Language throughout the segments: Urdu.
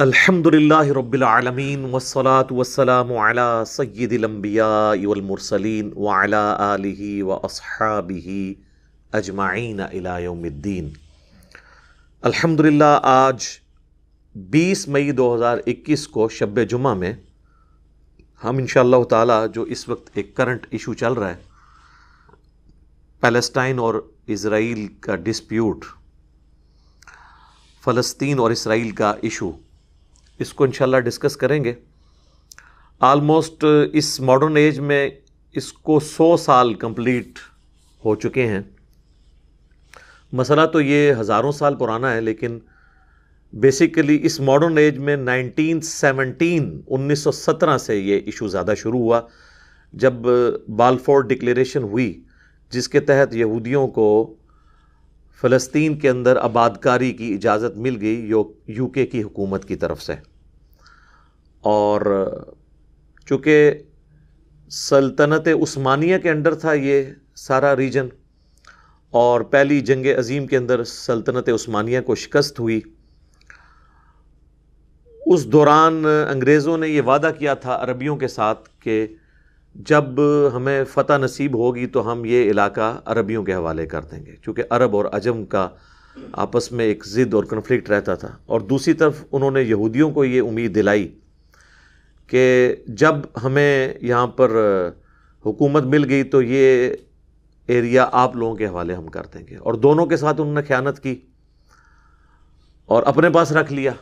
الحمدللہ رب العالمین والصلاة والسلام علی سید الانبیاء والمرسلین وعلی آلہ واصحابہ اجمعین الی یوم الدین۔ الحمدللہ آج 20 مئی 2021 کو شب جمعہ میں ہم انشاءاللہ تعالی جو اس وقت ایک کرنٹ ایشو چل رہا ہے پیلسٹائن اور اسرائیل کا ڈسپیوٹ، فلسطین اور اسرائیل کا ایشو، اس کو انشاءاللہ ڈسکس کریں گے۔ آلموسٹ اس ماڈرن ایج میں اس کو 100 سال کمپلیٹ ہو چکے ہیں۔ مسئلہ تو یہ ہزاروں سال پرانا ہے، لیکن بیسیکلی اس ماڈرن ایج میں 1917 سے یہ ایشو زیادہ شروع ہوا، جب بالفور ڈکلیریشن ہوئی، جس کے تحت یہودیوں کو فلسطین کے اندر آباد کاری کی اجازت مل گئی یو کے کی حکومت کی طرف سے۔ اور چونکہ سلطنت عثمانیہ کے انڈر تھا یہ سارا ریجن، اور پہلی جنگ عظیم کے اندر سلطنت عثمانیہ کو شکست ہوئی، اس دوران انگریزوں نے یہ وعدہ کیا تھا عربیوں کے ساتھ کہ جب ہمیں فتح نصیب ہوگی تو ہم یہ علاقہ عربیوں کے حوالے کر دیں گے، چونکہ عرب اور عجم کا آپس میں ایک ضد اور کنفلکٹ رہتا تھا۔ اور دوسری طرف انہوں نے یہودیوں کو یہ امید دلائی کہ جب ہمیں یہاں پر حکومت مل گئی تو یہ ایریا آپ لوگوں کے حوالے ہم کر دیں گے، اور دونوں کے ساتھ انہوں نے خیانت کی اور اپنے پاس رکھ لیا۔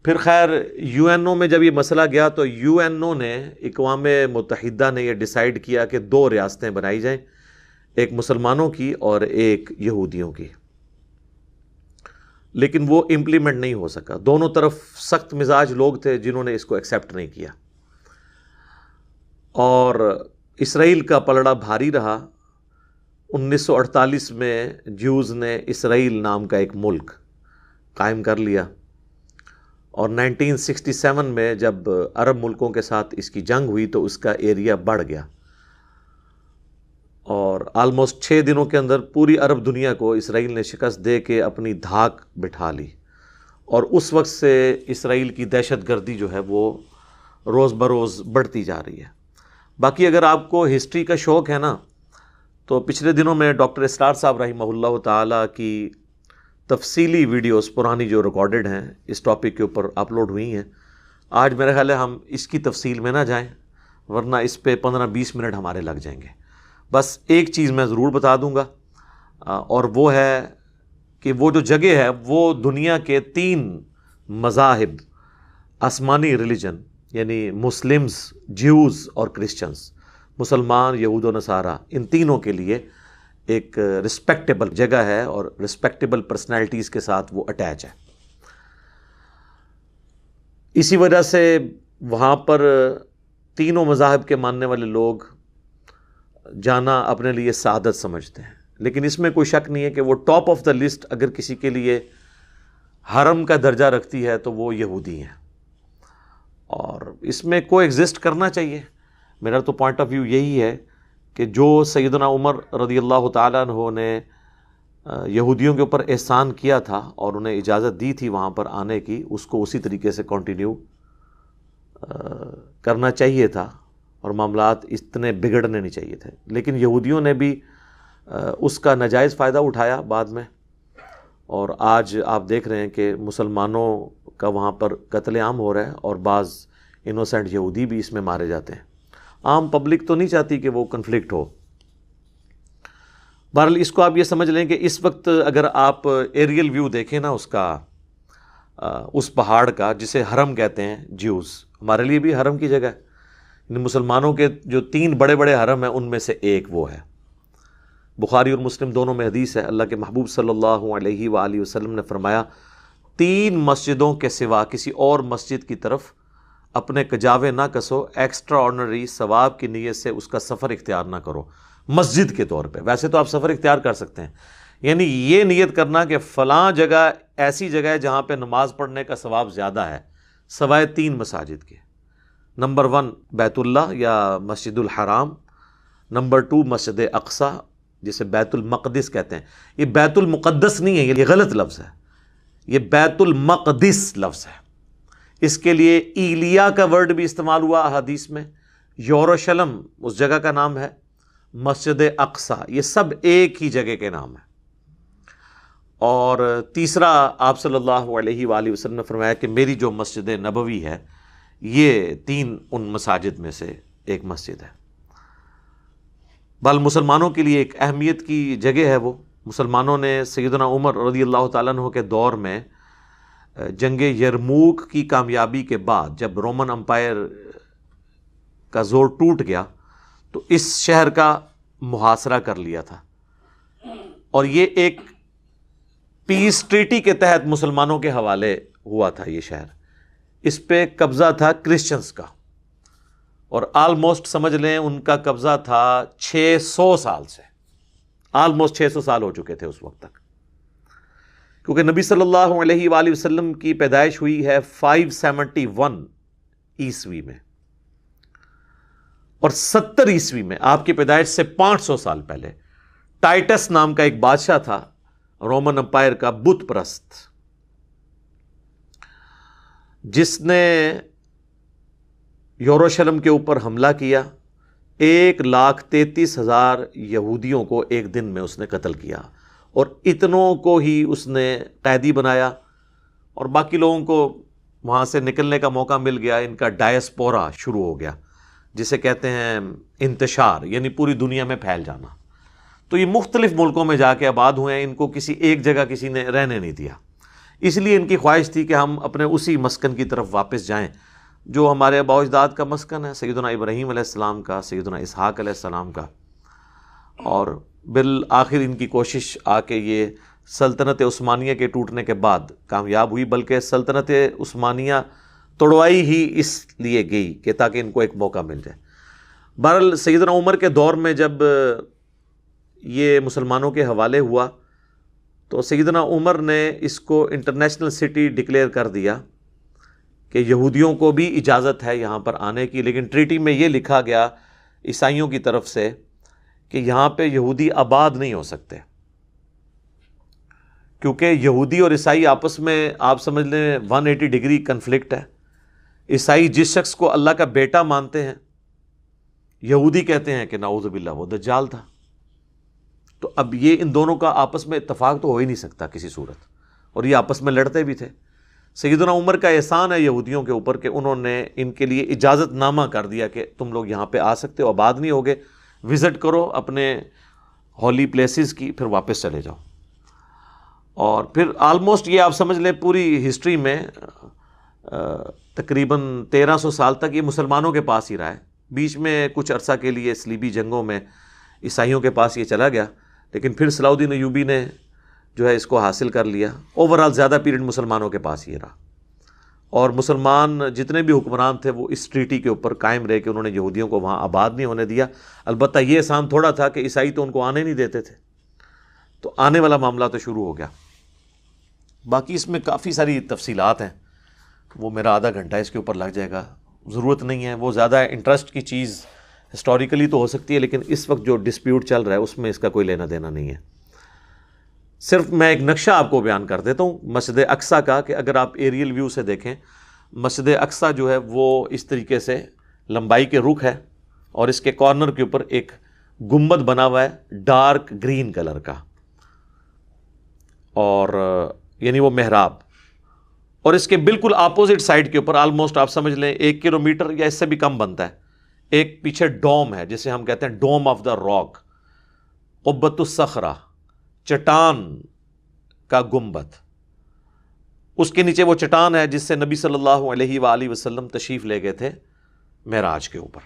پھر خیر یو این او میں جب یہ مسئلہ گیا تو یو این او نے، اقوام متحدہ نے یہ ڈیسائیڈ کیا کہ 2 ریاستیں بنائی جائیں، ایک مسلمانوں کی اور ایک یہودیوں کی، لیکن وہ امپلیمنٹ نہیں ہو سکا۔ دونوں طرف سخت مزاج لوگ تھے جنہوں نے اس کو ایکسیپٹ نہیں کیا، اور اسرائیل کا پلڑا بھاری رہا۔ 1948 میں جیوز نے اسرائیل نام کا ایک ملک قائم کر لیا، اور 1967 میں جب عرب ملکوں کے ساتھ اس کی جنگ ہوئی تو اس کا ایریا بڑھ گیا، اور آلموسٹ 6 دنوں کے اندر پوری عرب دنیا کو اسرائیل نے شکست دے کے اپنی دھاک بٹھا لی، اور اس وقت سے اسرائیل کی دہشت گردی جو ہے وہ روز بروز بڑھتی جا رہی ہے۔ باقی اگر آپ کو ہسٹری کا شوق ہے نا، تو پچھلے دنوں میں ڈاکٹر اسرار صاحب رحمہ اللہ تعالیٰ کی تفصیلی ویڈیوز پرانی جو ریکارڈڈ ہیں اس ٹاپک کے اوپر اپلوڈ ہوئی ہیں۔ آج میرا خیال ہے ہم اس کی تفصیل میں نہ جائیں، ورنہ اس پہ 15-20 منٹ ہمارے لگ جائیں گے۔ بس ایک چیز میں ضرور بتا دوں گا، اور وہ ہے کہ وہ جو جگہ ہے وہ دنیا کے 3 مذاہب، آسمانی ریلیجن یعنی مسلمز، جیوز اور کرسچنز، مسلمان، یہود و نصارہ، ان تینوں کے لیے ایک رسپیکٹیبل جگہ ہے، اور رسپیکٹیبل پرسنالٹیز کے ساتھ وہ اٹیچ ہے۔ اسی وجہ سے وہاں پر تینوں مذاہب کے ماننے والے لوگ جانا اپنے لیے سعادت سمجھتے ہیں، لیکن اس میں کوئی شک نہیں ہے کہ وہ ٹاپ آف دا لسٹ اگر کسی کے لیے حرم کا درجہ رکھتی ہے تو وہ یہودی ہیں، اور اس میں کو ایگزسٹ کرنا چاہیے۔ میرا تو پوائنٹ آف ویو یہی ہے کہ جو سیدنا عمر رضی اللہ تعالیٰ عنہ نے یہودیوں کے اوپر احسان کیا تھا اور انہیں اجازت دی تھی وہاں پر آنے کی، اس کو اسی طریقے سے کنٹینیو کرنا چاہیے تھا، اور معاملات اتنے بگڑنے نہیں چاہیے تھے۔ لیکن یہودیوں نے بھی اس کا ناجائز فائدہ اٹھایا بعد میں، اور آج آپ دیکھ رہے ہیں کہ مسلمانوں کا وہاں پر قتل عام ہو رہا ہے، اور بعض انوسینٹ یہودی بھی اس میں مارے جاتے ہیں۔ عام پبلک تو نہیں چاہتی کہ وہ کنفلکٹ ہو۔ بہرحال اس کو آپ یہ سمجھ لیں کہ اس وقت اگر آپ ایریل ویو دیکھیں نا اس کا، اس پہاڑ کا جسے حرم کہتے ہیں جیوز، ہمارے لیے بھی حرم کی جگہ ہے، مسلمانوں کے جو 3 بڑے بڑے حرم ہیں ان میں سے ایک وہ ہے۔ بخاری اور مسلم دونوں میں حدیث ہے، اللہ کے محبوب صلی اللہ علیہ وآلہ وسلم نے فرمایا، 3 مسجدوں کے سوا کسی اور مسجد کی طرف اپنے کجاوے نہ کسو، ایکسٹرا آرڈنری ثواب کی نیت سے اس کا سفر اختیار نہ کرو مسجد کے طور پہ۔ ویسے تو آپ سفر اختیار کر سکتے ہیں، یعنی یہ نیت کرنا کہ فلاں جگہ ایسی جگہ ہے جہاں پہ نماز پڑھنے کا ثواب زیادہ ہے سوائے 3 مساجد کے۔ نمبر 1 بیت اللہ یا مسجد الحرام، نمبر 2 مسجد اقصی جسے بیت المقدس کہتے ہیں۔ یہ بیت المقدس نہیں ہے، یہ غلط لفظ ہے، یہ بیت المقدس لفظ ہے، اس کے لیے ایلیا کا ورڈ بھی استعمال ہوا احادیث میں، یروشلم اس جگہ کا نام ہے، مسجد اقصی یہ سب ایک ہی جگہ کے نام ہیں۔ اور تیسرا آپ صلی اللہ علیہ وآلہ وسلم نے فرمایا کہ میری جو مسجد نبوی ہے یہ 3 ان مساجد میں سے ایک مسجد ہے۔ بل مسلمانوں کے لیے ایک اہمیت کی جگہ ہے وہ۔ مسلمانوں نے سیدنا عمر رضی اللہ تعالیٰ عنہ کے دور میں جنگ یرموک کی کامیابی کے بعد جب رومن امپائر کا زور ٹوٹ گیا تو اس شہر کا محاصرہ کر لیا تھا، اور یہ ایک پیس ٹریٹی کے تحت مسلمانوں کے حوالے ہوا تھا یہ شہر۔ اس پہ قبضہ تھا کرسچنز کا، اور آلموسٹ سمجھ لیں ان کا قبضہ تھا 600 سال سے، آلموسٹ 600 سال ہو چکے تھے اس وقت تک، کیونکہ نبی صلی اللہ علیہ وآلہ وسلم کی پیدائش ہوئی ہے 571 عیسوی میں، اور 70 عیسوی میں آپ کی پیدائش سے 500 سال پہلے ٹائٹس نام کا ایک بادشاہ تھا رومن امپائر کا بت پرست، جس نے یروشلم کے اوپر حملہ کیا، 1,33,000 یہودیوں کو ایک دن میں اس نے قتل کیا، اور اتنوں کو ہی اس نے قیدی بنایا، اور باقی لوگوں کو وہاں سے نکلنے کا موقع مل گیا۔ ان کا ڈائسپورا شروع ہو گیا، جسے کہتے ہیں انتشار، یعنی پوری دنیا میں پھیل جانا۔ تو یہ مختلف ملکوں میں جا کے آباد ہوئے ہیں، ان کو کسی ایک جگہ کسی نے رہنے نہیں دیا، اس لیے ان کی خواہش تھی کہ ہم اپنے اسی مسکن کی طرف واپس جائیں جو ہمارے آباء و اجداد کا مسکن ہے، سیدنا ابراہیم علیہ السلام کا، سیدنا اسحاق علیہ السلام کا۔ اور بالآخر ان کی کوشش آ کے یہ سلطنت عثمانیہ کے ٹوٹنے کے بعد کامیاب ہوئی، بلکہ سلطنت عثمانیہ توڑوائی ہی اس لیے گئی کہ تاکہ ان کو ایک موقع مل جائے۔ بہرحال سیدنا عمر کے دور میں جب یہ مسلمانوں کے حوالے ہوا تو سیدنا عمر نے اس کو انٹرنیشنل سٹی ڈکلیئر کر دیا کہ یہودیوں کو بھی اجازت ہے یہاں پر آنے کی، لیکن ٹریٹی میں یہ لکھا گیا عیسائیوں کی طرف سے کہ یہاں پہ یہودی آباد نہیں ہو سکتے، کیونکہ یہودی اور عیسائی آپس میں آپ سمجھ لیں 180 ڈگری کنفلکٹ ہے۔ عیسائی جس شخص کو اللہ کا بیٹا مانتے ہیں، یہودی کہتے ہیں کہ نعوذ باللہ وہ دجال تھا۔ تو اب یہ ان دونوں کا آپس میں اتفاق تو ہو ہی نہیں سکتا کسی صورت، اور یہ آپس میں لڑتے بھی تھے۔ سیدنا عمر کا احسان ہے یہودیوں کے اوپر کہ انہوں نے ان کے لیے اجازت نامہ کر دیا کہ تم لوگ یہاں پہ آ سکتے ہو، آباد نہیں ہوگے، وزٹ کرو اپنے ہولی پلیسز کی، پھر واپس چلے جاؤ۔ اور پھر آلموسٹ یہ آپ سمجھ لیں پوری ہسٹری میں تقریباً 1300 سال تک یہ مسلمانوں کے پاس ہی رہا ہے۔ بیچ میں کچھ عرصہ کے لیے صلیبی جنگوں میں عیسائیوں کے پاس یہ چلا گیا، لیکن پھر صلاح الدین ایوبی نے جو ہے اس کو حاصل کر لیا۔ اوورال زیادہ پیریڈ مسلمانوں کے پاس ہی رہا، اور مسلمان جتنے بھی حکمران تھے وہ اس ٹریٹی کے اوپر قائم رہے کہ انہوں نے یہودیوں کو وہاں آباد نہیں ہونے دیا۔ البتہ یہ احسان تھوڑا تھا کہ عیسائی تو ان کو آنے نہیں دیتے تھے، تو آنے والا معاملہ تو شروع ہو گیا۔ باقی اس میں کافی ساری تفصیلات ہیں، وہ میرا آدھا گھنٹہ اس کے اوپر لگ جائے گا، ضرورت نہیں ہے۔ وہ زیادہ انٹرسٹ کی چیز ہسٹوریکلی تو ہو سکتی ہے، لیکن اس وقت جو ڈسپیوٹ چل رہا ہے اس میں اس کا کوئی لینا دینا نہیں ہے۔ صرف میں ایک نقشہ آپ کو بیان کر دیتا ہوں مسجد اقصیٰ کا، کہ اگر آپ ایریل ویو سے دیکھیں، مسجد اقصیٰ جو ہے وہ اس طریقے سے لمبائی کے رخ ہے، اور اس کے کارنر کے اوپر ایک گنبد بنا ہوا ہے ڈارک گرین کلر کا، اور یعنی وہ محراب، اور اس کے بالکل اپوزٹ سائڈ کے اوپر آلموسٹ آپ سمجھ لیں 1 کلومیٹر یا اس سے بھی کم بنتا ہے، ایک پیچھے ڈوم ہے جسے ہم کہتے ہیں ڈوم آف دا راک، قبۃ الصخرہ، چٹان کا گنبد۔ اس کے نیچے وہ چٹان ہے جس سے نبی صلی اللہ علیہ وآلہ وسلم تشریف لے گئے تھے معراج کے اوپر۔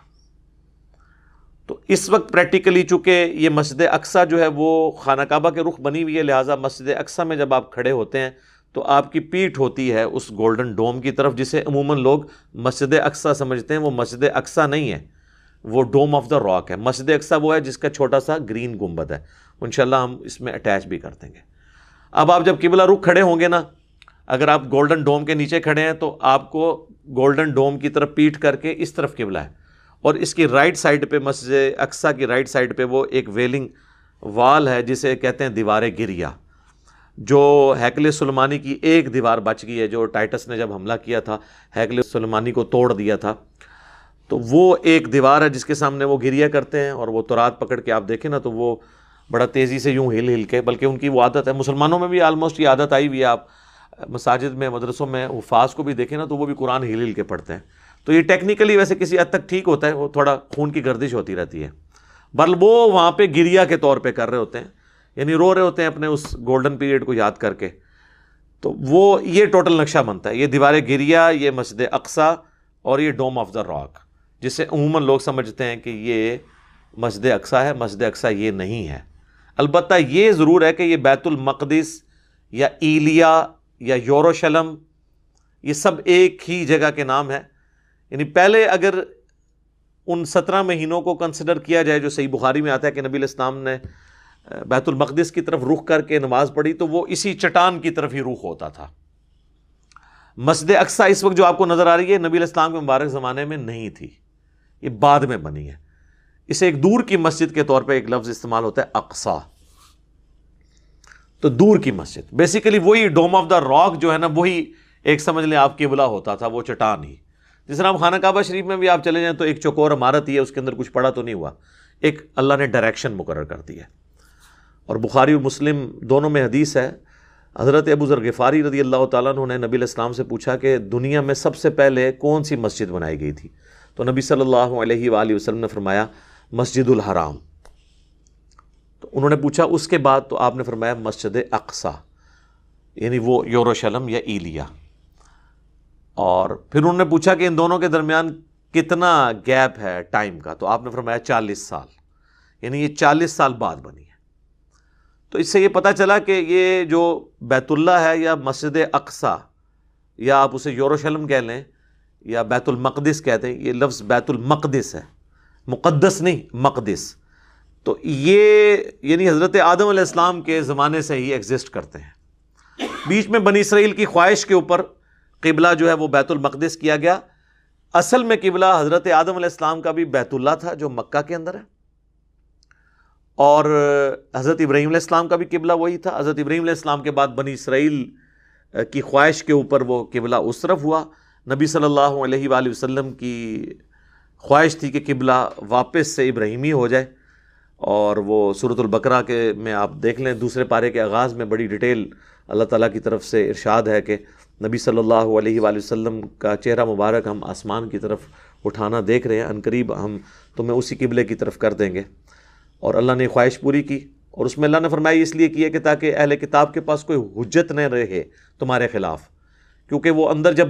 تو اس وقت پریکٹیکلی چونکہ یہ مسجد اقصیٰ جو ہے وہ خانہ کعبہ کے رخ بنی ہوئی ہے، لہٰذا مسجد اقصیٰ میں جب آپ کھڑے ہوتے ہیں تو آپ کی پیٹھ ہوتی ہے اس گولڈن ڈوم کی طرف، جسے عموماً لوگ مسجد اقصیٰ سمجھتے ہیں۔ وہ مسجد اقصیٰ نہیں ہے، وہ ڈوم آف دا راک ہے۔ مسجد اقصیٰ وہ ہے جس کا چھوٹا سا گرین گنبد ہے، انشاءاللہ ہم اس میں اٹیچ بھی کر دیں گے۔ اب آپ جب قبلہ رخ کھڑے ہوں گے نا، اگر آپ گولڈن ڈوم کے نیچے کھڑے ہیں تو آپ کو گولڈن ڈوم کی طرف پیٹھ کر کے اس طرف قبلہ ہے، اور اس کی رائٹ سائڈ پہ، مسجد اقصیٰ کی رائٹ سائڈ پہ وہ ایک ویلنگ وال ہے جسے کہتے ہیں دیوار گریہ۔ جو ہیکل سلیمانی کی ایک دیوار بچ گئی ہے، جو ٹائٹس نے جب حملہ کیا تھا ہیکل سلیمانی کو توڑ دیا تھا، تو وہ ایک دیوار ہے جس کے سامنے وہ گریا کرتے ہیں، اور وہ تورات پکڑ کے آپ دیکھیں نا تو وہ بڑا تیزی سے یوں ہل کے، بلکہ ان کی وہ عادت ہے، مسلمانوں میں بھی آلموسٹ یہ عادت آئی ہوئی ہے، آپ مساجد میں مدرسوں میں حفاظ کو بھی دیکھیں نا تو وہ بھی قرآن ہل کے پڑھتے ہیں. تو یہ ٹیکنیکلی ویسے کسی حد تک ٹھیک ہوتا ہے، وہ تھوڑا خون کی گردش ہوتی رہتی ہے، بل وہ وہاں پہ گریا کے طور پہ کر رہے ہوتے ہیں، یعنی رو رہے ہوتے ہیں اپنے اس گولڈن پیریڈ کو یاد کر کے. تو وہ یہ ٹوٹل نقشہ بنتا ہے، یہ دیوار گریا، یہ مسجد اقصی، اور یہ ڈوم آف دا راک، جسے عموماً لوگ سمجھتے ہیں کہ یہ مسجد اقصی ہے. مسجد اقصی یہ نہیں ہے. البتہ یہ ضرور ہے کہ یہ بیت المقدس یا ایلیا یا یوروشلم، یہ سب ایک ہی جگہ کے نام ہے. یعنی پہلے اگر ان 17 مہینوں کو کنسیڈر کیا جائے جو صحیح بخاری میں آتا ہے کہ نبی علیہ السلام نے بیت المقدس کی طرف رخ کر کے نماز پڑھی، تو وہ اسی چٹان کی طرف ہی رخ ہوتا تھا. مسجد اقصی اس وقت جو آپ کو نظر آ رہی ہے نبی علیہ السلام کے مبارک زمانے میں نہیں تھی، یہ بعد میں بنی ہے. اسے ایک دور کی مسجد کے طور پہ ایک لفظ استعمال ہوتا ہے اقصی، تو دور کی مسجد. بیسیکلی وہی ڈوم آف دا راک جو ہے نا، وہی ایک سمجھ لیں آپ قبلہ ہوتا تھا، وہ چٹان ہی. جس طرح خانہ کعبہ شریف میں بھی آپ چلے جائیں تو ایک چوکور عمارت ہی ہے، اس کے اندر کچھ پڑا تو نہیں ہوا، ایک اللہ نے ڈائریکشن مقرر کر دی ہے. اور بخاری و مسلم دونوں میں حدیث ہے، حضرت ابو ذر غفاری رضی اللہ تعالیٰ عنہ نے نبی علیہ السلام سے پوچھا کہ دنیا میں سب سے پہلے کون سی مسجد بنائی گئی تھی؟ تو نبی صلی اللہ علیہ وآلہ وسلم نے فرمایا مسجد الحرام. تو انہوں نے پوچھا اس کے بعد، تو آپ نے فرمایا مسجد اقصی، یعنی وہ یوروشلم یا ایلیا. اور پھر انہوں نے پوچھا کہ ان دونوں کے درمیان کتنا گیپ ہے ٹائم کا؟ تو آپ نے فرمایا 40 سال، یعنی یہ 40 سال بعد بنی ہے. تو اس سے یہ پتہ چلا کہ یہ جو بیت اللہ ہے یا مسجد اقصی، یا آپ اسے یوروشلم کہہ لیں یا بیت المقدس کہتے ہیں، یہ لفظ بیت المقدس ہے، مقدس نہیں، مقدس. تو یہ یعنی حضرت آدم علیہ السلام کے زمانے سے ہی ایگزسٹ کرتے ہیں. بیچ میں بنی اسرائیل کی خواہش کے اوپر قبلہ جو ہے وہ بیت المقدس کیا گیا. اصل میں قبلہ حضرت آدم علیہ السلام کا بھی بیت اللہ تھا جو مکہ کے اندر ہے، اور حضرت ابراہیم علیہ السلام کا بھی قبلہ وہی تھا. حضرت ابراہیم علیہ السلام کے بعد بنی اسرائیل کی خواہش کے اوپر وہ قبلہ اس طرف ہوا. نبی صلی اللہ علیہ وآلہ وسلم کی خواہش تھی کہ قبلہ واپس سے ابراہیمی ہو جائے، اور وہ سورۃ البقرہ کے میں آپ دیکھ لیں دوسرے پارے کے آغاز میں بڑی ڈیٹیل اللہ تعالیٰ کی طرف سے ارشاد ہے کہ نبی صلی اللہ علیہ وآلہ وسلم کا چہرہ مبارک ہم آسمان کی طرف اٹھانا دیکھ رہے ہیں، عنقریب ہم تمہیں اسی قبلے کی طرف کر دیں گے. اور اللہ نے خواہش پوری کی، اور اس میں اللہ نے فرمایا اس لیے کیا کہ تاکہ اہل کتاب کے پاس کوئی حجت نہ رہے تمہارے خلاف، کیونکہ وہ اندر جب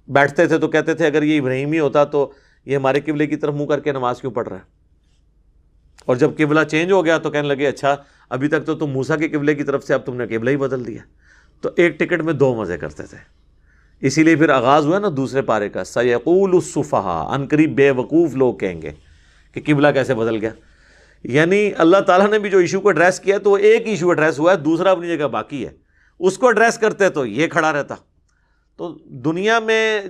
بیٹھتے تھے تو کہتے تھے اگر یہ ابراہیمی ہوتا تو یہ ہمارے قبلے کی طرف منہ کر کے نماز کیوں پڑھ رہا ہے. اور جب قبلہ چینج ہو گیا تو کہنے لگے اچھا ابھی تک تو تم موسیٰ کے قبلے کی طرف سے، اب تم نے قبلہ ہی بدل دیا. تو ایک ٹکٹ میں 2 مزے کرتے تھے. اسی لیے پھر آغاز ہوا نا دوسرے پارے کا، سَيَقُولُ السُّفَہَاءُ، عنقریب بے وقوف لوگ کہیں گے کہ قبلہ کیسے بدل گیا. یعنی اللہ تعالیٰ نے بھی جو ایشو کو ایڈریس کیا ہے تو وہ ایک ایشو ایڈریس ہوا ہے، دوسرا اپنی جگہ باقی ہے. اس کو ایڈریس کرتے تو یہ کھڑا رہتا. تو دنیا میں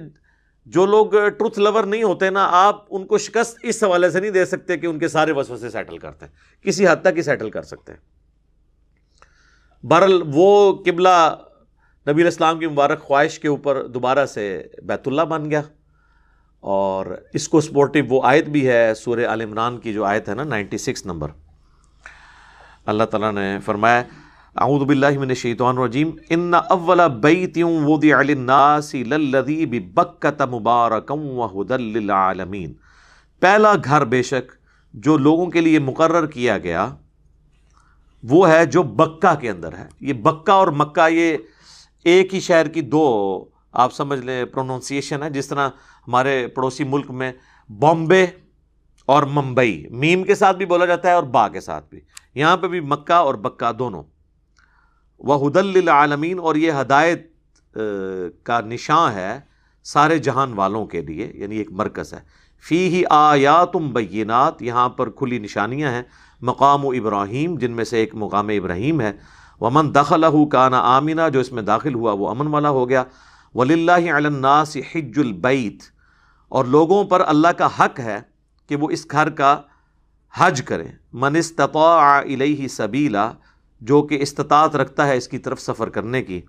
جو لوگ ٹروتھ لور نہیں ہوتے نا، آپ ان کو شکست اس حوالے سے نہیں دے سکتے کہ ان کے سارے وسوسے سیٹل کرتے ہیں، کسی حد تک ہی سیٹل کر سکتے ہیں. بہرحال وہ قبلہ نبی علیہ السلام کی مبارک خواہش کے اوپر دوبارہ سے بیت اللہ بن گیا. اور اس کو سپورٹیو وہ آیت بھی ہے سورہ آل عمران کی جو آیت ہے نا 96 نمبر، اللہ تعالیٰ نے فرمایا اعوذ باللہ من الشیطان الرجیم ان اول بیت وضع للناس للذی ببکۃ مبارکا وہدی للعالمین، پہلا گھر بے شک جو لوگوں کے لیے مقرر کیا گیا وہ ہے جو بکہ کے اندر ہے. یہ بکہ اور مکہ یہ ایک ہی شہر کی 2 آپ سمجھ لیں پروننسیشن ہے. جس طرح ہمارے پڑوسی ملک میں بامبے اور ممبئی میم کے ساتھ بھی بولا جاتا ہے اور با کے ساتھ بھی، یہاں پہ بھی مکہ اور بکہ دونوں. وہدی للعالمین، اور یہ ہدایت کا نشان ہے سارے جہان والوں کے لیے، یعنی ایک مرکز ہے. فیہ آیات بینات، یہاں پر کھلی نشانیاں ہیں. مقام ابراہیم، جن میں سے ایک مقام ابراہیم ہے. ومن دخلہ کان آمنا، جو اس میں داخل ہوا وہ امن والا ہو گیا. وللہ علی الناس حج البیت، اور لوگوں پر اللہ کا حق ہے کہ وہ اس گھر کا حج کریں. من استطاع الیہ سبیلا، جو کہ استطاعت رکھتا ہے اس کی طرف سفر کرنے کی۔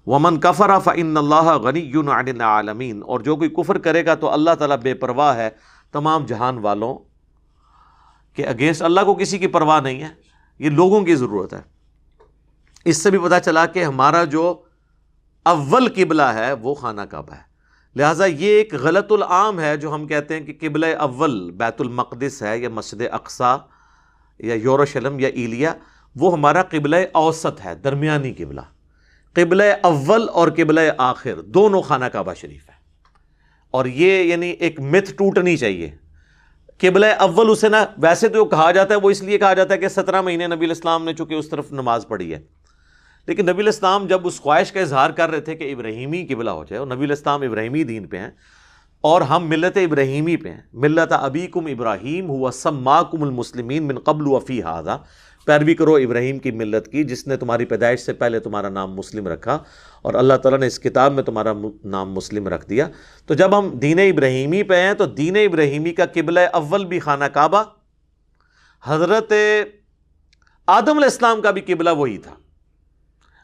ومن کفر فإن اللہ غنی عن العالمین، اور جو کوئی کفر کرے گا تو اللہ تعالیٰ بے پرواہ ہے تمام جہان والوں کے اگینسٹ۔ اللہ کو کسی کی پرواہ نہیں ہے، یہ لوگوں کی ضرورت ہے۔ اس سے بھی پتہ چلا کہ ہمارا جو اول قبلہ ہے وہ خانہ کعبہ ہے، لہٰذا یہ ایک غلط العام ہے جو ہم کہتے ہیں کہ قبلہ اول بیت المقدس ہے یا مسجد اقصی یا یروشلم یا ایلیا، وہ ہمارا قبلہ اوسط ہے، درمیانی قبلہ۔ قبلہ اول اور قبلہ آخر دونوں خانہ کعبہ شریف ہے، اور یہ یعنی ایک مت ٹوٹنی چاہیے۔ قبلہ اول اسے نا ویسے تو کہا جاتا ہے، وہ اس لیے کہا جاتا ہے کہ 17 مہینے نبی الاسلام نے چونکہ اس طرف نماز پڑھی ہے، لیکن نبی الاسلام جب اس خواہش کا اظہار کر رہے تھے کہ ابراہیمی قبلہ ہو جائے، اور نبی الاسلام ابراہیمی دین پہ ہیں اور ہم ملت ابراہیمی پہ ہیں، ملت ابیکم ابراہیم ہوا سماکم المسلمین من قبل وفی ھذا، پیروی کرو ابراہیم کی ملت کی جس نے تمہاری پیدائش سے پہلے تمہارا نام مسلم رکھا، اور اللہ تعالیٰ نے اس کتاب میں تمہارا نام مسلم رکھ دیا۔ تو جب ہم دین ابراہیمی پہ ہیں تو دین ابراہیمی کا قبلہ اول بھی خانہ کعبہ، حضرت آدم علیہ السلام کا بھی قبلہ وہی تھا۔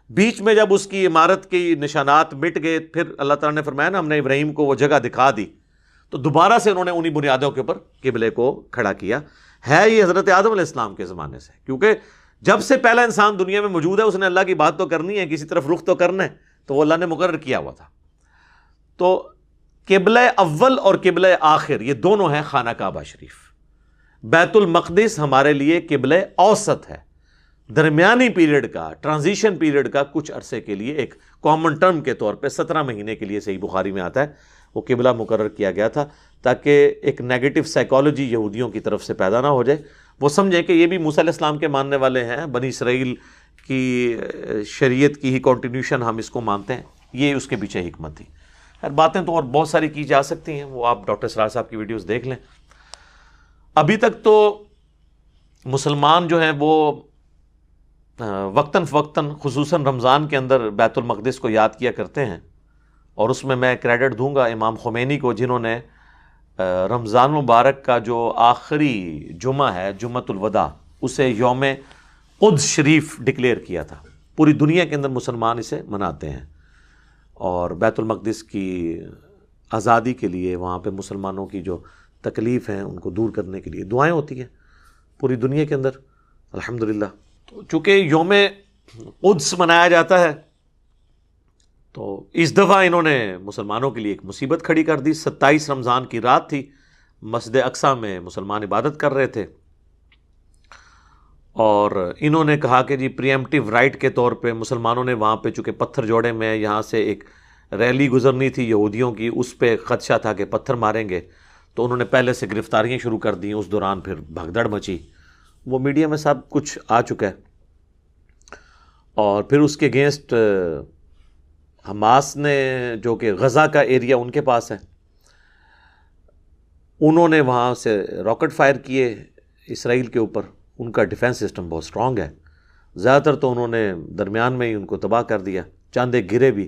بیچ میں جب اس کی عمارت کی نشانات مٹ گئے، پھر اللہ تعالیٰ نے فرمایا نا ہم نے ابراہیم کو وہ جگہ دکھا دی، تو دوبارہ سے انہوں نے انہی بنیادوں کے اوپر قبلے کو کھڑا کیا۔ ہے یہ حضرت آدم علیہ السلام کے زمانے سے، کیونکہ جب سے پہلا انسان دنیا میں موجود ہے اس نے اللہ کی بات تو کرنی ہے، کسی طرف رخ تو کرنا ہے، تو وہ اللہ نے مقرر کیا ہوا تھا۔ تو قبلہ اول اور قبلہ آخر یہ دونوں ہیں خانہ کعبہ شریف۔ بیت المقدس ہمارے لیے قبلہ اوسط ہے، درمیانی پیریڈ کا، ٹرانزیشن پیریڈ کا، کچھ عرصے کے لیے ایک کامن ٹرم کے طور پہ 17 مہینے کے لیے، صحیح بخاری میں آتا ہے، وہ قبلہ مقرر کیا گیا تھا تاکہ ایک نیگیٹو سائیکالوجی یہودیوں کی طرف سے پیدا نہ ہو جائے، وہ سمجھیں کہ یہ بھی موسیٰ علیہ السلام کے ماننے والے ہیں، بنی اسرائیل کی شریعت کی ہی کنٹینیوشن ہم اس کو مانتے ہیں، یہ اس کے پیچھے حکمت تھی۔ خیر باتیں تو اور بہت ساری کی جا سکتی ہیں، وہ آپ ڈاکٹر اسرار صاحب کی ویڈیوز دیکھ لیں۔ ابھی تک تو مسلمان جو ہیں وہ وقتاً فوقتاً خصوصاً رمضان کے اندر بیت المقدس کو یاد کیا کرتے ہیں، اور اس میں میں کریڈٹ دوں گا امام خمینی کو، جنہوں نے رمضان مبارک کا جو آخری جمعہ ہے، جمعۃ الوداع، اسے یوم قدس شریف ڈکلیئر کیا تھا۔ پوری دنیا کے اندر مسلمان اسے مناتے ہیں، اور بیت المقدس کی آزادی کے لیے، وہاں پہ مسلمانوں کی جو تکلیف ہیں ان کو دور کرنے کے لیے دعائیں ہوتی ہیں پوری دنیا کے اندر الحمدللہ۔ تو چونکہ یوم قدس منایا جاتا ہے تو اس دفعہ انہوں نے مسلمانوں کے لیے ایک مصیبت کھڑی کر دی۔ 27 رمضان کی رات تھی، مسجد اقصی میں مسلمان عبادت کر رہے تھے، اور انہوں نے کہا کہ جی پریمپٹیو رائٹ کے طور پہ مسلمانوں نے وہاں پہ، چونکہ پتھر جوڑے میں یہاں سے ایک ریلی گزرنی تھی یہودیوں کی، اس پہ خدشہ تھا کہ پتھر ماریں گے، تو انہوں نے پہلے سے گرفتاریاں شروع کر دیں۔ اس دوران پھر بھگدڑ مچی، وہ میڈیا میں سب کچھ آ چکا ہے، اور پھر اس کے اگینسٹ حماس نے، جو کہ غزہ کا ایریا ان کے پاس ہے، انہوں نے وہاں سے راکٹ فائر کیے اسرائیل کے اوپر۔ ان کا ڈیفنس سسٹم بہت سٹرونگ ہے، زیادہ تر تو انہوں نے درمیان میں ہی ان کو تباہ کر دیا، چاند ایک گرے بھی۔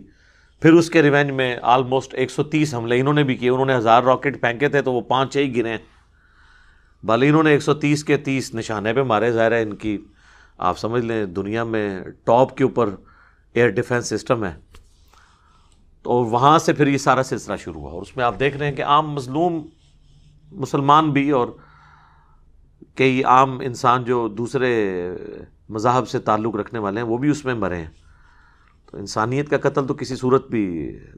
پھر اس کے ریونج میں آلموسٹ 130 حملے انہوں نے بھی کیے، انہوں نے 1000 راکٹ پھینکے تھے تو وہ 5 ہی گرے ہیں، بھلے انہوں نے 130 کے 30 نشانے پہ مارے۔ ظاہر ہے ان کی، آپ سمجھ لیں دنیا میں ٹاپ کے اوپر ایئر ڈیفنس سسٹم ہے، تو وہاں سے پھر یہ سارا سلسلہ شروع ہوا، اور اس میں آپ دیکھ رہے ہیں کہ عام مظلوم مسلمان بھی اور کئی عام انسان جو دوسرے مذاہب سے تعلق رکھنے والے ہیں وہ بھی اس میں مرے ہیں۔ تو انسانیت کا قتل تو کسی صورت بھی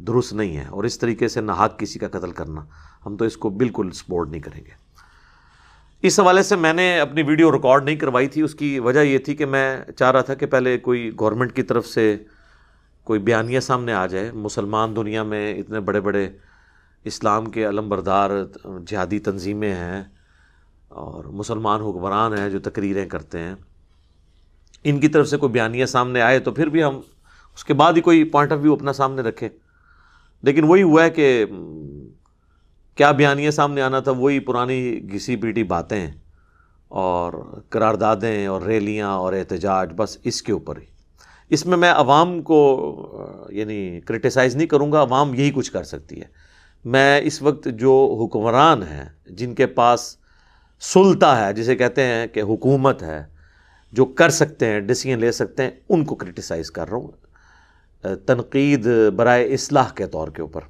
درست نہیں ہے، اور اس طریقے سے ناحق کسی کا قتل کرنا، ہم تو اس کو بالکل سپورٹ نہیں کریں گے۔ اس حوالے سے میں نے اپنی ویڈیو ریکارڈ نہیں کروائی تھی، اس کی وجہ یہ تھی کہ میں چاہ رہا تھا کہ پہلے کوئی گورنمنٹ کی طرف سے کوئی بیانیہ سامنے آ جائے۔ مسلمان دنیا میں اتنے بڑے بڑے اسلام کے علم بردار جہادی تنظیمیں ہیں، اور مسلمان حکمران ہیں جو تقریریں کرتے ہیں، ان کی طرف سے کوئی بیانیہ سامنے آئے تو پھر بھی ہم اس کے بعد ہی کوئی پوائنٹ آف ویو اپنا سامنے رکھیں۔ لیکن وہی ہوا ہے کہ کیا بیانیہ سامنے آنا تھا، وہی پرانی گھسی پیٹی باتیں اور قراردادیں اور ریلیاں اور احتجاج، بس اس کے اوپر ہی۔ اس میں عوام کو یعنی کرٹیسائز نہیں کروں گا، عوام یہی کچھ کر سکتی ہے۔ میں اس وقت جو حکمران ہیں، جن کے پاس سلطہ ہے، جسے کہتے ہیں کہ حکومت ہے، جو کر سکتے ہیں، ڈیسیجن لے سکتے ہیں، ان کو کرٹیسائز کر رہا ہوں، تنقید برائے اصلاح کے طور کے اوپر۔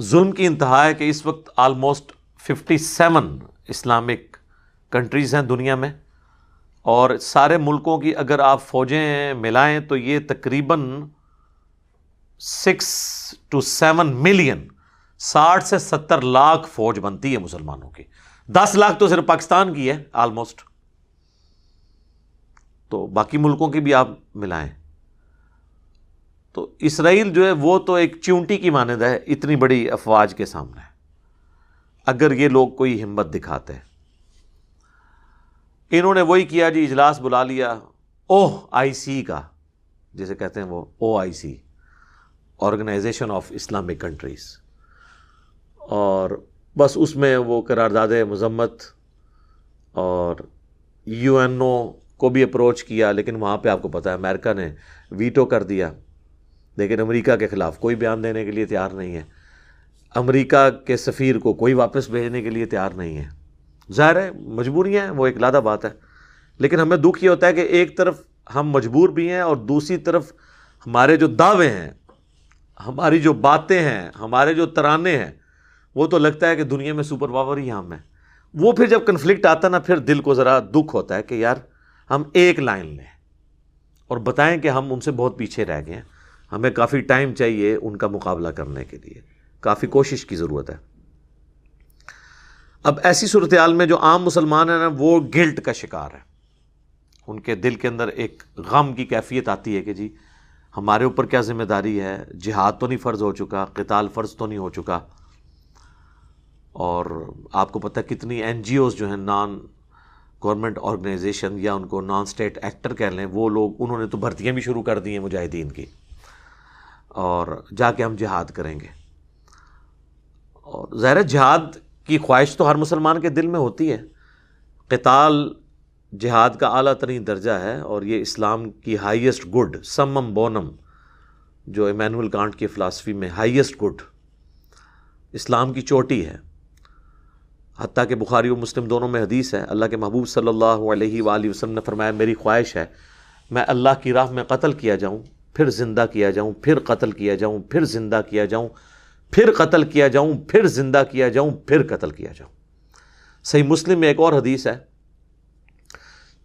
ظلم کی انتہا ہے کہ اس وقت آلموسٹ 57 اسلامک کنٹریز ہیں دنیا میں، اور سارے ملکوں کی اگر آپ فوجیں ملائیں تو یہ تقریباً 6 to 7 ملین، 60 سے 70 لاکھ فوج بنتی ہے مسلمانوں کی۔ 10 لاکھ تو صرف پاکستان کی ہے آلموسٹ، تو باقی ملکوں کی بھی آپ ملائیں تو اسرائیل جو ہے وہ تو ایک چونٹی کی مانند ہے اتنی بڑی افواج کے سامنے، اگر یہ لوگ کوئی ہمت دکھاتے ہیں۔ انہوں نے وہی کیا جی، اجلاس بلا لیا OIC کا، جسے کہتے ہیں وہ OIC، organisation of Islamic countries, اور بس اس میں وہ قرارداد مذمت اور UNO کو بھی اپروچ کیا، لیکن وہاں پہ آپ کو پتہ ہے امریکہ نے ویٹو کر دیا، لیکن امریکہ کے خلاف کوئی بیان دینے کے لیے تیار نہیں ہے، امریکہ کے سفیر کو کوئی واپس بھیجنے کے لیے تیار نہیں ہے۔ ظاہر ہے مجبوریاں ہیں، وہ ایک علیحدہ بات ہے، لیکن ہمیں دکھ یہ ہوتا ہے کہ ایک طرف ہم مجبور بھی ہیں اور دوسری طرف ہمارے جو دعوے ہیں، ہماری جو باتیں ہیں، ہمارے جو ترانے ہیں، وہ تو لگتا ہے کہ دنیا میں سپر پاور ہی ہم ہیں۔ وہ پھر جب کنفلکٹ آتا نا، پھر دل کو ذرا دکھ ہوتا ہے کہ یار ہم ایک لائن لیں اور بتائیں کہ ہم ان سے بہت پیچھے رہ گئے ہیں، ہمیں کافی ٹائم چاہیے ان کا مقابلہ کرنے کے لیے، کافی کوشش کی ضرورت ہے۔ اب ایسی صورتحال میں جو عام مسلمان ہیں نا، وہ گلٹ کا شکار ہے، ان کے دل کے اندر ایک غم کی کیفیت آتی ہے کہ جی ہمارے اوپر کیا ذمہ داری ہے، جہاد تو نہیں فرض ہو چکا، قتال فرض تو نہیں ہو چکا۔ اور آپ کو پتہ ہے کتنی NGOs جو ہیں، نان گورنمنٹ آرگنائزیشن، یا ان کو نان اسٹیٹ ایکٹر کہہ لیں، وہ لوگ انہوں نے تو بھرتیاں بھی شروع کر دی ہیں مجاہدین کی، اور جا کے ہم جہاد کریں گے۔ اور ظاہر ہے جہاد کی خواہش تو ہر مسلمان کے دل میں ہوتی ہے، قتال جہاد کا اعلیٰ ترین درجہ ہے، اور یہ اسلام کی ہائیسٹ گڈ، سمم بونم، جو ایمینول کانٹ کی فلاسفی میں ہائیسٹ گڈ اسلام کی چوٹی ہے۔ حتیٰ کہ بخاری و مسلم دونوں میں حدیث ہے، اللہ کے محبوب صلی اللہ علیہ وآلہ وسلم نے فرمایا میری خواہش ہے میں اللہ کی راہ میں قتل کیا جاؤں، پھر زندہ کیا جاؤں، پھر قتل کیا جاؤں، پھر زندہ کیا جاؤں، پھر قتل کیا جاؤں، پھر زندہ کیا جاؤں، پھر قتل کیا جاؤں۔ صحیح مسلم میں ایک اور حدیث ہے،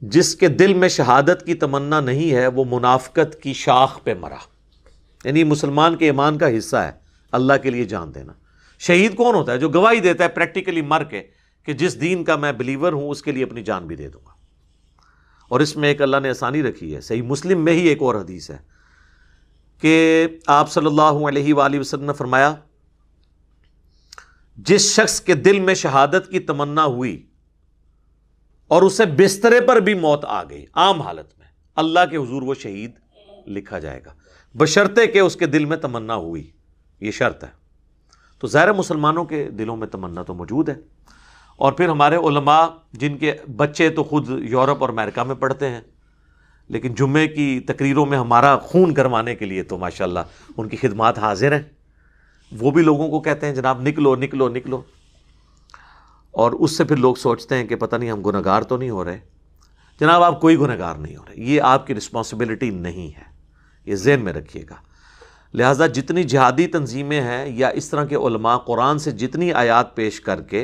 جس کے دل میں شہادت کی تمنا نہیں ہے وہ منافقت کی شاخ پہ مرا، یعنی مسلمان کے ایمان کا حصہ ہے اللہ کے لیے جان دینا۔ شہید کون ہوتا ہے؟ جو گواہی دیتا ہے پریکٹیکلی مر کے کہ جس دین کا میں بلیور ہوں اس کے لیے اپنی جان بھی دے دوں گا۔ اور اس میں ایک اللہ نے آسانی رکھی ہے، صحیح مسلم میں ہی ایک اور حدیث ہے کہ آپ صلی اللہ علیہ وآلہ وسلم نے فرمایا جس شخص کے دل میں شہادت کی تمنا ہوئی اور اسے بسترے پر بھی موت آ گئی عام حالت میں، اللہ کے حضور وہ شہید لکھا جائے گا، بشرطے کہ اس کے دل میں تمنا ہوئی، یہ شرط ہے۔ تو ظاہر مسلمانوں کے دلوں میں تمنا تو موجود ہے، اور پھر ہمارے علماء جن کے بچے تو خود یورپ اور امریکہ میں پڑھتے ہیں، لیکن جمعے کی تقریروں میں ہمارا خون کروانے کے لیے تو ماشاءاللہ ان کی خدمات حاضر ہیں، وہ بھی لوگوں کو کہتے ہیں جناب نکلو نکلو نکلو، اور اس سے پھر لوگ سوچتے ہیں کہ پتہ نہیں ہم گنہگار تو نہیں ہو رہے۔ جناب آپ کوئی گنہگار نہیں ہو رہے، یہ آپ کی رسپانسبلٹی نہیں ہے، یہ ذہن میں رکھیے گا۔ لہٰذا جتنی جہادی تنظیمیں ہیں یا اس طرح کے علماء قرآن سے جتنی آیات پیش کر کے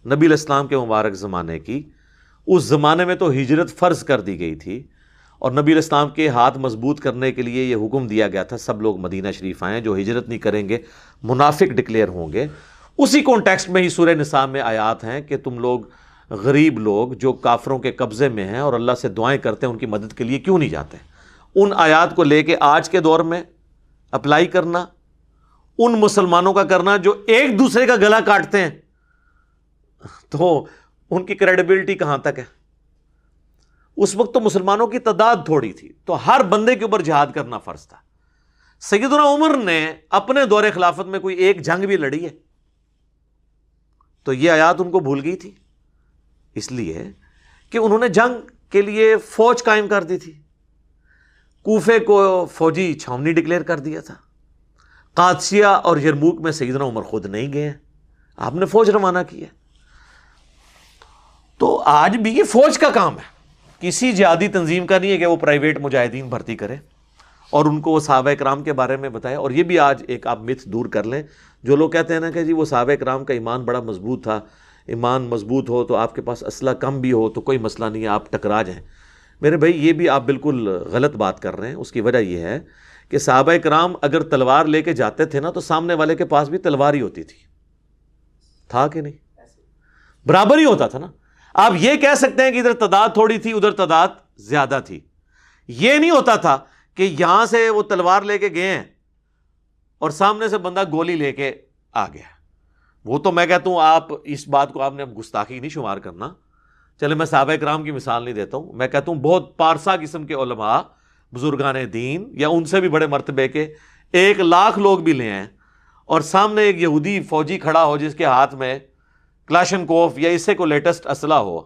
نبی علیہ السلام کے مبارک زمانے کی، اس زمانے میں تو ہجرت فرض کر دی گئی تھی، اور نبی علیہ السلام کے ہاتھ مضبوط کرنے کے لیے یہ حکم دیا گیا تھا سب لوگ مدینہ شریف آئیں، جو ہجرت نہیں کریں گے منافق ڈکلیئر ہوں گے۔ اسی کانٹیکسٹ میں ہی سورہ نساء میں آیات ہیں کہ تم لوگ غریب لوگ جو کافروں کے قبضے میں ہیں اور اللہ سے دعائیں کرتے ہیں ان کی مدد کے لیے کیوں نہیں جاتے؟ ان آیات کو لے کے آج کے دور میں اپلائی کرنا، ان مسلمانوں کا کرنا جو ایک دوسرے کا گلا کاٹتے ہیں، تو ان کی کریڈیبلٹی کہاں تک ہے؟ اس وقت تو مسلمانوں کی تعداد تھوڑی تھی، تو ہر بندے کے اوپر جہاد کرنا فرض تھا۔ سیدنا عمر نے اپنے دور خلافت میں کوئی ایک جنگ بھی لڑی ہے؟ تو یہ آیات ان کو بھول گئی تھی، اس لیے کہ انہوں نے جنگ کے لیے فوج قائم کر دی تھی، کوفے کو فوجی چھاونی ڈکلیئر کر دیا تھا، قادسیہ اور یرموک میں سیدنا عمر خود نہیں گئے ہیں، آپ نے فوج روانہ کی ہے۔ تو آج بھی یہ فوج کا کام ہے، کسی جہادی تنظیم کا نہیں ہے کہ وہ پرائیویٹ مجاہدین بھرتی کرے اور ان کو وہ صحابہ کرام کے بارے میں بتائے. اور یہ بھی آج ایک آپ متھ دور کر لیں. جو لوگ کہتے ہیں نا کہ جی وہ صحابہ کرام کا ایمان بڑا مضبوط تھا, ایمان مضبوط ہو تو آپ کے پاس اسلحہ کم بھی ہو تو کوئی مسئلہ نہیں ہے, آپ ٹکرا جائیں. میرے بھائی یہ بھی آپ بالکل غلط بات کر رہے ہیں. اس کی وجہ یہ ہے کہ صحابہ کرام اگر تلوار لے کے جاتے تھے نا تو سامنے والے کے پاس بھی تلوار ہی ہوتی تھی. تھا کہ نہیں؟ برابر ہی ہوتا تھا نا. آپ یہ کہہ سکتے ہیں کہ ادھر تعداد تھوڑی تھی ادھر تعداد زیادہ تھی. یہ نہیں ہوتا تھا کہ یہاں سے وہ تلوار لے کے گئے ہیں اور سامنے سے بندہ گولی لے کے آ گیا. وہ تو میں کہتا ہوں آپ اس بات کو آپ نے اب گستاخی نہیں شمار کرنا. چلے میں صحابہ کرام کی مثال نہیں دیتا ہوں, میں کہتا ہوں بہت پارسا قسم کے علماء بزرگان دین یا ان سے بھی بڑے مرتبے کے 1,00,000 لوگ بھی لے آئیں اور سامنے ایک یہودی فوجی کھڑا ہو جس کے ہاتھ میں کلاشن کوف یا اس سے کو لیٹسٹ اسلحہ ہو,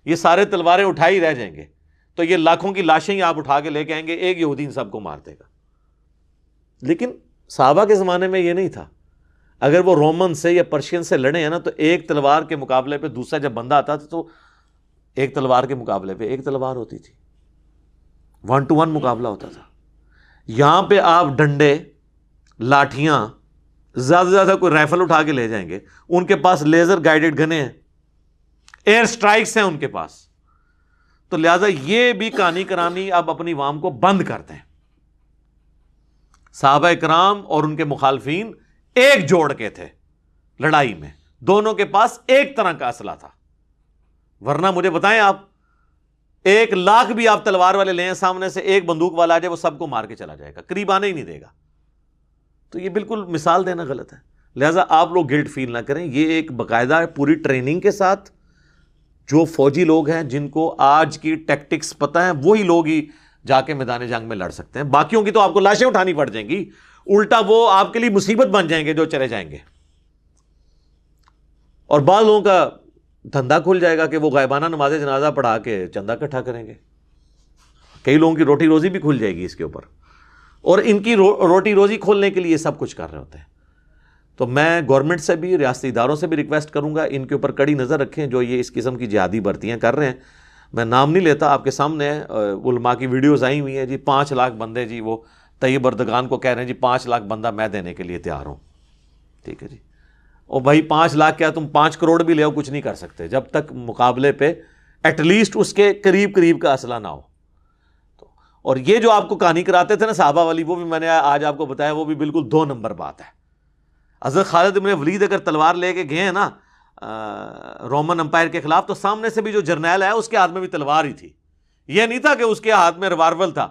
یہ سارے تلواریں اٹھائی رہ جائیں گے تو یہ لاکھوں کی لاشیں ہی آپ اٹھا کے لے کے آئیں گے, ایک یہودی ان سب کو مار دے گا. لیکن صحابہ کے زمانے میں یہ نہیں تھا. اگر وہ رومن سے یا پرشین سے لڑے ہیں نا تو ایک تلوار کے مقابلے پہ دوسرا جب بندہ آتا تھا تو ایک تلوار کے مقابلے پہ ایک تلوار ہوتی تھی, 1 to 1 مقابلہ ہوتا تھا. یہاں پہ آپ ڈنڈے, لاٹھیاں, زیادہ سے زیادہ کوئی رائفل اٹھا کے لے جائیں گے. ان کے پاس لیزر گائیڈڈ گنیں ہیں, ایئر سٹرائکس ہیں ان کے پاس. تو لہذا یہ بھی کہانی کرانی اب اپنی عوام کو بند کرتے ہیں. صحابہ کرام اور ان کے مخالفین ایک جوڑ کے تھے لڑائی میں, دونوں کے پاس ایک طرح کا اسلحہ تھا. ورنہ مجھے بتائیں آپ 1,00,000 بھی آپ تلوار والے لیں سامنے سے ایک بندوق والا آ جائے وہ سب کو مار کے چلا جائے گا, قریب آنے ہی نہیں دے گا. تو یہ بالکل مثال دینا غلط ہے. لہٰذا آپ لوگ گلٹ فیل نہ کریں. یہ ایک باقاعدہ پوری ٹریننگ کے ساتھ جو فوجی لوگ ہیں جن کو آج کی ٹیکٹکس پتہ ہیں وہی لوگ ہی جا کے میدان جنگ میں لڑ سکتے ہیں. باقیوں کی تو آپ کو لاشیں اٹھانی پڑ جائیں گی, الٹا وہ آپ کے لیے مصیبت بن جائیں گے جو چلے جائیں گے. اور بعض لوگوں کا دھندا کھل جائے گا کہ وہ غائبانہ نماز جنازہ پڑھا کے چندہ اکٹھا کریں گے. کئی لوگوں کی روٹی روزی بھی کھل جائے گی اس کے اوپر, اور ان کی روٹی روزی کھولنے کے لیے سب کچھ کر رہے ہوتے ہیں. تو میں گورنمنٹ سے بھی ریاستی اداروں سے بھی ریکویسٹ کروں گا ان کے اوپر کڑی نظر رکھیں جو یہ اس قسم کی جہادی بھرتیاں کر رہے ہیں. میں نام نہیں لیتا, آپ کے سامنے علماء کی ویڈیوز آئی ہوئی ہیں جی. 5,00,000 بندے جی وہ طیب اردگان کو کہہ رہے ہیں جی 5,00,000 بندہ میں دینے کے لیے تیار ہوں. ٹھیک ہے جی, اور بھائی 5,00,000 کیا تم 5 کروڑ بھی لے آؤ کچھ نہیں کر سکتے جب تک مقابلے پہ ایٹ لیسٹ اس کے قریب قریب کا اسلحہ نہ ہو. اور یہ جو آپ کو کہانی کراتے تھے نا صحابہ والی, وہ بھی میں نے آج آپ کو بتایا, وہ بھی بالکل 2 نمبر بات ہے. حضرت خالد بن ولید اگر تلوار لے کے گئے ہیں نا رومن امپائر کے خلاف تو سامنے سے بھی جو جرنیل ہے اس کے ہاتھ میں بھی تلوار ہی تھی. یہ نہیں تھا کہ اس کے ہاتھ میں ریوالور تھا.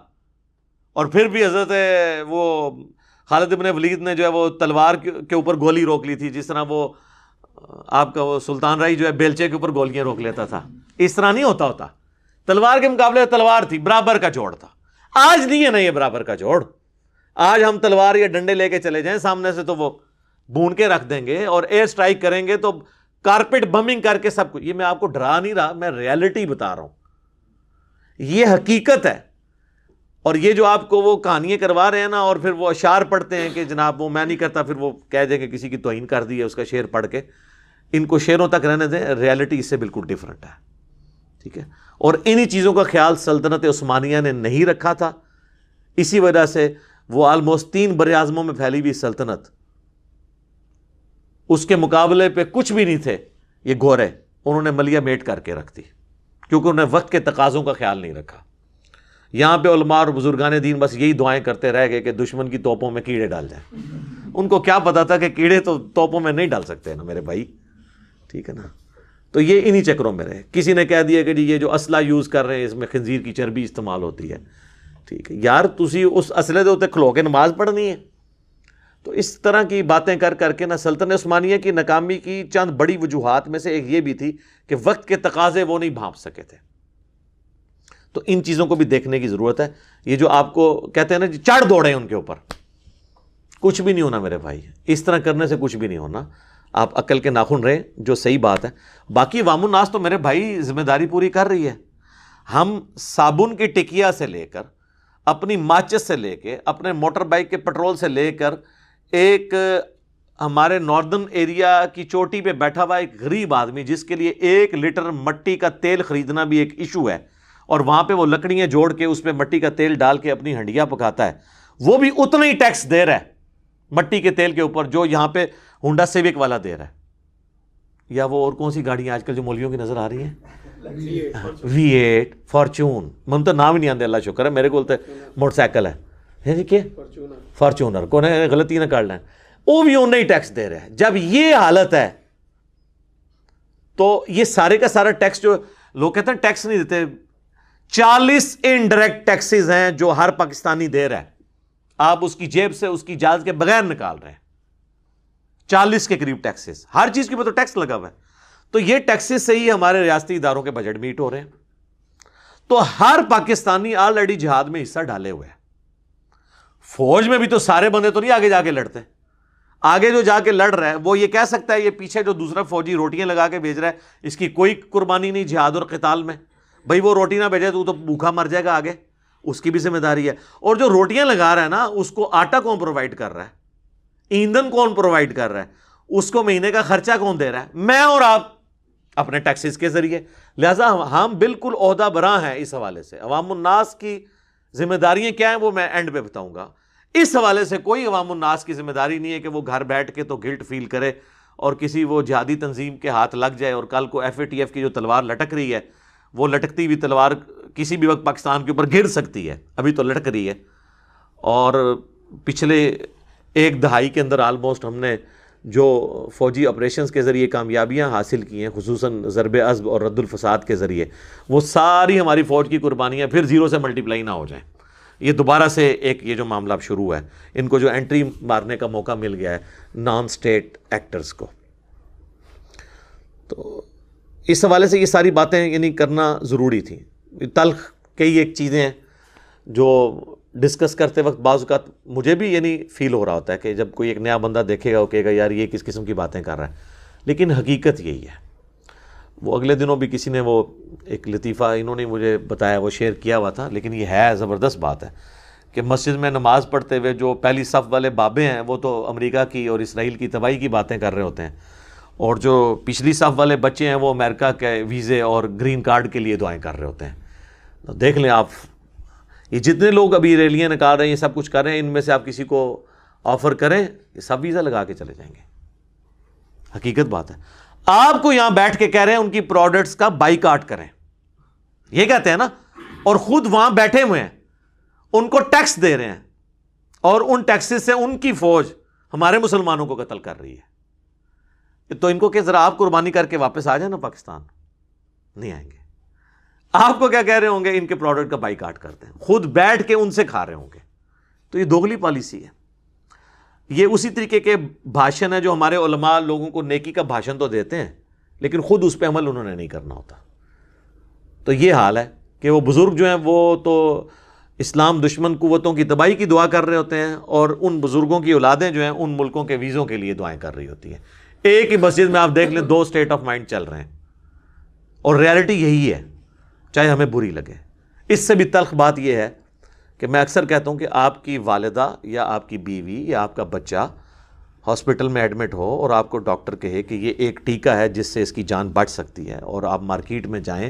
اور پھر بھی حضرت وہ خالد بن ولید نے جو ہے وہ تلوار کے اوپر گولی روک لی تھی, جس طرح وہ آپ کا وہ سلطان رائی جو ہے بیلچے کے اوپر گولیاں روک لیتا تھا. اس طرح نہیں ہوتا. تلوار کے مقابلے تلوار تھی, برابر کا جوڑ تھا. آج نہیں ہے نا یہ برابر کا جوڑ. آج ہم تلوار یا ڈنڈے لے کے چلے جائیں سامنے سے تو وہ بھون کے رکھ دیں گے, اور ایئر سٹرائک کریں گے تو کارپیٹ بمنگ کر کے سب کچھ. یہ میں آپ کو ڈرا نہیں رہا, میں ریالٹی بتا رہا ہوں, یہ حقیقت ہے. اور یہ جو آپ کو وہ کہانیاں کروا رہے ہیں نا اور پھر وہ اشعار پڑھتے ہیں کہ جناب وہ میں نہیں کرتا, پھر وہ کہہ دیں کہ کسی کی توہین کر دی ہے اس کا شعر پڑھ کے, ان کو شعروں تک رہنے دیں. ریالٹی اس سے بالکل ڈیفرنٹ ہے. ٹھیک ہے, اور انہی چیزوں کا خیال سلطنت عثمانیہ نے نہیں رکھا تھا. اسی وجہ سے وہ آلموسٹ 3 براعظموں میں پھیلی ہوئی سلطنت, اس کے مقابلے پہ کچھ بھی نہیں تھے یہ گورے, انہوں نے ملیا میٹ کر کے رکھ دی کیونکہ انہوں نے وقت کے تقاضوں کا خیال نہیں رکھا. یہاں پہ علماء اور بزرگان دین بس یہی دعائیں کرتے رہ گئے کہ دشمن کی توپوں میں کیڑے ڈال جائیں. ان کو کیا پتا تھا کہ کیڑے تو توپوں میں نہیں ڈال سکتے نا میرے بھائی. ٹھیک ہے نا, تو یہ انہی چکروں میں رہے. کسی نے کہہ دیا کہ جی یہ جو اسلحہ یوز کر رہے ہیں اس میں خنزیر کی چربی استعمال ہوتی ہے. ٹھیک ہے یار, تسی اس اسلحے دے اوتے کھلو کے نماز پڑھنی ہے. تو اس طرح کی باتیں کر کر کے نا سلطنت عثمانیہ کی ناکامی کی چند بڑی وجوہات میں سے ایک یہ بھی تھی کہ وقت کے تقاضے وہ نہیں بھانپ سکے تھے. تو ان چیزوں کو بھی دیکھنے کی ضرورت ہے. یہ جو آپ کو کہتے ہیں نا چڑھ دوڑے ان کے اوپر, کچھ بھی نہیں ہونا میرے بھائی. اس طرح کرنے سے کچھ بھی نہیں ہونا. آپ عقل کے ناخن رہیں, جو صحیح بات ہے. باقی عوام الناس تو میرے بھائی ذمہ داری پوری کر رہی ہے. ہم صابن کی ٹکیا سے لے کر, اپنی ماچس سے لے کے, اپنے موٹر بائک کے پٹرول سے لے کر, ایک ہمارے ناردرن ایریا کی چوٹی پہ بیٹھا ہوا ایک غریب آدمی جس کے لیے 1 لیٹر مٹی کا تیل خریدنا بھی ایک ایشو ہے, اور وہاں پہ وہ لکڑیاں جوڑ کے اس پہ مٹی کا تیل ڈال کے اپنی ہنڈیاں پکاتا ہے، وہ بھی اتنا ہی ٹیکس دے رہا ہے مٹی کے تیل کے اوپر جو یہاں پہ ہونڈا سیوک والا دے رہا ہے. یا وہ اور کون سی گاڑیاں آج کل جو مولویوں کی نظر آ رہی ہیں، V8 فارچون، من تو نام ہی نہیں آتے، اللہ شکر ہے میرے کو موٹر سائیکل ہے جی، کیا فارچونر کو غلطی نہ کر لیں، وہ بھی انہیں ہی ٹیکس دے رہے ہیں. جب یہ حالت ہے تو یہ سارے کا سارا ٹیکس جو لوگ کہتے ہیں ٹیکس نہیں دیتے، 40 انڈائریکٹ ٹیکسز ہیں جو ہر پاکستانی دے رہا ہے، آپ اس کی جیب سے اس کی اجازت کے بغیر نکال رہے ہیں. 40 کے قریب ٹیکسز، ہر چیز کے اوپر تو ٹیکس لگا ہوا ہے. تو یہ ٹیکسز سے ہی ہمارے ریاستی اداروں کے بجٹ میٹ ہو رہے ہیں. تو ہر پاکستانی آلریڈی جہاد میں حصہ ڈالے ہوئے ہیں. فوج میں بھی تو سارے بندے تو نہیں آگے جا کے لڑتے، آگے جو جا کے لڑ رہا ہے وہ یہ کہہ سکتا ہے یہ پیچھے جو دوسرا فوجی روٹیاں لگا کے بھیج رہا ہے اس کی کوئی قربانی نہیں جہاد اور قتال میں، بھائی وہ روٹی نہ بھیجے تو بھوکا مر جائے گا آگے، اس کی بھی ذمہ داری ہے. اور جو روٹیاں لگا رہا ہے نا اس کو آٹا کون پرووائڈ کر رہا ہے، ایندھن کون پرووائڈ کر رہا ہے، اس کو مہینے کا خرچہ کون دے رہا ہے؟ میں اور آپ اپنے ٹیکسز کے ذریعے. لہٰذا ہم بالکل عہدہ براں ہیں اس حوالے سے. عوام الناس کی ذمہ داریاں کیا ہیں وہ میں اینڈ پہ بتاؤں گا. اس حوالے سے کوئی عوام الناس کی ذمہ داری نہیں ہے کہ وہ گھر بیٹھ کے تو گلٹ فیل کرے اور کسی وہ جہادی تنظیم کے ہاتھ لگ جائے اور کل کو FATF کی جو تلوار لٹک رہی ہے وہ لٹکتی ہوئی تلوار کسی بھی وقت پاکستان کے اوپر گر سکتی ہے، ابھی تو لٹک رہی ہے. اور پچھلے ایک دہائی کے اندر آلموسٹ ہم نے جو فوجی آپریشنز کے ذریعے کامیابیاں حاصل کی ہیں خصوصاً ضرب عضب اور رد الفساد کے ذریعے، وہ ساری ہماری فوج کی قربانیاں پھر زیرو سے ملٹیپلائی نہ ہو جائیں. یہ دوبارہ سے ایک یہ جو معاملہ اب شروع ہے، ان کو جو انٹری مارنے کا موقع مل گیا ہے نان سٹیٹ ایکٹرز کو. تو اس حوالے سے یہ ساری باتیں یعنی کرنا ضروری تھیں. تلخ کئی ایک چیزیں ہیں جو ڈسکس کرتے وقت بعض اوقات مجھے بھی یعنی فیل ہو رہا ہوتا ہے کہ جب کوئی ایک نیا بندہ دیکھے گا وہ کہے گا یار یہ کس قسم کی باتیں کر رہا ہے، لیکن حقیقت یہی ہے. وہ اگلے دنوں بھی کسی نے وہ ایک لطیفہ انہوں نے مجھے بتایا، وہ شیئر کیا ہوا تھا، لیکن یہ ہے زبردست بات ہے کہ مسجد میں نماز پڑھتے ہوئے جو پہلی صف والے بابے ہیں وہ تو امریکہ کی اور اسرائیل کی تباہی کی باتیں کر رہے ہوتے ہیں، اور جو پچھلی صف والے بچے ہیں وہ امریکہ کے ویزے اور گرین کارڈ کے لیے دعائیں کر رہے ہوتے ہیں. تو دیکھ لیں آپ، یہ جتنے لوگ ابھی ریلیاں نکال رہے ہیں یہ سب کچھ کر رہے ہیں، ان میں سے آپ کسی کو آفر کریں یہ سب ویزا لگا کے چلے جائیں گے. حقیقت بات ہے. آپ کو یہاں بیٹھ کے کہہ رہے ہیں ان کی پروڈکٹس کا بائیکاٹ کریں، یہ کہتے ہیں نا، اور خود وہاں بیٹھے ہوئے ہیں ان کو ٹیکس دے رہے ہیں اور ان ٹیکسز سے ان کی فوج ہمارے مسلمانوں کو قتل کر رہی ہے. تو ان کو کہ ذرا آپ قربانی کر کے واپس آ جائیں نا پاکستان، نہیں آئیں گے. آپ کو کیا کہہ رہے ہوں گے؟ ان کے پروڈکٹ کا بائیکاٹ کرتے ہیں، خود بیٹھ کے ان سے کھا رہے ہوں گے. تو یہ دوگلی پالیسی ہے. یہ اسی طریقے کے بھاشن ہے جو ہمارے علماء لوگوں کو نیکی کا بھاشن تو دیتے ہیں لیکن خود اس پہ عمل انہوں نے نہیں کرنا ہوتا. تو یہ حال ہے کہ وہ بزرگ جو ہیں وہ تو اسلام دشمن قوتوں کی تباہی کی دعا کر رہے ہوتے ہیں اور ان بزرگوں کی اولادیں جو ہیں ان ملکوں کے ویزوں کے لیے دعائیں کر رہی ہوتی ہیں. ایک ہی مسجد میں آپ دیکھ لیں 2 اسٹیٹ آف مائنڈ چل رہے ہیں اور ریالٹی یہی ہے، چاہے ہمیں بری لگے. اس سے بھی تلخ بات یہ ہے کہ میں اکثر کہتا ہوں کہ آپ کی والدہ یا آپ کی بیوی یا آپ کا بچہ ہاسپٹل میں ایڈمٹ ہو اور آپ کو ڈاکٹر کہے کہ یہ ایک ٹیکہ ہے جس سے اس کی جان بچ سکتی ہے، اور آپ مارکیٹ میں جائیں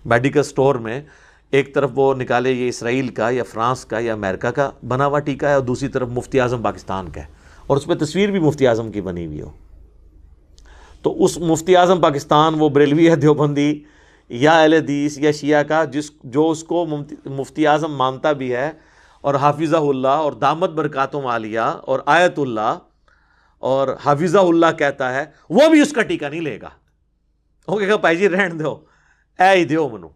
میڈیکل سٹور میں، ایک طرف وہ نکالے یہ اسرائیل کا یا فرانس کا یا امریکہ کا بنا ہوا ٹیکہ ہے اور دوسری طرف مفتی اعظم پاکستان کا ہے اور اس پہ تصویر بھی مفتی اعظم کی بنی ہوئی ہو، تو اس مفتی اعظم پاکستان وہ بریلوی ہے، دیوبندی یا اہل حدیث یا شیعہ کا جو اس کو مفتی اعظم مانتا بھی ہے اور حافظہ اللہ اور دامت برکاتہم عالیہ اور آیت اللہ اور حافظہ اللہ کہتا ہے، وہ بھی اس کا ٹیکہ نہیں لے گا. وہ کہے گا بھائی جی رہن دو، اے ہی دیو منو.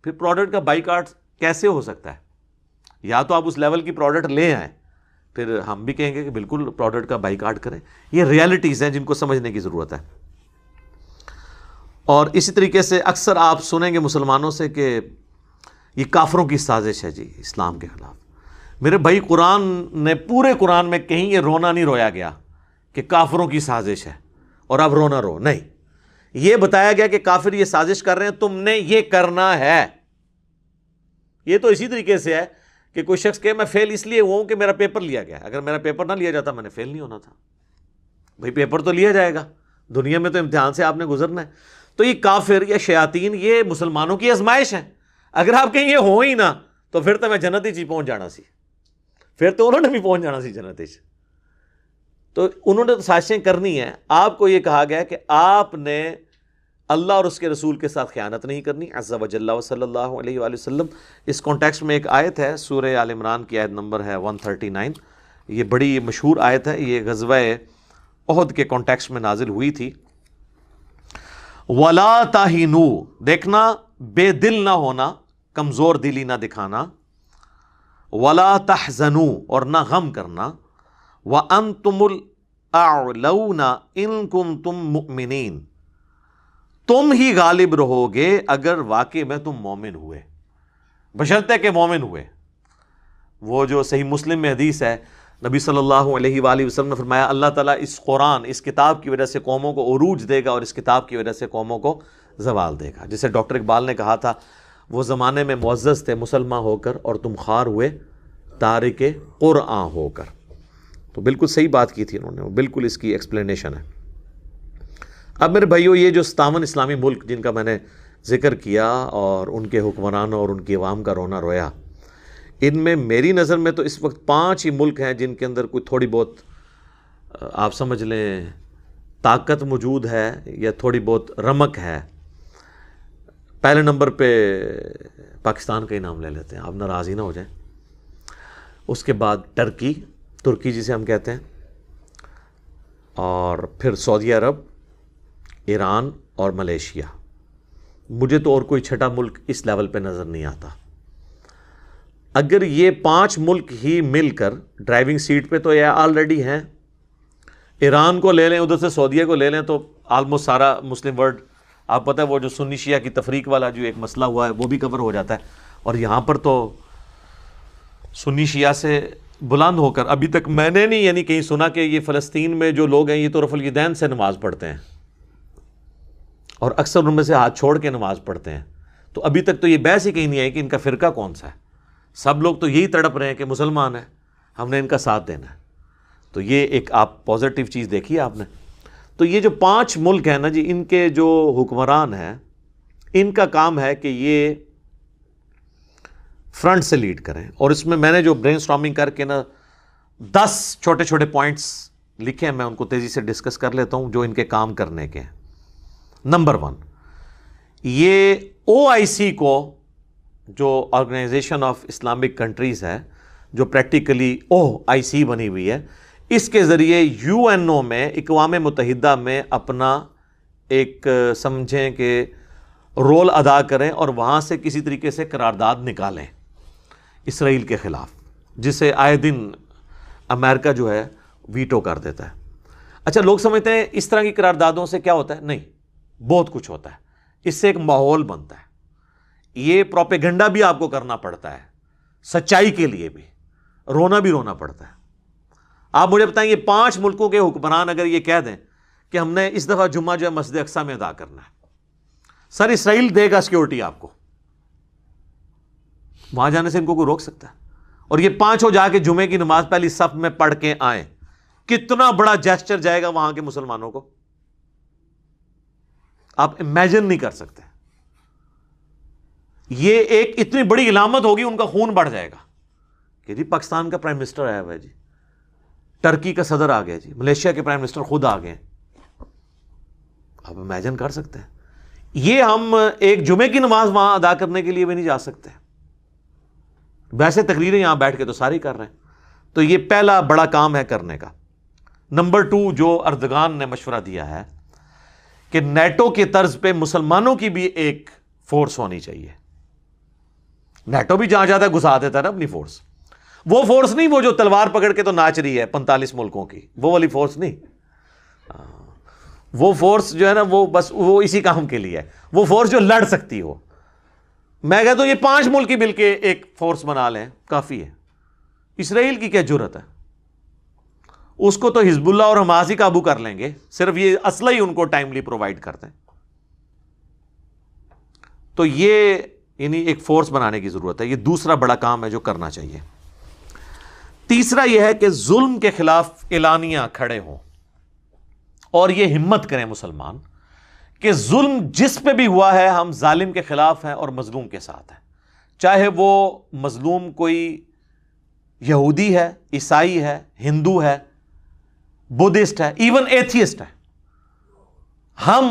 پھر پروڈکٹ کا بائیکاٹ کیسے ہو سکتا ہے؟ یا تو آپ اس لیول کی پروڈکٹ لے آئیں، پھر ہم بھی کہیں گے کہ بالکل پروڈکٹ کا بائیکاٹ کریں. یہ ریالٹیز ہیں جن کو سمجھنے کی ضرورت ہے. اور اسی طریقے سے اکثر آپ سنیں گے مسلمانوں سے کہ یہ کافروں کی سازش ہے جی اسلام کے خلاف. میرے بھائی قرآن نے پورے قرآن میں کہیں یہ رونا نہیں رویا گیا کہ کافروں کی سازش ہے اور اب رونا رو نہیں. یہ بتایا گیا کہ کافر یہ سازش کر رہے ہیں، تم نے یہ کرنا ہے. یہ تو اسی طریقے سے ہے کہ کوئی شخص کہ میں فیل اس لیے ہوا ہوں کہ میرا پیپر لیا گیا، اگر میرا پیپر نہ لیا جاتا میں نے فیل نہیں ہونا تھا. بھائی پیپر تو لیا جائے گا، دنیا میں تو امتحان سے آپ نے گزرنا ہے. تو یہ کافر یا شیاطین یہ مسلمانوں کی آزمائش ہے. اگر آپ کہیں یہ ہو ہی نہ تو پھر تو میں جنت ہی پہنچ جانا سی، پھر تو انہوں نے بھی پہنچ جانا سی جنت ہی۔ تو انہوں نے تو سازشیں کرنی ہیں۔ آپ کو یہ کہا گیا کہ آپ نے اللہ اور اس کے رسول کے ساتھ خیانت نہیں کرنی، عز و جل و صلی اللہ علیہ وآلہ وسلم۔ اس کانٹیکسٹ میں ایک آیت ہے، سورہ آل عمران کی آیت نمبر ہے 139، یہ بڑی مشہور آیت ہے، یہ غزوہ احد کے کانٹیکسٹ میں نازل ہوئی تھی۔ وَلَا تَهِنُوا، دیکھنا بے دل نہ ہونا، کمزور دلی نہ دکھانا، وَلَا تَحْزَنُوا، اور نہ غم کرنا، وَأَنْتُمُ الْأَعْلَوْنَ إِن كُنتُم مُؤْمِنِينَ، تم ہی غالب رہو گے اگر واقعی میں تم مومن ہوئے، بشرطے کہ مومن ہوئے۔ وہ جو صحیح مسلم میں حدیث ہے، نبی صلی اللہ علیہ وآلہ وسلم نے فرمایا اللہ تعالیٰ اس قرآن، اس کتاب کی وجہ سے قوموں کو عروج دے گا اور اس کتاب کی وجہ سے قوموں کو زوال دے گا۔ جسے ڈاکٹر اقبال نے کہا تھا، وہ زمانے میں معزز تھے مسلمان ہو کر اور تم خوار ہوئے تارک قرآن ہو کر۔ تو بالکل صحیح بات کی تھی انہوں نے، وہ بالکل اس کی ایکسپلینیشن ہے۔ اب میرے بھائیو، یہ جو 57 اسلامی ملک جن کا میں نے ذکر کیا اور ان کے حکمرانوں اور ان کی عوام کا رونا رویا، ان میں میری نظر میں تو اس وقت 5 ہی ملک ہیں جن کے اندر کوئی تھوڑی بہت آپ سمجھ لیں طاقت موجود ہے یا تھوڑی بہت رمق ہے۔ پہلے نمبر پہ پاکستان کا ہی نام لے لیتے ہیں، آپ ناراض ہی نہ ہو جائیں۔ اس کے بعد ترکی جسے ہم کہتے ہیں، اور پھر سعودی عرب، ایران اور ملیشیا۔ مجھے تو اور کوئی چھٹا ملک اس لیول پہ نظر نہیں آتا۔ اگر یہ 5 ملک ہی مل کر ڈرائیونگ سیٹ پہ تو یہ آلریڈی ہیں، ایران کو لے لیں، ادھر سے سعودیہ کو لے لیں تو آلموسٹ سارا مسلم ورلڈ، آپ پتہ ہے وہ جو سنی شیعہ کی تفریق والا جو ایک مسئلہ ہوا ہے وہ بھی کور ہو جاتا ہے۔ اور یہاں پر تو سنی شیعہ سے بلند ہو کر ابھی تک میں نے نہیں یعنی کہیں سنا کہ یہ فلسطین میں جو لوگ ہیں یہ تو رفع الیدین سے نماز پڑھتے ہیں اور اکثر ان میں سے ہاتھ چھوڑ کے نماز پڑھتے ہیں۔ تو ابھی تک تو یہ بحث ہی کہیں نہیں آئی کہ ان کا فرقہ کون سا ہے۔ سب لوگ تو یہی تڑپ رہے ہیں کہ مسلمان ہیں، ہم نے ان کا ساتھ دینا ہے۔ تو یہ ایک آپ پازیٹیو چیز دیکھی ہے آپ نے۔ تو یہ جو 5 ملک ہیں نا جی، ان کے جو حکمران ہیں، ان کا کام ہے کہ یہ فرنٹ سے لیڈ کریں۔ اور اس میں میں نے جو برین سٹارمنگ کر کے نا 10 چھوٹے چھوٹے پوائنٹس لکھے ہیں، میں ان کو تیزی سے ڈسکس کر لیتا ہوں جو ان کے کام کرنے کے ہیں۔ نمبر 1، یہ OIC کو، جو آرگنائزیشن آف اسلامک کنٹریز ہے، جو پریکٹیکلی OIC بنی ہوئی ہے، اس کے ذریعے UNO میں، اقوام متحدہ میں اپنا ایک سمجھیں کہ رول ادا کریں اور وہاں سے کسی طریقے سے قرارداد نکالیں اسرائیل کے خلاف، جسے آئے دن امریکہ جو ہے ویٹو کر دیتا ہے۔ اچھا، لوگ سمجھتے ہیں اس طرح کی قراردادوں سے کیا ہوتا ہے؟ نہیں، بہت کچھ ہوتا ہے۔ اس سے ایک ماحول بنتا ہے، یہ پروپیگنڈا بھی آپ کو کرنا پڑتا ہے، سچائی کے لیے بھی رونا پڑتا ہے۔ آپ مجھے بتائیں، یہ 5 ملکوں کے حکمران اگر یہ کہہ دیں کہ ہم نے اس دفعہ جمعہ جو ہے مسجد اقصیٰ میں ادا کرنا ہے، سر اسرائیل دے گا سیکیورٹی آپ کو، وہاں جانے سے ان کو کوئی روک سکتا ہے؟ اور یہ 5 جا کے جمعے کی نماز پہلی صف میں پڑھ کے آئیں، کتنا بڑا جیسچر جائے گا وہاں کے مسلمانوں کو، آپ امیجن نہیں کر سکتے۔ یہ ایک اتنی بڑی علامت ہوگی، ان کا خون بڑھ جائے گا کہ جی پاکستان کا پرائم منسٹر آیا ہوا ہے، جی ٹرکی کا صدر آ گیا، جی ملیشیا کے پرائم منسٹر خود آ گئے۔ آپ امیجن کر سکتے ہیں؟ یہ ہم ایک جمعے کی نماز وہاں ادا کرنے کے لیے بھی نہیں جا سکتے، ویسے تقریریں یہاں بیٹھ کے تو ساری کر رہے ہیں۔ تو یہ پہلا بڑا کام ہے کرنے کا۔ نمبر 2، جو اردگان نے مشورہ دیا ہے کہ نیٹو کے طرز پہ مسلمانوں کی بھی ایک فورس ہونی چاہیے۔ نیٹو بھی جہاں جاتا ہے گھسا دیتا ہے نا اپنی فورس، وہ فورس نہیں وہ جو تلوار پکڑ کے تو ناچ رہی ہے 45 ملکوں کی، وہ والی فورس نہیں۔ وہ فورس جو ہے نا وہ بس وہ اسی کام کے لیے ہے، وہ فورس جو لڑ سکتی ہو۔ میں کہتا ہوں یہ 5 ملک ہی مل کے ایک فورس بنا لیں، کافی ہے۔ اسرائیل کی کیا جرت ہے؟ اس کو تو حزب اللہ اور حماس ہی قابو کر لیں گے، صرف یہ اسلحہ ہی ان کو ٹائملی پرووائڈ کرتے ہیں۔ تو یہ یعنی ایک فورس بنانے کی ضرورت ہے، یہ دوسرا بڑا کام ہے جو کرنا چاہیے۔ تیسرا یہ ہے کہ ظلم کے خلاف اعلانیہ کھڑے ہوں اور یہ ہمت کریں مسلمان کہ ظلم جس پہ بھی ہوا ہے ہم ظالم کے خلاف ہیں اور مظلوم کے ساتھ ہیں۔ چاہے وہ مظلوم کوئی یہودی ہے، عیسائی ہے، ہندو ہے، بدھسٹ ہے، ایون ایتھیسٹ ہے، ہم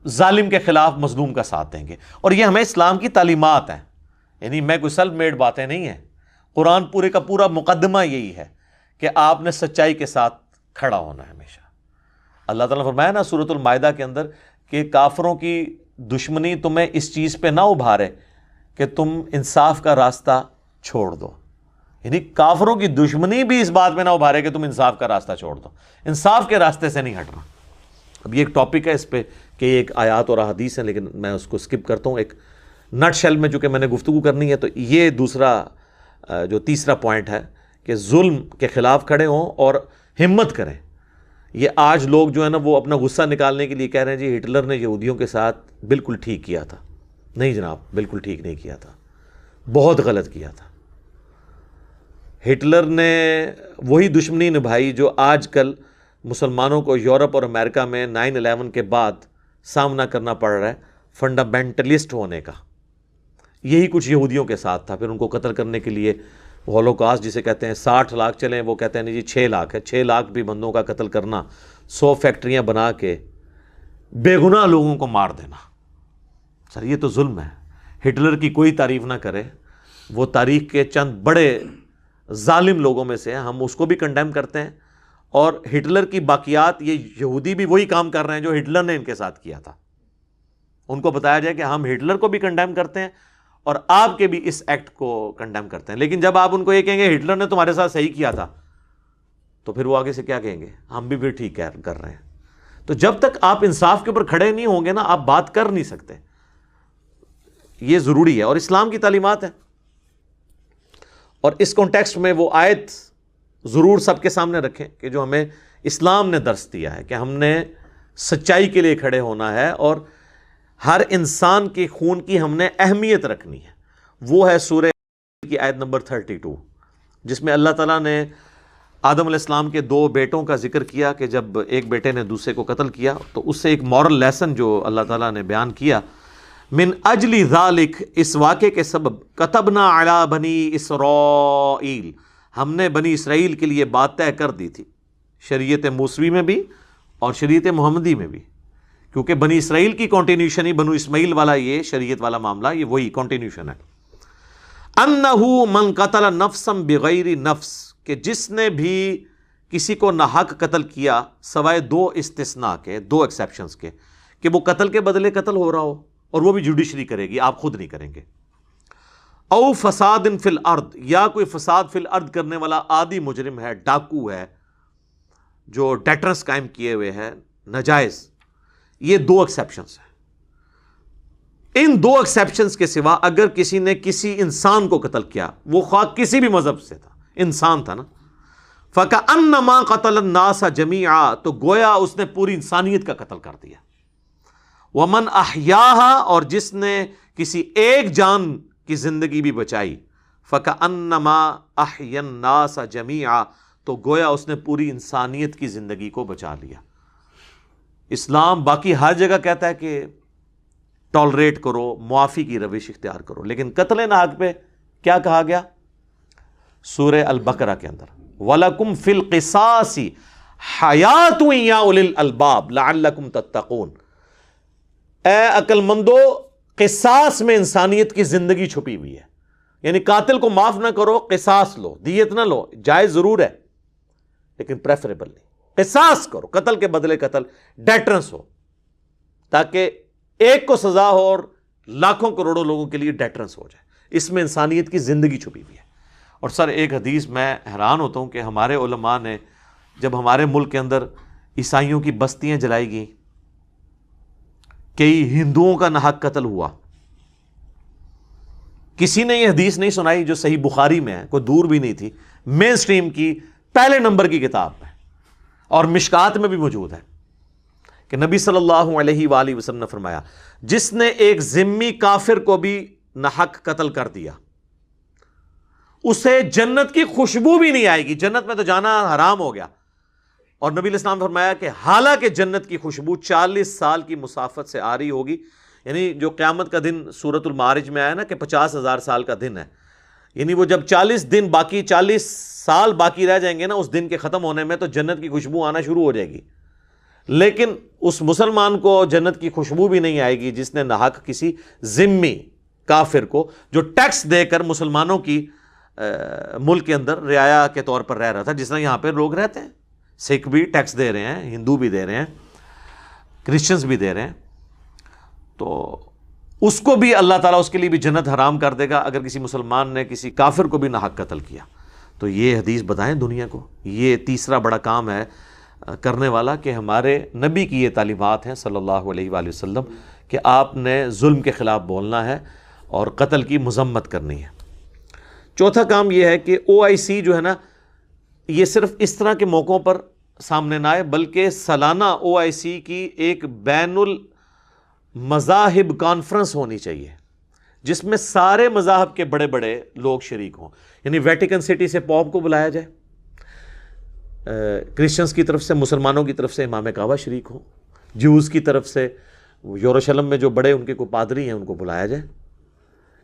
ظالم کے خلاف مظلوم کا ساتھ دیں گے. اور یہ ہمیں اسلام کی تعلیمات ہیں، یعنی میں کوئی سیلف میڈ باتیں نہیں ہیں. قرآن پورے کا پورا مقدمہ یہی ہے کہ آپ نے سچائی کے ساتھ کھڑا ہونا ہے ہمیشہ. اللہ تعالیٰ نے فرمایا نا سورۃ المائدہ کے اندر کہ کافروں کی دشمنی تمہیں اس چیز پہ نہ ابھارے کہ تم انصاف کا راستہ چھوڑ دو. یعنی کافروں کی دشمنی بھی اس بات میں نہ ابھارے کہ تم انصاف کا راستہ چھوڑ دو، انصاف کے راستے سے نہیں ہٹنا. اب یہ ایک ٹاپک ہے، اس پہ کہ ایک آیات اور احادیث ہیں، لیکن میں اس کو سکپ کرتا ہوں. ایک نٹ شیل میں چونکہ میں نے گفتگو کرنی ہے، تو یہ دوسرا جو تیسرا پوائنٹ ہے کہ ظلم کے خلاف کھڑے ہوں اور ہمت کریں. یہ آج لوگ جو ہے نا وہ اپنا غصہ نکالنے کے لیے کہہ رہے ہیں جی ہٹلر نے یہودیوں کے ساتھ بالکل ٹھیک کیا تھا. نہیں جناب، بالکل ٹھیک نہیں کیا تھا، بہت غلط کیا تھا. ہٹلر نے وہی دشمنی نبھائی جو آج کل مسلمانوں کو یورپ اور امریکہ میں 9/11 کے بعد سامنا کرنا پڑ رہا ہے، فنڈامنٹلسٹ ہونے کا. یہی کچھ یہودیوں کے ساتھ تھا. پھر ان کو قتل کرنے کے لیے ہولوکاسٹ جسے کہتے ہیں، 60 لاکھ چلیں، وہ کہتے ہیں نہیں جی 6 لاکھ ہے، 6 لاکھ بھی بندوں کا قتل کرنا، 100 فیکٹریاں بنا کے بے گناہ لوگوں کو مار دینا. سر یہ تو ظلم ہے. ہٹلر کی کوئی تعریف نہ کرے، وہ تاریخ کے چند بڑے ظالم لوگوں میں سے ہیں، ہم اس کو بھی کنڈیم کرتے ہیں. اور ہٹلر کی باقیات، یہ یہودی بھی وہی کام کر رہے ہیں جو ہٹلر نے ان کے ساتھ کیا تھا. ان کو بتایا جائے کہ ہم ہٹلر کو بھی کنڈیم کرتے ہیں اور آپ کے بھی اس ایکٹ کو کنڈیم کرتے ہیں. لیکن جب آپ ان کو یہ کہیں گے ہٹلر نے تمہارے ساتھ صحیح کیا تھا، تو پھر وہ آگے سے کیا کہیں گے؟ ہم بھی پھر ٹھیک کر رہے ہیں. تو جب تک آپ انصاف کے اوپر کھڑے نہیں ہوں گے نا، آپ بات کر نہیں سکتے. یہ ضروری ہے اور اسلام کی تعلیمات ہے. اور اس کانٹیکسٹ میں وہ آیت ضرور سب کے سامنے رکھیں کہ جو ہمیں اسلام نے درس دیا ہے کہ ہم نے سچائی کے لیے کھڑے ہونا ہے اور ہر انسان کے خون کی ہم نے اہمیت رکھنی ہے. وہ ہے سورہ کی آیت نمبر 32، جس میں اللہ تعالیٰ نے آدم علیہ السلام کے 2 بیٹوں کا ذکر کیا کہ جب ایک بیٹے نے دوسرے کو قتل کیا تو اس سے ایک مورل لیسن جو اللہ تعالیٰ نے بیان کیا، من اجل ذالک، اس واقعے کے سبب، کتبنا علی بنی اسرائیل، ہم نے بنی اسرائیل کے لیے بات طے کر دی تھی، شریعت موسوی میں بھی اور شریعت محمدی میں بھی، کیونکہ بنی اسرائیل کی کنٹینیوشن ہی بنو اسماعیل والا یہ شریعت والا معاملہ، یہ وہی کنٹینیوشن ہے. انہو من قتل نفسا بغیر نفس، کہ جس نے بھی کسی کو ناحق قتل کیا سوائے 2 استثناء کے، 2 ایکسیپشنز کے، کہ وہ قتل کے بدلے قتل ہو رہا ہو اور وہ بھی جوڈیشری کرے گی، آپ خود نہیں کریں گے. او فساد فی الارض، یا کوئی فساد فی الارض کرنے والا عادی مجرم ہے، ڈاکو ہے، جو ڈیٹرنس قائم کیے ہوئے ہے ناجائز. یہ 2 ایکسیپشنز ہیں. ان 2 ایکسیپشنز کے سوا اگر کسی نے کسی انسان کو قتل کیا، وہ خواہ کسی بھی مذہب سے تھا، انسان تھا نا، فَكَأَنَّمَا قَتَلَ النَّاسَ جَمِيعًا، تو گویا اس نے پوری انسانیت کا قتل کر دیا. وَمَنْ أَحْيَاهَا، اور جس نے کسی ایک جان کی زندگی بھی بچائی، فَكَأَنَّمَا أَحْيَا النَّاسَ جَمِيعًا، تو گویا اس نے پوری انسانیت کی زندگی کو بچا لیا. اسلام باقی ہر جگہ کہتا ہے کہ ٹالریٹ کرو، معافی کی روش اختیار کرو، لیکن قتل ناحق پہ کیا کہا گیا؟ سورہ البقرہ کے اندر وَلَكُمْ فِي الْقِصَاصِ حَيَاةٌ يَا أُولِي الْأَلْبَابِ لَعَلَّكُمْ تَتَّقُونَ، اے عقل مندو، قصاص میں انسانیت کی زندگی چھپی ہوئی ہے. یعنی قاتل کو معاف نہ کرو، قصاص لو، دیت نہ لو، جائز ضرور ہے لیکن پریفریبل نہیں. قصاص کرو، قتل کے بدلے قتل، ڈیٹرنس ہو، تاکہ ایک کو سزا ہو اور لاکھوں کروڑوں لوگوں کے لیے ڈیٹرنس ہو جائے. اس میں انسانیت کی زندگی چھپی ہوئی ہے. اور سر ایک حدیث میں حیران ہوتا ہوں کہ ہمارے علماء نے جب ہمارے ملک کے اندر عیسائیوں کی بستیاں جلائی گئیں، کئی ہندوؤں کا ناحق قتل ہوا، کسی نے یہ حدیث نہیں سنائی جو صحیح بخاری میں ہے، کوئی دور بھی نہیں تھی، مین سٹریم کی پہلے نمبر کی کتاب میں اور مشکات میں بھی موجود ہے، کہ نبی صلی اللہ علیہ وآلہ وسلم نے فرمایا جس نے ایک ذمی کافر کو بھی ناحق قتل کر دیا، اسے جنت کی خوشبو بھی نہیں آئے گی، جنت میں تو جانا حرام ہو گیا. اور نبی علیہ السلام نے فرمایا کہ حالانکہ جنت کی خوشبو 40 سال کی مسافت سے آ رہی ہوگی، یعنی جو قیامت کا دن سورۃ المعارج میں آیا نا کہ 50,000 سال کا دن ہے، یعنی وہ جب 40 دن باقی 40 سال باقی رہ جائیں گے نا اس دن کے ختم ہونے میں، تو جنت کی خوشبو آنا شروع ہو جائے گی. لیکن اس مسلمان کو جنت کی خوشبو بھی نہیں آئے گی جس نے ناحق کسی ذمی کافر کو، جو ٹیکس دے کر مسلمانوں کی ملک کے اندر رعایا کے طور پر رہ رہا تھا، جس طرح یہاں پہ لوگ رہتے ہیں. سکھ بھی ٹیکس دے رہے ہیں، ہندو بھی دے رہے ہیں، کرسچنز بھی دے رہے ہیں، تو اس کو بھی اللہ تعالیٰ اس کے لیے بھی جنت حرام کر دے گا اگر کسی مسلمان نے کسی کافر کو بھی ناحق قتل کیا. تو یہ حدیث بتائیں دنیا کو. یہ تیسرا بڑا کام ہے کرنے والا کہ ہمارے نبی کی یہ تعلیمات ہیں صلی اللہ علیہ وآلہ وسلم کہ آپ نے ظلم کے خلاف بولنا ہے اور قتل کی مذمت کرنی ہے. چوتھا کام یہ ہے کہ OIC جو ہے نا، یہ صرف اس طرح کے موقعوں پر سامنے نہ آئے بلکہ سالانہ OIC کی ایک بین المذاہب کانفرنس ہونی چاہیے جس میں سارے مذاہب کے بڑے بڑے لوگ شریک ہوں. یعنی ویٹیکن سٹی سے پوپ کو بلایا جائے، کرسچنز کی طرف سے، مسلمانوں کی طرف سے امام کعبہ شریک ہوں، جیوز کی طرف سے یروشلم میں جو بڑے ان کے کوئی پادری ہیں ان کو بلایا جائے.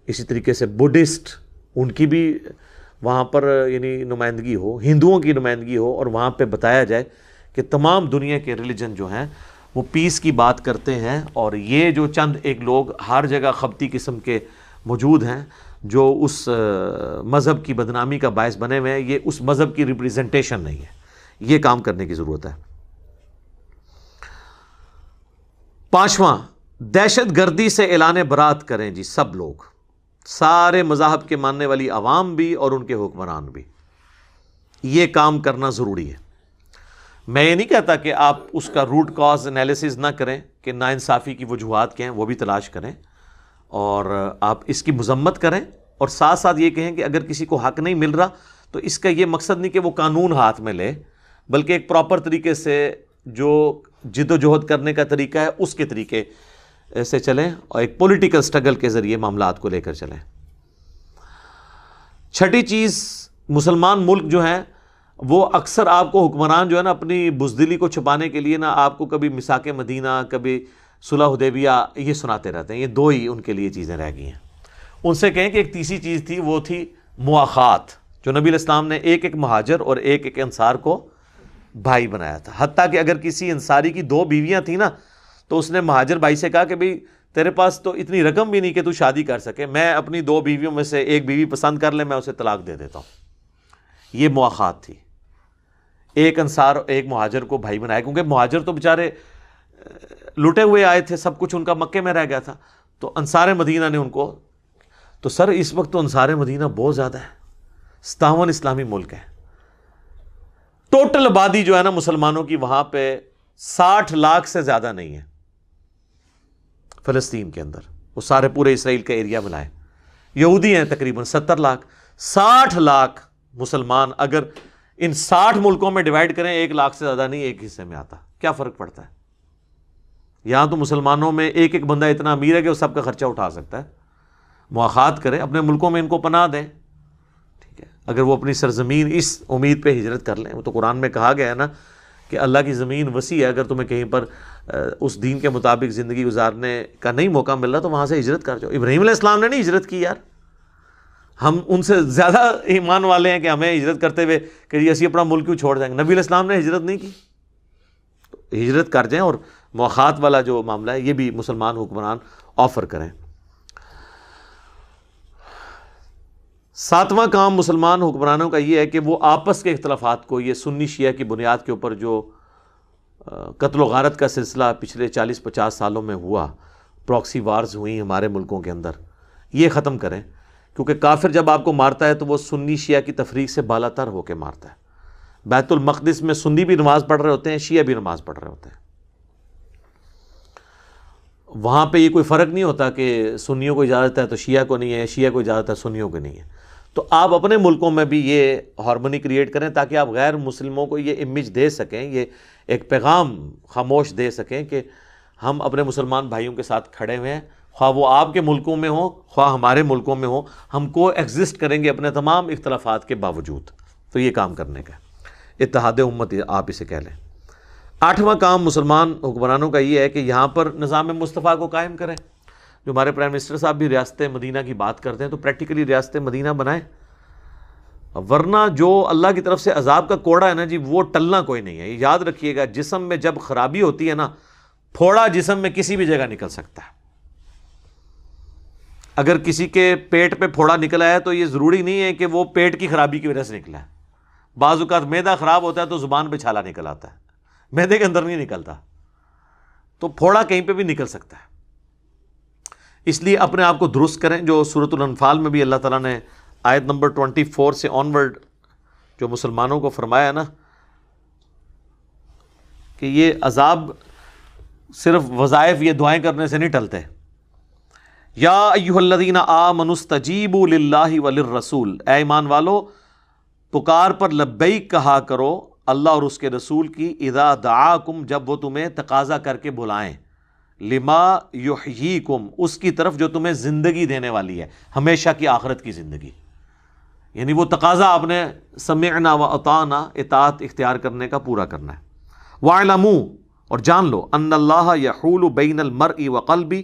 اسی طریقے سے بدھسٹ ان کی بھی وہاں پر یعنی نمائندگی ہو، ہندوؤں کی نمائندگی ہو، اور وہاں پہ بتایا جائے کہ تمام دنیا کے ریلیجن جو ہیں وہ پیس کی بات کرتے ہیں، اور یہ جو چند ایک لوگ ہر جگہ خبتی قسم کے موجود ہیں جو اس مذہب کی بدنامی کا باعث بنے ہوئے ہیں، یہ اس مذہب کی ریپریزنٹیشن نہیں ہے. یہ کام کرنے کی ضرورت ہے. پانچواں، دہشت گردی سے اعلان برات کریں جی سب لوگ، سارے مذاہب کے ماننے والی عوام بھی اور ان کے حکمران بھی. یہ کام کرنا ضروری ہے. میں یہ نہیں کہتا کہ آپ اس کا روٹ کاز انالیسز نہ کریں کہ ناانصافی کی وجوہات کیا ہیں، وہ بھی تلاش کریں اور آپ اس کی مذمت کریں، اور ساتھ ساتھ یہ کہیں کہ اگر کسی کو حق نہیں مل رہا تو اس کا یہ مقصد نہیں کہ وہ قانون ہاتھ میں لے، بلکہ ایک پراپر طریقے سے جو جد و جہد کرنے کا طریقہ ہے اس کے طریقے سے چلیں اور ایک پولیٹیکل سٹرگل کے ذریعے معاملات کو لے کر چلیں. چھٹی چیز، مسلمان ملک جو ہیں وہ اکثر آپ کو حکمران جو ہے نا اپنی بزدلی کو چھپانے کے لیے نا آپ کو کبھی میثاق مدینہ، کبھی صلح حدیبیہ یہ سناتے رہتے ہیں. یہ دو ہی ان کے لیے چیزیں رہ گئی ہیں. ان سے کہیں کہ ایک تیسری چیز تھی، وہ تھی مواخات، جو نبی علیہ السلام نے ایک ایک مہاجر اور ایک ایک انصار کو بھائی بنایا تھا. حتیٰ کہ اگر کسی انصاری کی 2 بیویاں تھیں نا تو اس نے مہاجر بھائی سے کہا کہ بھئی تیرے پاس تو اتنی رقم بھی نہیں کہ تو شادی کر سکے، میں اپنی 2 بیویوں میں سے ایک بیوی پسند کر لے، میں اسے طلاق دے دیتا ہوں. یہ مواخات تھی. ایک انصار اور ایک مہاجر کو بھائی بنایا، کیونکہ مہاجر تو بیچارے لٹے ہوئے آئے تھے، سب کچھ ان کا مکے میں رہ گیا تھا، تو انصار مدینہ نے ان کو. تو سر اس وقت تو انصار مدینہ بہت زیادہ ہے، 57 اسلامی ملک ہے. ٹوٹل آبادی جو ہے نا مسلمانوں کی وہاں پہ 60 لاکھ سے زیادہ نہیں ہے فلسطین کے اندر. وہ سارے پورے اسرائیل کا ایریا ملائے. یہودی ہیں تقریباً 70 لاکھ. 60 لاکھ مسلمان اگر ان 60 ملکوں میں ڈیوائیڈ کریں 1 لاکھ سے زیادہ نہیں ایک حصے میں آتا. کیا فرق پڑتا ہے؟ یہاں تو مسلمانوں میں ایک ایک بندہ اتنا امیر ہے کہ وہ سب کا خرچہ اٹھا سکتا ہے. مواخات کریں، اپنے ملکوں میں ان کو پناہ دیں. ٹھیک ہے، اگر وہ اپنی سرزمین اس امید پہ ہجرت کر لیں. وہ تو قرآن میں کہا گیا ہے نا کہ اللہ کی زمین وسیع ہے، اگر تمہیں کہیں پر اس دین کے مطابق زندگی گزارنے کا نہیں موقع مل رہا تو وہاں سے ہجرت کر جاؤ. ابراہیم علیہ السلام نے نہیں ہجرت کی یار. ہم ان سے زیادہ ایمان والے ہیں کہ ہمیں ہجرت کرتے ہوئے کہ اسی اپنا ملک کیوں چھوڑ جائیں گے. نبی علیہ السلام نے ہجرت نہیں کی. تو ہجرت کر جائیں، اور مواخات والا جو معاملہ ہے یہ بھی مسلمان حکمران آفر کریں. 7واں کام مسلمان حکمرانوں کا یہ ہے کہ وہ آپس کے اختلافات کو، یہ سنی شیعہ کی بنیاد کے اوپر جو قتل و غارت کا سلسلہ پچھلے 40-50 سالوں میں ہوا، پراکسی وارز ہوئی ہمارے ملکوں کے اندر، یہ ختم کریں. کیونکہ کافر جب آپ کو مارتا ہے تو وہ سنی شیعہ کی تفریق سے بالا تر ہو کے مارتا ہے. بیت المقدس میں سنی بھی نماز پڑھ رہے ہوتے ہیں، شیعہ بھی نماز پڑھ رہے ہوتے ہیں. وہاں پہ یہ کوئی فرق نہیں ہوتا کہ سنیوں کو اجازت ہے تو شیعہ کو نہیں ہے، شیعہ کو اجازت ہے سنیوں کو نہیں ہے. تو آپ اپنے ملکوں میں بھی یہ ہارمونی کریٹ کریں تاکہ آپ غیر مسلموں کو یہ امیج دے سکیں، یہ ایک پیغام خاموش دے سکیں کہ ہم اپنے مسلمان بھائیوں کے ساتھ کھڑے ہوئے ہیں، خواہ وہ آپ کے ملکوں میں ہوں خواہ ہمارے ملکوں میں ہوں، ہم کو ایگزسٹ کریں گے اپنے تمام اختلافات کے باوجود. تو یہ کام کرنے کا اتحاد امت آپ اسے کہہ لیں. 8واں کام مسلمان حکمرانوں کا یہ ہے کہ یہاں پر نظام مصطفیٰ کو قائم کریں. جو ہمارے پرائم منسٹر صاحب بھی ریاست مدینہ کی بات کرتے ہیں، تو پریکٹیکلی ریاست مدینہ بنائیں، ورنہ جو اللہ کی طرف سے عذاب کا کوڑا ہے نا جی، وہ ٹلنا کوئی نہیں ہے. یہ یاد رکھیے گا، جسم میں جب خرابی ہوتی ہے نا، پھوڑا جسم میں کسی بھی جگہ نکل سکتا ہے. اگر کسی کے پیٹ پہ پھوڑا نکلا ہے تو یہ ضروری نہیں ہے کہ وہ پیٹ کی خرابی کی وجہ سے نکلا ہے. بعض اوقات معدہ خراب ہوتا ہے تو زبان پہ چھالا نکل آتا ہے، معدے کے اندر نہیں نکلتا، تو پھوڑا کہیں پہ بھی نکل سکتا ہے. اس لیے اپنے آپ کو درست کریں. جو سورۃ الانفال میں بھی اللہ تعالیٰ نے آیت نمبر 24 سے آنورڈ جو مسلمانوں کو فرمایا نا کہ یہ عذاب صرف وظائف، یہ دعائیں کرنے سے نہیں ٹلتے. یا ایھا الذین آمنوا استجیبوا للہ وللرسول، اے ایمان والو پکار پر لبیک کہا کرو اللہ اور اس کے رسول کی، اذا دعاکم جب وہ تمہیں تقاضا کر کے بلائیں، لما یحییکم اس کی طرف جو تمہیں زندگی دینے والی ہے، ہمیشہ کی آخرت کی زندگی. یعنی وہ تقاضا آپ نے سمعنا و اطعنا، اطاعت اختیار کرنے کا پورا کرنا ہے. وَاعْلَمُوا اور جان لو، ان اللہ یحول بین المرء وقلبی،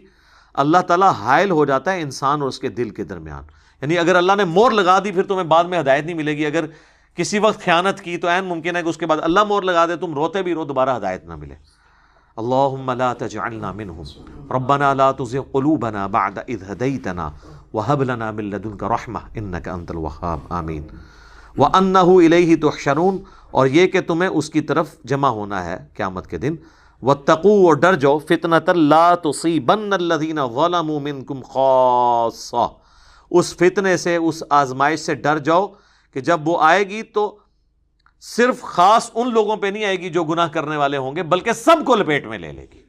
اللہ تعالیٰ حائل ہو جاتا ہے انسان اور اس کے دل کے درمیان. یعنی اگر اللہ نے مور لگا دی پھر تمہیں بعد میں ہدایت نہیں ملے گی. اگر کسی وقت خیانت کی تو عین ممکن ہے کہ اس کے بعد اللہ مور لگا دے، تم روتے بھی رو دوبارہ ہدایت نہ ملے. اللہم لا تجعلنا منہم ربنا لا تزغ قلوبنا بعد اذ ہدیتنا وہب لنا من لدنک رحمہ انک انت الوہاب. آمین. وانہ الیہ تحشرون اور یہ کہ تمہیں اس کی طرف جمع ہونا ہے قیامت کے دن. واتقوا اور ڈر جاؤ فتنۃ لا تصیبن الذین ظلموا منکم خاصہ، اس فتنے سے، اس آزمائش سے ڈر جاؤ کہ جب وہ آئے گی تو صرف خاص ان لوگوں پہ نہیں آئے گی جو گناہ کرنے والے ہوں گے، بلکہ سب کو لپیٹ میں لے لے گی.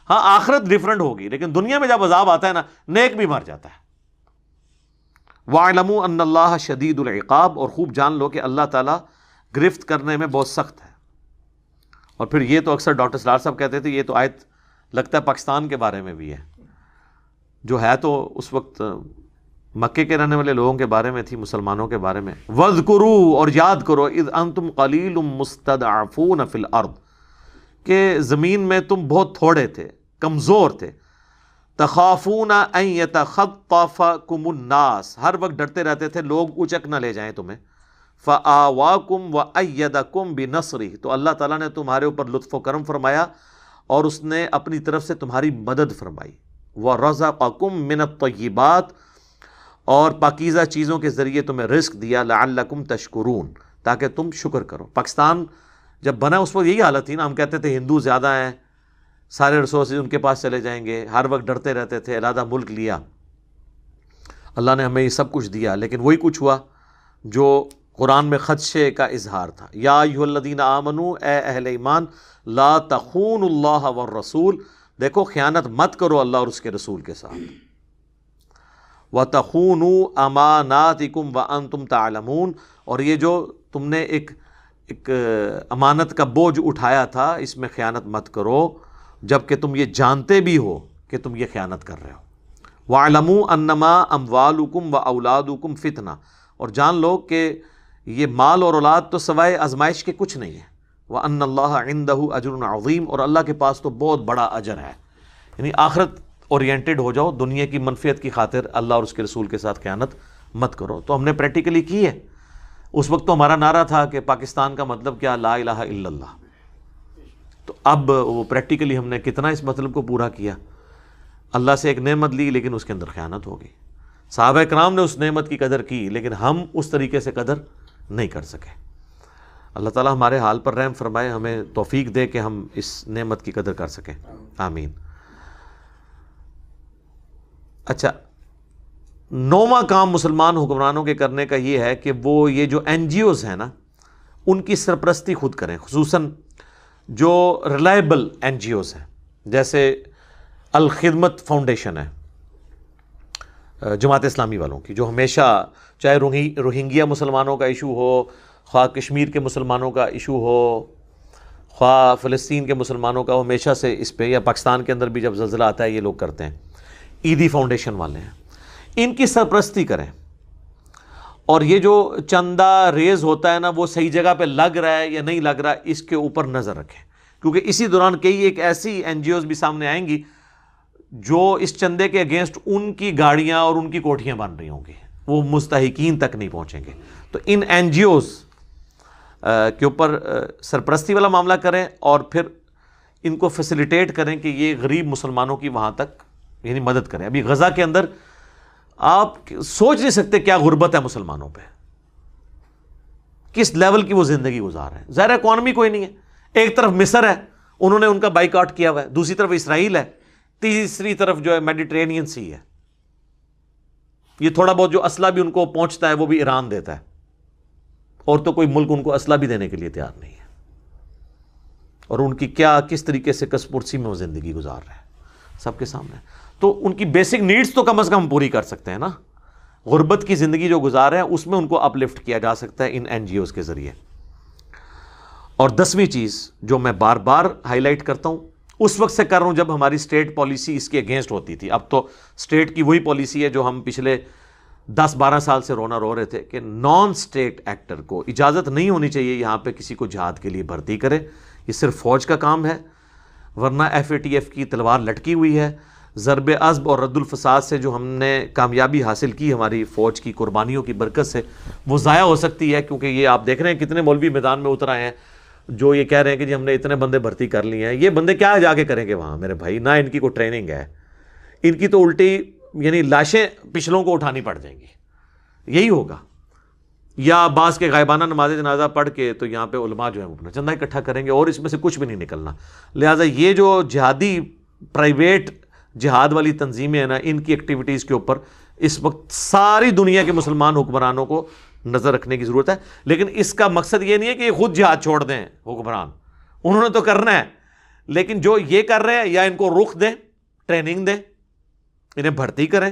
ہاں آخرت ڈیفرنٹ ہوگی، لیکن دنیا میں جب عذاب آتا ہے نا، نیک بھی مر جاتا ہے. وَاعْلَمُوا أَنَّ اللَّهَ شَدِيدُ الْعِقَابِ اور خوب جان لو کہ اللہ تعالیٰ گرفت کرنے میں بہت سخت ہے. اور پھر یہ تو اکثر ڈاکٹر سرار صاحب کہتے تھے، یہ تو آیت لگتا ہے پاکستان کے بارے میں بھی ہے، جو ہے تو اس وقت مکے کے رہنے والے لوگوں کے بارے میں تھی، مسلمانوں کے بارے میں. وَاذْكُرُوا اور یاد کرو، اذ انتم قلیل مستضعفون فی الارض کہ زمین میں تم بہت تھوڑے تھے، کمزور تھے. تخافون ان یتخطفکم الناس ہر وقت ڈرتے رہتے تھے لوگ اچک نہ لے جائیں تمہیں. فآواکم وأیدکم بنصرہ تو اللہ تعالیٰ نے تمہارے اوپر لطف و کرم فرمایا اور اس نے اپنی طرف سے تمہاری مدد فرمائی. ورزقکم من الطیبات اور پاکیزہ چیزوں کے ذریعے تمہیں رزق دیا. لعلکم تشکرون تاکہ تم شکر کرو. پاکستان جب بنا اس وقت یہی حالت تھی نا، ہم کہتے تھے ہندو زیادہ ہیں، سارے ریسورسز ان کے پاس چلے جائیں گے، ہر وقت ڈرتے رہتے تھے. علیحدہ ملک لیا، اللہ نے ہمیں یہ سب کچھ دیا، لیکن وہی کچھ ہوا جو قرآن میں خدشے کا اظہار تھا. یا ایھا الذین آمنوا اے اہل ایمان، لا تخونوا اللہ والرسول دیکھو خیانت مت کرو اللہ اور اس کے رسول کے ساتھ. وَتَخُونُوا أَمَانَاتِكُمْ وَأَنْتُمْ تَعْلَمُونَ اور یہ جو تم نے ایک امانت کا بوجھ اٹھایا تھا، اس میں خیانت مت کرو جب کہ تم یہ جانتے بھی ہو کہ تم یہ خیانت کر رہے ہو. وَاعْلَمُوا أَنَّمَا أَمْوَالُكُمْ وَأَوْلَادُكُمْ فِتْنَةٌ اور جان لو کہ یہ مال اور اولاد تو سوائے آزمائش کے کچھ نہیں ہے. وَأَنَّ اللَّهَ عِندَهُ أَجْرٌ عَظِيمٌ اور اللہ کے پاس تو بہت بڑا اجر ہے. یعنی آخرت اورینٹڈ ہو جاؤ، دنیا کی منفیت کی خاطر اللہ اور اس کے رسول کے ساتھ خیانت مت کرو. تو ہم نے پریکٹیکلی کی ہے. اس وقت تو ہمارا نعرہ تھا کہ پاکستان کا مطلب کیا، لا الہ الا اللہ. تو اب وہ پریکٹیکلی ہم نے کتنا اس مطلب کو پورا کیا. اللہ سے ایک نعمت لی لیکن اس کے اندر خیانت ہو گئی. صحابہ کرام نے اس نعمت کی قدر کی لیکن ہم اس طریقے سے قدر نہیں کر سکے. اللہ تعالیٰ ہمارے حال پر رحم فرمائے، ہمیں توفیق دے کہ ہم اس نعمت کی قدر کر سکیں. آمین. اچھا، 9واں کام مسلمان حکمرانوں کے کرنے کا یہ ہے کہ وہ یہ جو این جی اوز ہیں نا، ان کی سرپرستی خود کریں، خصوصاً جو ریلائبل این جی اوز ہیں، جیسے الخدمت فاؤنڈیشن ہے جماعت اسلامی والوں کی، جو ہمیشہ چاہے روہنگیا مسلمانوں کا ایشو ہو، خواہ کشمیر کے مسلمانوں کا ایشو ہو، خواہ فلسطین کے مسلمانوں کا، ہمیشہ سے اس پہ، یا پاکستان کے اندر بھی جب زلزلہ آتا ہے یہ لوگ کرتے ہیں. عیدی فاؤنڈیشن والے ہیں، ان کی سرپرستی کریں. اور یہ جو چندہ ریز ہوتا ہے نا، وہ صحیح جگہ پہ لگ رہا ہے یا نہیں لگ رہا، اس کے اوپر نظر رکھیں. کیونکہ اسی دوران کئی ایک ایسی این جی اوز بھی سامنے آئیں گی جو اس چندے کے اگینسٹ ان کی گاڑیاں اور ان کی کوٹھیاں بن رہی ہوں گی وہ مستحقین تک نہیں پہنچیں گے. تو ان این جی اوز کے اوپر سرپرستی والا معاملہ کریں اور پھر ان کو فیسیلیٹیٹ کریں کہ یہ غریب مسلمانوں کی وہاں تک یعنی مدد کریں. ابھی غزہ کے اندر آپ سوچ نہیں سکتے کیا غربت ہے مسلمانوں پہ, کس لیول کی وہ زندگی گزار رہے ہیں. ظاہر اکانومی کوئی نہیں ہے, ایک طرف مصر ہے انہوں نے ان کا بائیکاٹ کیا ہوا ہے, دوسری طرف اسرائیل ہے, تیسری طرف جو ہے میڈیٹرینین سی ہے. یہ تھوڑا بہت جو اسلحہ بھی ان کو پہنچتا ہے وہ بھی ایران دیتا ہے, اور تو کوئی ملک ان کو اسلحہ بھی دینے کے لیے تیار نہیں ہے. اور ان کی کیا کس طریقے سے کس پرسی میں وہ زندگی گزار رہے ہیں سب کے سامنے. تو ان کی بیسک نیڈز تو کم از کم پوری کر سکتے ہیں نا. غربت کی زندگی جو گزار رہے ہیں اس میں ان کو اپ لفٹ کیا جا سکتا ہے ان این جی اوز کے ذریعے. اور 10ویں چیز جو میں بار بار ہائی لائٹ کرتا ہوں, اس وقت سے کر رہا ہوں جب ہماری اسٹیٹ پالیسی اس کے اگینسٹ ہوتی تھی. اب تو اسٹیٹ کی وہی پالیسی ہے جو ہم پچھلے 10-12 سال سے رو رہے تھے کہ نان اسٹیٹ ایکٹر کو اجازت نہیں ہونی چاہیے یہاں پہ کسی کو جہاد کے لیے بھرتی کرے. یہ صرف فوج کا کام ہے, ورنہ ایف اے ٹی ایف کی تلوار لٹکی ہوئی ہے. ضرب عصب اور رد الفساد سے جو ہم نے کامیابی حاصل کی ہماری فوج کی قربانیوں کی برکت سے, وہ ضائع ہو سکتی ہے. کیونکہ یہ آپ دیکھ رہے ہیں کتنے مولوی میدان میں اتر آئے ہیں جو یہ کہہ رہے ہیں کہ جی ہم نے اتنے بندے بھرتی کر لیے ہیں. یہ بندے کیا جا کے کریں گے وہاں میرے بھائی؟ نہ ان کی کوئی ٹریننگ ہے, ان کی تو الٹی یعنی لاشیں پچھلوں کو اٹھانی پڑ جائیں گی. یہی ہوگا. یا بعض کے غائبانہ نماز جنازہ پڑھ کے تو یہاں پہ علماء جو ہیں وہ اپنا چندہ اکٹھا کریں گے, اور اس میں سے کچھ بھی نہیں نکلنا. لہٰذا یہ جو جہادی پرائیویٹ جہاد والی تنظیمیں ہیں نا, ان کی ایکٹیویٹیز کے اوپر اس وقت ساری دنیا کے مسلمان حکمرانوں کو نظر رکھنے کی ضرورت ہے. لیکن اس کا مقصد یہ نہیں ہے کہ یہ خود جہاد چھوڑ دیں حکمران, انہوں نے تو کرنا ہے. لیکن جو یہ کر رہے ہیں یا ان کو رخ دیں, ٹریننگ دیں, انہیں بھرتی کریں,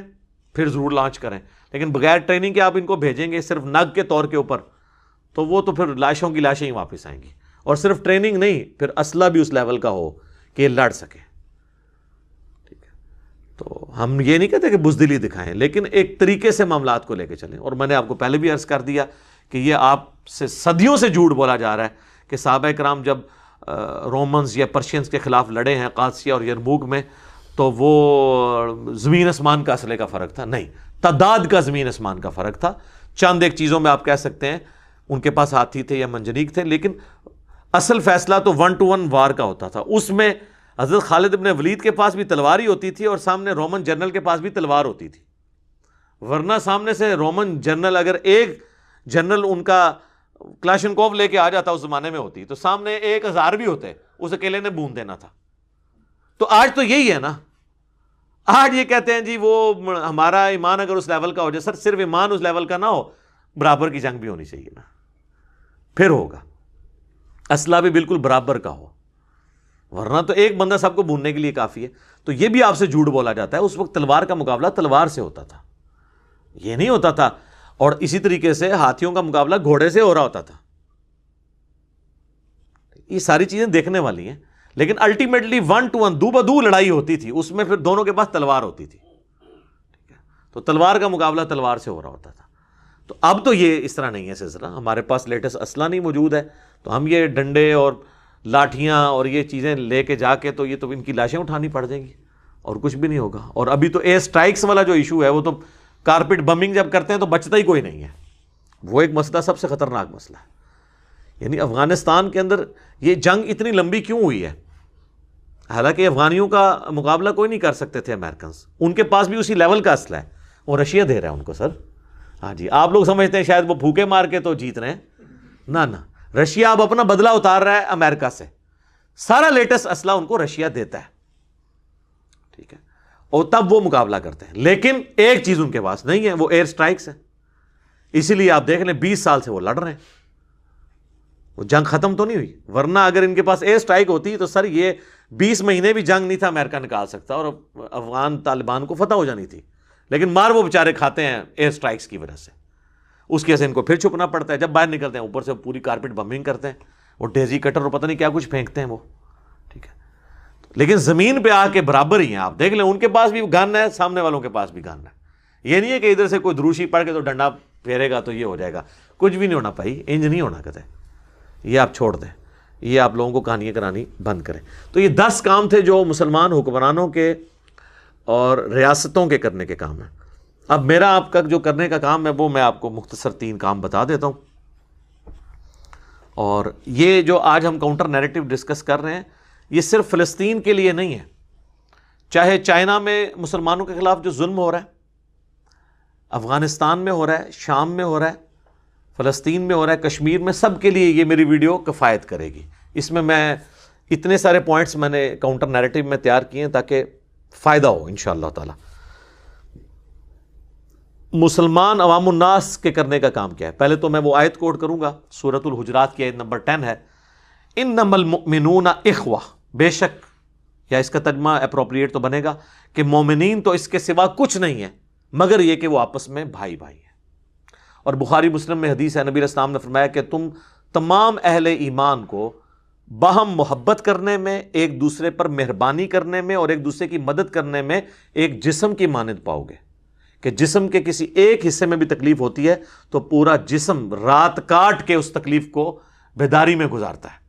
پھر ضرور لانچ کریں. لیکن بغیر ٹریننگ کے آپ ان کو بھیجیں گے صرف نگ کے طور کے اوپر, تو وہ تو پھر لاشوں کی لاشیں ہی واپس آئیں گی. اور صرف ٹریننگ نہیں, پھر اسلحہ بھی اس لیول کا ہو کہ یہ لڑ سکے. ٹھیک ہے, تو ہم یہ نہیں کہتے کہ بزدلی دکھائیں, لیکن ایک طریقے سے معاملات کو لے کے چلیں. اور میں نے آپ کو پہلے بھی عرض کر دیا کہ یہ آپ سے صدیوں سے جھوٹ بولا جا رہا ہے کہ صحابہ کرام جب رومنز یا پرشینز کے خلاف لڑے ہیں قادسیہ اور یرموک میں تو وہ زمین آسمان کا اسلحے کا فرق تھا. نہیں, تعداد کا زمین آسمان کا فرق تھا. چند ایک چیزوں میں آپ کہہ سکتے ہیں ان کے پاس ہاتھی تھے یا منجنیق تھے, لیکن اصل فیصلہ تو 1-to-1 وار کا ہوتا تھا. اس میں حضرت خالد ابن ولید کے پاس بھی تلوار ہی ہوتی تھی اور سامنے رومن جنرل کے پاس بھی تلوار ہوتی تھی. ورنہ سامنے سے رومن جنرل اگر ایک جنرل ان کا کلاشنکوف لے کے آ جاتا اس زمانے میں ہوتی, تو سامنے 1000 بھی ہوتے, اس اکیلے نے بون دینا تھا. تو آج تو یہی ہے نا. آج یہ کہتے ہیں جی وہ ہمارا ایمان اگر اس لیول کا ہو جائے. سر صرف ایمان اس لیول کا نہ ہو, برابر کی جنگ بھی ہونی چاہیے نا, پھر ہوگا. اسلحہ بھی بالکل برابر کا ہو, ورنہ تو ایک بندہ سب کو بھوننے کے لیے کافی ہے. تو یہ بھی آپ سے جھوٹ بولا جاتا ہے. اس وقت تلوار کا مقابلہ تلوار سے ہوتا تھا, یہ نہیں ہوتا تھا. اور اسی طریقے سے ہاتھیوں کا مقابلہ گھوڑے سے ہو رہا ہوتا تھا. یہ ساری چیزیں دیکھنے والی ہیں. لیکن الٹیمیٹلی 1-to-1 دو بدو لڑائی ہوتی تھی, اس میں پھر دونوں کے پاس تلوار ہوتی تھی. ٹھیک ہے, تو تلوار کا مقابلہ تلوار سے ہو رہا ہوتا تھا. تو اب تو یہ اس طرح نہیں ہے سلسلہ. ہمارے پاس لیٹسٹ اسلحہ نہیں موجود ہے, تو ہم یہ ڈنڈے اور لاٹھیاں اور یہ چیزیں لے کے جا کے تو یہ تو ان کی لاشیں اٹھانی پڑ جائیں گی اور کچھ بھی نہیں ہوگا. اور ابھی تو ایئر سٹرائکس والا جو ایشو ہے وہ تو کارپٹ بمبنگ جب کرتے ہیں تو بچتا ہی کوئی نہیں ہے. وہ ایک مسئلہ سب سے خطرناک مسئلہ ہے. یعنی افغانستان کے اندر یہ جنگ اتنی لمبی کیوں ہوئی ہے؟ حالانکہ افغانیوں کا مقابلہ کوئی نہیں کر سکتے تھے امریکنز, ان کے پاس بھی اسی لیول کا اسلحہ ہے, اور رشیا دے رہا ہے ان کو. سر ہاں جی, آپ لوگ سمجھتے ہیں شاید وہ بھوکے مار کے تو جیت رہے ہیں. نہ, رشیا اب اپنا بدلہ اتار رہا ہے امریکہ سے. سارا لیٹسٹ اسلحہ ان کو رشیا دیتا ہے. ٹھیک ہے, اور تب وہ مقابلہ کرتے ہیں. لیکن ایک چیز ان کے پاس نہیں ہے, وہ ایئر سٹرائکس ہے. اسی لیے آپ دیکھ لیں 20 سال سے وہ لڑ رہے ہیں. وہ جنگ ختم تو نہیں ہوئی, ورنہ اگر ان کے پاس ایئر سٹرائک ہوتی تو سر یہ 20 مہینے بھی جنگ نہیں تھا امریکہ نکال سکتا اور افغان طالبان کو فتح ہو جانی تھی. لیکن مار وہ بیچارے کھاتے ہیں ایئر سٹرائکس کی وجہ سے. اس کی وجہ سے ان کو پھر چھپنا پڑتا ہے. جب باہر نکلتے ہیں اوپر سے پوری کارپٹ بمبنگ کرتے ہیں, وہ ڈیزی کٹر اور پتہ نہیں کیا کچھ پھینکتے ہیں وہ. ٹھیک ہے, لیکن زمین پہ آ کے برابر ہی ہیں. آپ دیکھ لیں ان کے پاس بھی گن ہے, سامنے والوں کے پاس بھی گن ہے. یہ نہیں ہے کہ ادھر سے کوئی دروشی پڑھ کے تو ڈنڈا پھیرے گا تو یہ ہو جائے گا. کچھ بھی نہیں ہونا بھائی, انج نہیں ہونا کہتے. یہ آپ چھوڑ دیں, یہ آپ لوگوں کو کہانیاں کرانی بند کریں. تو یہ 10 کام تھے جو مسلمان حکمرانوں کے اور ریاستوں کے کرنے کے کام ہیں۔ اب میرا آپ کا جو کرنے کا کام ہے وہ میں آپ کو مختصر 3 کام بتا دیتا ہوں، اور یہ جو آج ہم کاؤنٹر نیریٹو ڈسکس کر رہے ہیں یہ صرف فلسطین کے لیے نہیں ہے، چاہے چائنا میں مسلمانوں کے خلاف جو ظلم ہو رہا ہے، افغانستان میں ہو رہا ہے، شام میں ہو رہا ہے، فلسطین میں ہو رہا ہے، کشمیر میں، سب کے لیے یہ میری ویڈیو کفایت کرے گی۔ اس میں اتنے سارے پوائنٹس میں نے کاؤنٹر نیریٹو میں تیار کیے ہیں تاکہ فائدہ ہو انشاءاللہ تعالی۔ مسلمان عوام الناس کے کرنے کا کام کیا ہے؟ پہلے تو میں وہ آیت کوٹ کروں گا، سورۃ الحجرات کی آیت نمبر 10 ہے، انما المؤمنون اخوہ، بے شک، یا اس کا ترجمہ اپروپریٹ تو بنے گا کہ مومنین تو اس کے سوا کچھ نہیں ہے مگر یہ کہ وہ آپس میں بھائی بھائی ہیں۔ اور بخاری مسلم میں حدیث ہے، نبی علیہ السلام نے فرمایا کہ تم تمام اہل ایمان کو باہم محبت کرنے میں، ایک دوسرے پر مہربانی کرنے میں اور ایک دوسرے کی مدد کرنے میں ایک جسم کی مانند پاؤ گے، کہ جسم کے کسی ایک حصے میں بھی تکلیف ہوتی ہے تو پورا جسم رات کاٹ کے اس تکلیف کو بیداری میں گزارتا ہے۔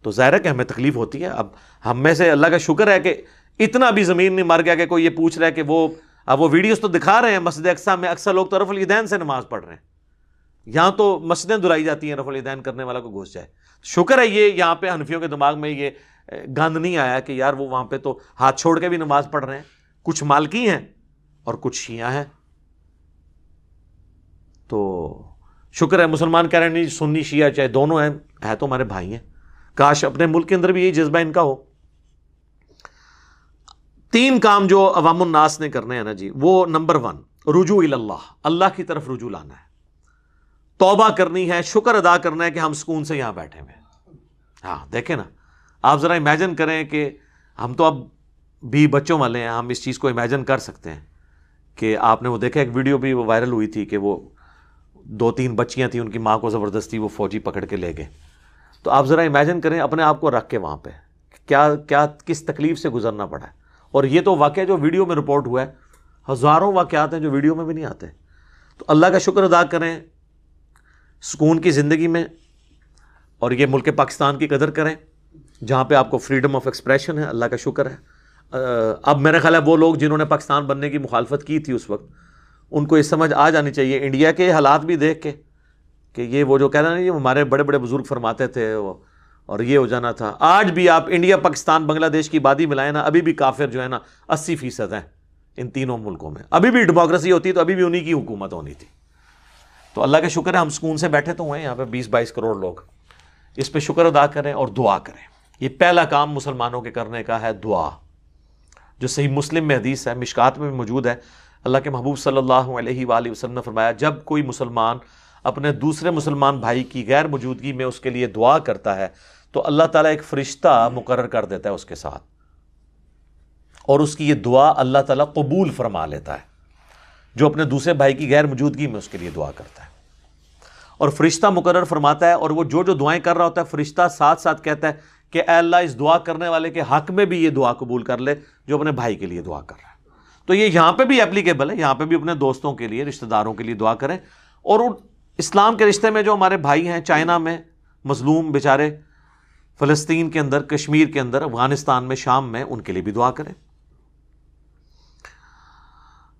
تو ظاہر ہے کہ ہمیں تکلیف ہوتی ہے۔ اب ہم میں سے اللہ کا شکر ہے کہ اتنا بھی زمین نہیں مر گیا کہ کوئی یہ پوچھ رہا ہے کہ وہ ویڈیوز تو دکھا رہے ہیں مسجد اقصیٰ میں اکثر لوگ تو رفع الیدین سے نماز پڑھ رہے ہیں، یہاں تو مسجدیں دلائی جاتی ہیں، رفع الیدین کرنے والا کو گھس جائے۔ شکر ہے یہ یہاں پہ حنفیوں کے دماغ میں یہ گند نہیں آیا کہ یار وہ وہاں پہ تو ہاتھ چھوڑ کے بھی نماز پڑھ رہے ہیں، کچھ مالکی ہیں اور کچھ شیعہ ہیں۔ تو شکر ہے مسلمان کہہ رہے ہیں نہیں سنی شیعہ چاہے دونوں ہیں، ہے تو ہمارے بھائی ہیں، کاش اپنے ملک کے اندر بھی یہی جذبہ ان کا ہو۔ 3 کام جو عوام الناس نے کرنے ہیں نا جی، وہ نمبر 1 رجوع اللہ، اللہ کی طرف رجوع لانا ہے، توبہ کرنی ہے، شکر ادا کرنا ہے کہ ہم سکون سے یہاں بیٹھے ہوئے ہیں۔ ہاں دیکھیں نا، آپ ذرا امیجن کریں کہ ہم تو اب بھی بچوں والے ہیں، ہم اس چیز کو امیجن کر سکتے ہیں کہ آپ نے وہ دیکھا ایک ویڈیو بھی وائرل ہوئی تھی کہ وہ 2-3 بچیاں تھیں، ان کی ماں کو زبردستی وہ فوجی پکڑ کے لے گئے۔ تو آپ ذرا امیجن کریں اپنے آپ کو رکھ کے وہاں پہ کیا کس تکلیف سے گزرنا پڑا ہے۔ اور یہ تو واقعہ جو ویڈیو میں رپورٹ ہوا ہے، ہزاروں واقعات ہیں جو ویڈیو میں بھی نہیں آتے۔ تو اللہ کا شکر ادا کریں سکون کی زندگی میں، اور یہ ملک پاکستان کی قدر کریں جہاں پہ آپ کو فریڈم آف ایکسپریشن ہے، اللہ کا شکر ہے۔ اب میرا خیال ہے وہ لوگ جنہوں نے پاکستان بننے کی مخالفت کی تھی اس وقت، ان کو یہ سمجھ آ جانی چاہیے انڈیا کے حالات بھی دیکھ کے کہ یہ وہ جو کہہ رہے ہیں یہ ہمارے بڑے بڑے بزرگ فرماتے تھے اور یہ ہو جانا تھا۔ آج بھی آپ انڈیا، پاکستان، بنگلہ دیش کی آبادی ملائیں نا، ابھی بھی کافر جو ہے نا 80% ہیں ان تینوں ملکوں میں۔ ابھی بھی ڈیموکریسی ہوتی تو ابھی بھی انہی کی حکومت ہونی تھی۔ تو اللہ کا شکر ہے ہم سکون سے بیٹھے تو ہوئے یہاں پہ 20-22 کروڑ لوگ، اس پہ شکر ادا کریں اور دعا کریں۔ یہ پہلا کام مسلمانوں کے کرنے کا ہے، دعا، جو صحیح مسلم میں حدیث ہے، مشکات میں بھی موجود ہے۔ اللہ کے محبوب صلی اللہ علیہ وآلہ وسلم نے فرمایا جب کوئی مسلمان اپنے دوسرے مسلمان بھائی کی غیر موجودگی میں اس کے لیے دعا کرتا ہے تو اللہ تعالیٰ ایک فرشتہ مقرر کر دیتا ہے اس کے ساتھ، اور اس کی یہ دعا اللہ تعالیٰ قبول فرما لیتا ہے، جو اپنے دوسرے بھائی کی غیر موجودگی میں اس کے لیے دعا کرتا ہے۔ اور فرشتہ مقرر فرماتا ہے، اور وہ جو دعائیں کر رہا ہوتا ہے فرشتہ ساتھ ساتھ کہتا ہے کہ اے اللہ اس دعا کرنے والے کے حق میں بھی یہ دعا قبول کر لے جو اپنے بھائی کے لیے دعا کر رہا ہے۔ تو یہ یہاں پہ بھی اپلیکیبل ہے، یہاں پہ بھی اپنے دوستوں کے لیے، رشتہ داروں کے لیے دعا کریں، اور اسلام کے رشتے میں جو ہمارے بھائی ہیں چائنا میں مظلوم بیچارے، فلسطین کے اندر، کشمیر کے اندر، افغانستان میں، شام میں، ان کے لیے بھی دعا کریں۔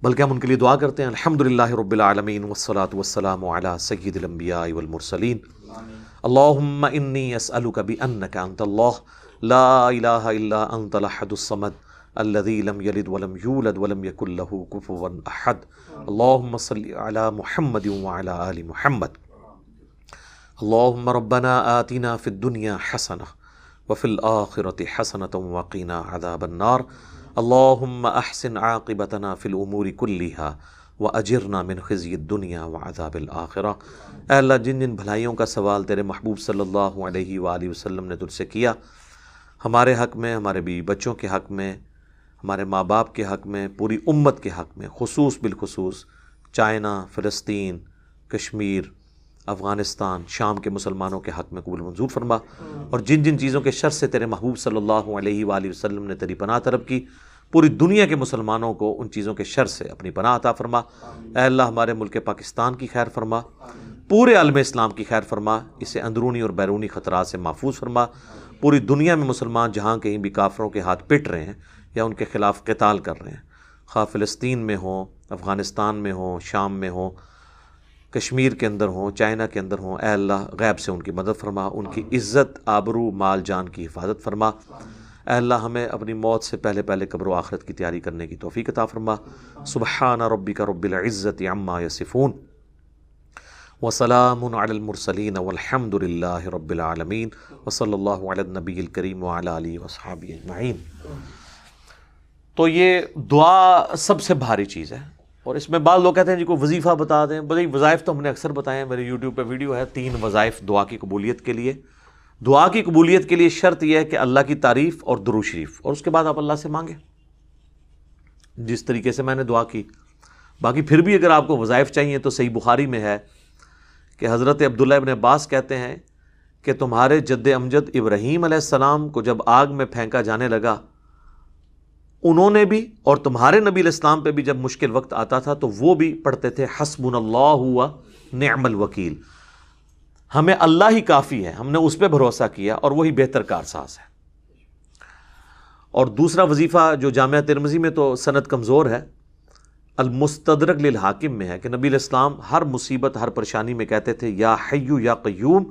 بلکہ ہم ان کے لیے دعا کرتے ہیں۔ الحمدللہ رب العالمین والصلاة والسلام علی سید الانبیاء والمرسلین، اللہم انی اسألک بانک انت اللہ لا الہ الا انت الاحد الصمد الذی لم یلد ولم یولد ولم یکن لہ کفوا احد، اللہم صلی علی محمد وعلی آل محمد، اللہم ربنا آتنا فی الدنیا حسنہ وفی الآخرۃ حسنۃ وقنا عذاب النار، اللہم احسن عاقبتنا فی الامور کلہا واجرنا من خزی الدنیا وعذاب الآخرہ۔ اے اللہ جن جن بھلائیوں کا سوال تیرے محبوب صلی اللہ علیہ وآلہ وسلم نے تجھ سے کیا، ہمارے حق میں، ہمارے بیوی بچوں کے حق میں، ہمارے ماں باپ کے حق میں، پوری امت کے حق میں، خصوص بالخصوص چائنا، فلسطین، کشمیر، افغانستان، شام کے مسلمانوں کے حق میں قبول منظور فرما، اور جن جن چیزوں کے شر سے تیرے محبوب صلی اللہ علیہ وآلہ وسلم نے تیری پناہ طلب کی، پوری دنیا کے مسلمانوں کو ان چیزوں کے شر سے اپنی پناہ عطا فرما۔ اے اللہ ہمارے ملک پاکستان کی خیر فرما، پورے عالم اسلام کی خیر فرما، اسے اندرونی اور بیرونی خطرات سے محفوظ فرما۔ پوری دنیا میں مسلمان جہاں کہیں بھی کافروں کے ہاتھ پٹ رہے ہیں یا ان کے خلاف قتال کر رہے ہیں، خواہ فلسطین میں ہوں، افغانستان میں ہوں، شام میں ہوں، کشمیر کے اندر ہوں، چائنا کے اندر ہوں، اے اللہ غیب سے ان کی مدد فرما، ان کی عزت، آبرو، مال، جان کی حفاظت فرما۔ اے اللہ ہمیں اپنی موت سے پہلے پہلے قبر و آخرت کی تیاری کرنے کی توفیق عطا فرما۔ سبحان ربک رب العزت عما یصفون وسلام علی المرسلین والحمد للہ رب العالمین وصلی اللہ علی النبی الکریم وعلی آلہ وصحبہ اجمعین۔ تو یہ دعا سب سے بھاری چیز ہے، اور اس میں بعض لوگ کہتے ہیں جی کو وظیفہ بتا دیں۔ بھائی وظائف تو ہم نے اکثر بتائے ہیں، میرے یوٹیوب پہ ویڈیو ہے 3 وظائف دعا کی قبولیت کے لیے۔ دعا کی قبولیت کے لیے شرط یہ ہے کہ اللہ کی تعریف اور درود شریف، اور اس کے بعد آپ اللہ سے مانگیں جس طریقے سے میں نے دعا کی۔ باقی پھر بھی اگر آپ کو وظائف چاہیے تو صحیح بخاری میں ہے کہ حضرت عبداللہ ابن عباس کہتے ہیں کہ تمہارے جد امجد ابراہیم علیہ السلام کو جب آگ میں پھینکا جانے لگا، انہوں نے بھی، اور تمہارے نبی علیہ السلام پہ بھی جب مشکل وقت آتا تھا تو وہ بھی پڑھتے تھے حسبنا اللہ و نعم الوکیل، ہمیں اللہ ہی کافی ہے، ہم نے اس پہ بھروسہ کیا اور وہی بہتر کارساز ہے۔ اور دوسرا وظیفہ جو جامعہ ترمذی میں تو سند کمزور ہے، المستدرک للحاکم میں ہے کہ نبی علیہ السلام ہر مصیبت، ہر پریشانی میں کہتے تھے یا حیو یا قیوم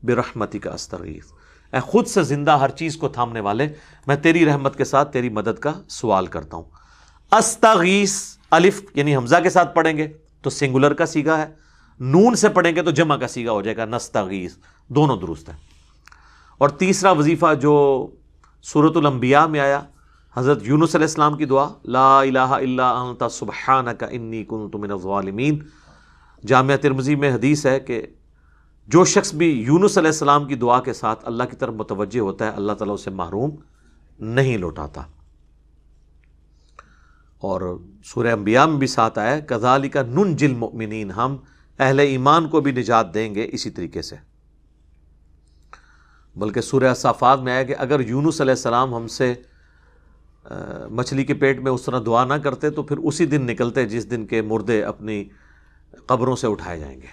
برحمتک استغیث، اے خود سے زندہ ہر چیز کو تھامنے والے، میں تیری رحمت کے ساتھ تیری مدد کا سوال کرتا ہوں۔ استغیث الف یعنی حمزہ کے ساتھ پڑھیں گے تو سنگولر کا صیغہ ہے، نون سے پڑھیں گے تو جمع کا صیغہ ہو جائے گا نستغیث، دونوں درست ہیں۔ اور تیسرا وظیفہ جو سورۃ الانبیاء میں آیا، حضرت یونس علیہ السلام کی دعا، لا الہ الا انت سبحانک انی کنت من الظالمین۔ جامعہ ترمذی میں حدیث ہے کہ جو شخص بھی یونس علیہ السلام کی دعا کے ساتھ اللہ کی طرف متوجہ ہوتا ہے، اللہ تعالیٰ اسے محروم نہیں لوٹاتا۔ اور سورہ انبیاء میں بھی ساتھ آیا کذالک ننجی المؤمنین، ہم اہل ایمان کو بھی نجات دیں گے اسی طریقے سے۔ بلکہ سورہ صافات میں آیا کہ اگر یونس علیہ السلام ہم سے مچھلی کے پیٹ میں اس طرح دعا نہ کرتے تو پھر اسی دن نکلتے جس دن کے مردے اپنی قبروں سے اٹھائے جائیں گے۔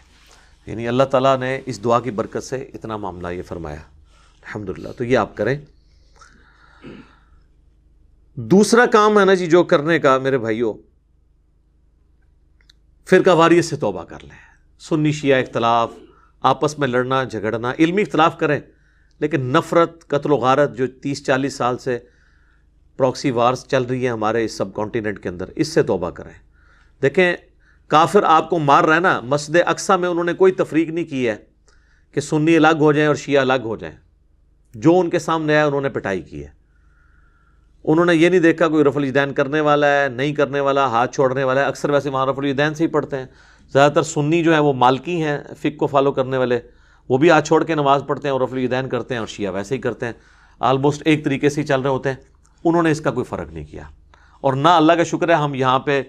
یعنی اللہ تعالیٰ نے اس دعا کی برکت سے اتنا معاملہ یہ فرمایا، الحمدللہ۔ تو یہ آپ کریں۔ دوسرا کام ہے نا جی جو کرنے کا میرے بھائیوں، فرقہ واریت سے توبہ کر لیں۔ سنی شیعہ اختلاف، آپس میں لڑنا جھگڑنا، علمی اختلاف کریں، لیکن نفرت، قتل و غارت جو 30-40 سال سے پراکسی وارز چل رہی ہیں ہمارے اس سب کانٹیننٹ کے اندر، اس سے توبہ کریں۔ دیکھیں کافر آپ کو مار رہا ہے نا، مسجد اقصیٰ میں انہوں نے کوئی تفریق نہیں کی ہے کہ سنی الگ ہو جائیں اور شیعہ الگ ہو جائیں، جو ان کے سامنے آیا انہوں نے پٹائی کی ہے۔ انہوں نے یہ نہیں دیکھا کوئی رفع الیدین کرنے والا ہے نہیں کرنے والا، ہاتھ چھوڑنے والا ہے، اکثر ویسے وہاں رفع الیدین سے ہی پڑھتے ہیں۔ زیادہ تر سنی جو ہیں وہ مالکی ہیں، فقہ کو فالو کرنے والے، وہ بھی ہاتھ چھوڑ کے نماز پڑھتے ہیں اور رفع الیدین کرتے ہیں، اور شیعہ ویسے ہی کرتے ہیں، آلموسٹ ایک طریقے سے ہی چل رہے ہوتے ہیں۔ انہوں نے اس کا کوئی فرق نہیں کیا، اور نہ اللہ کا شکر ہے ہم یہاں پہ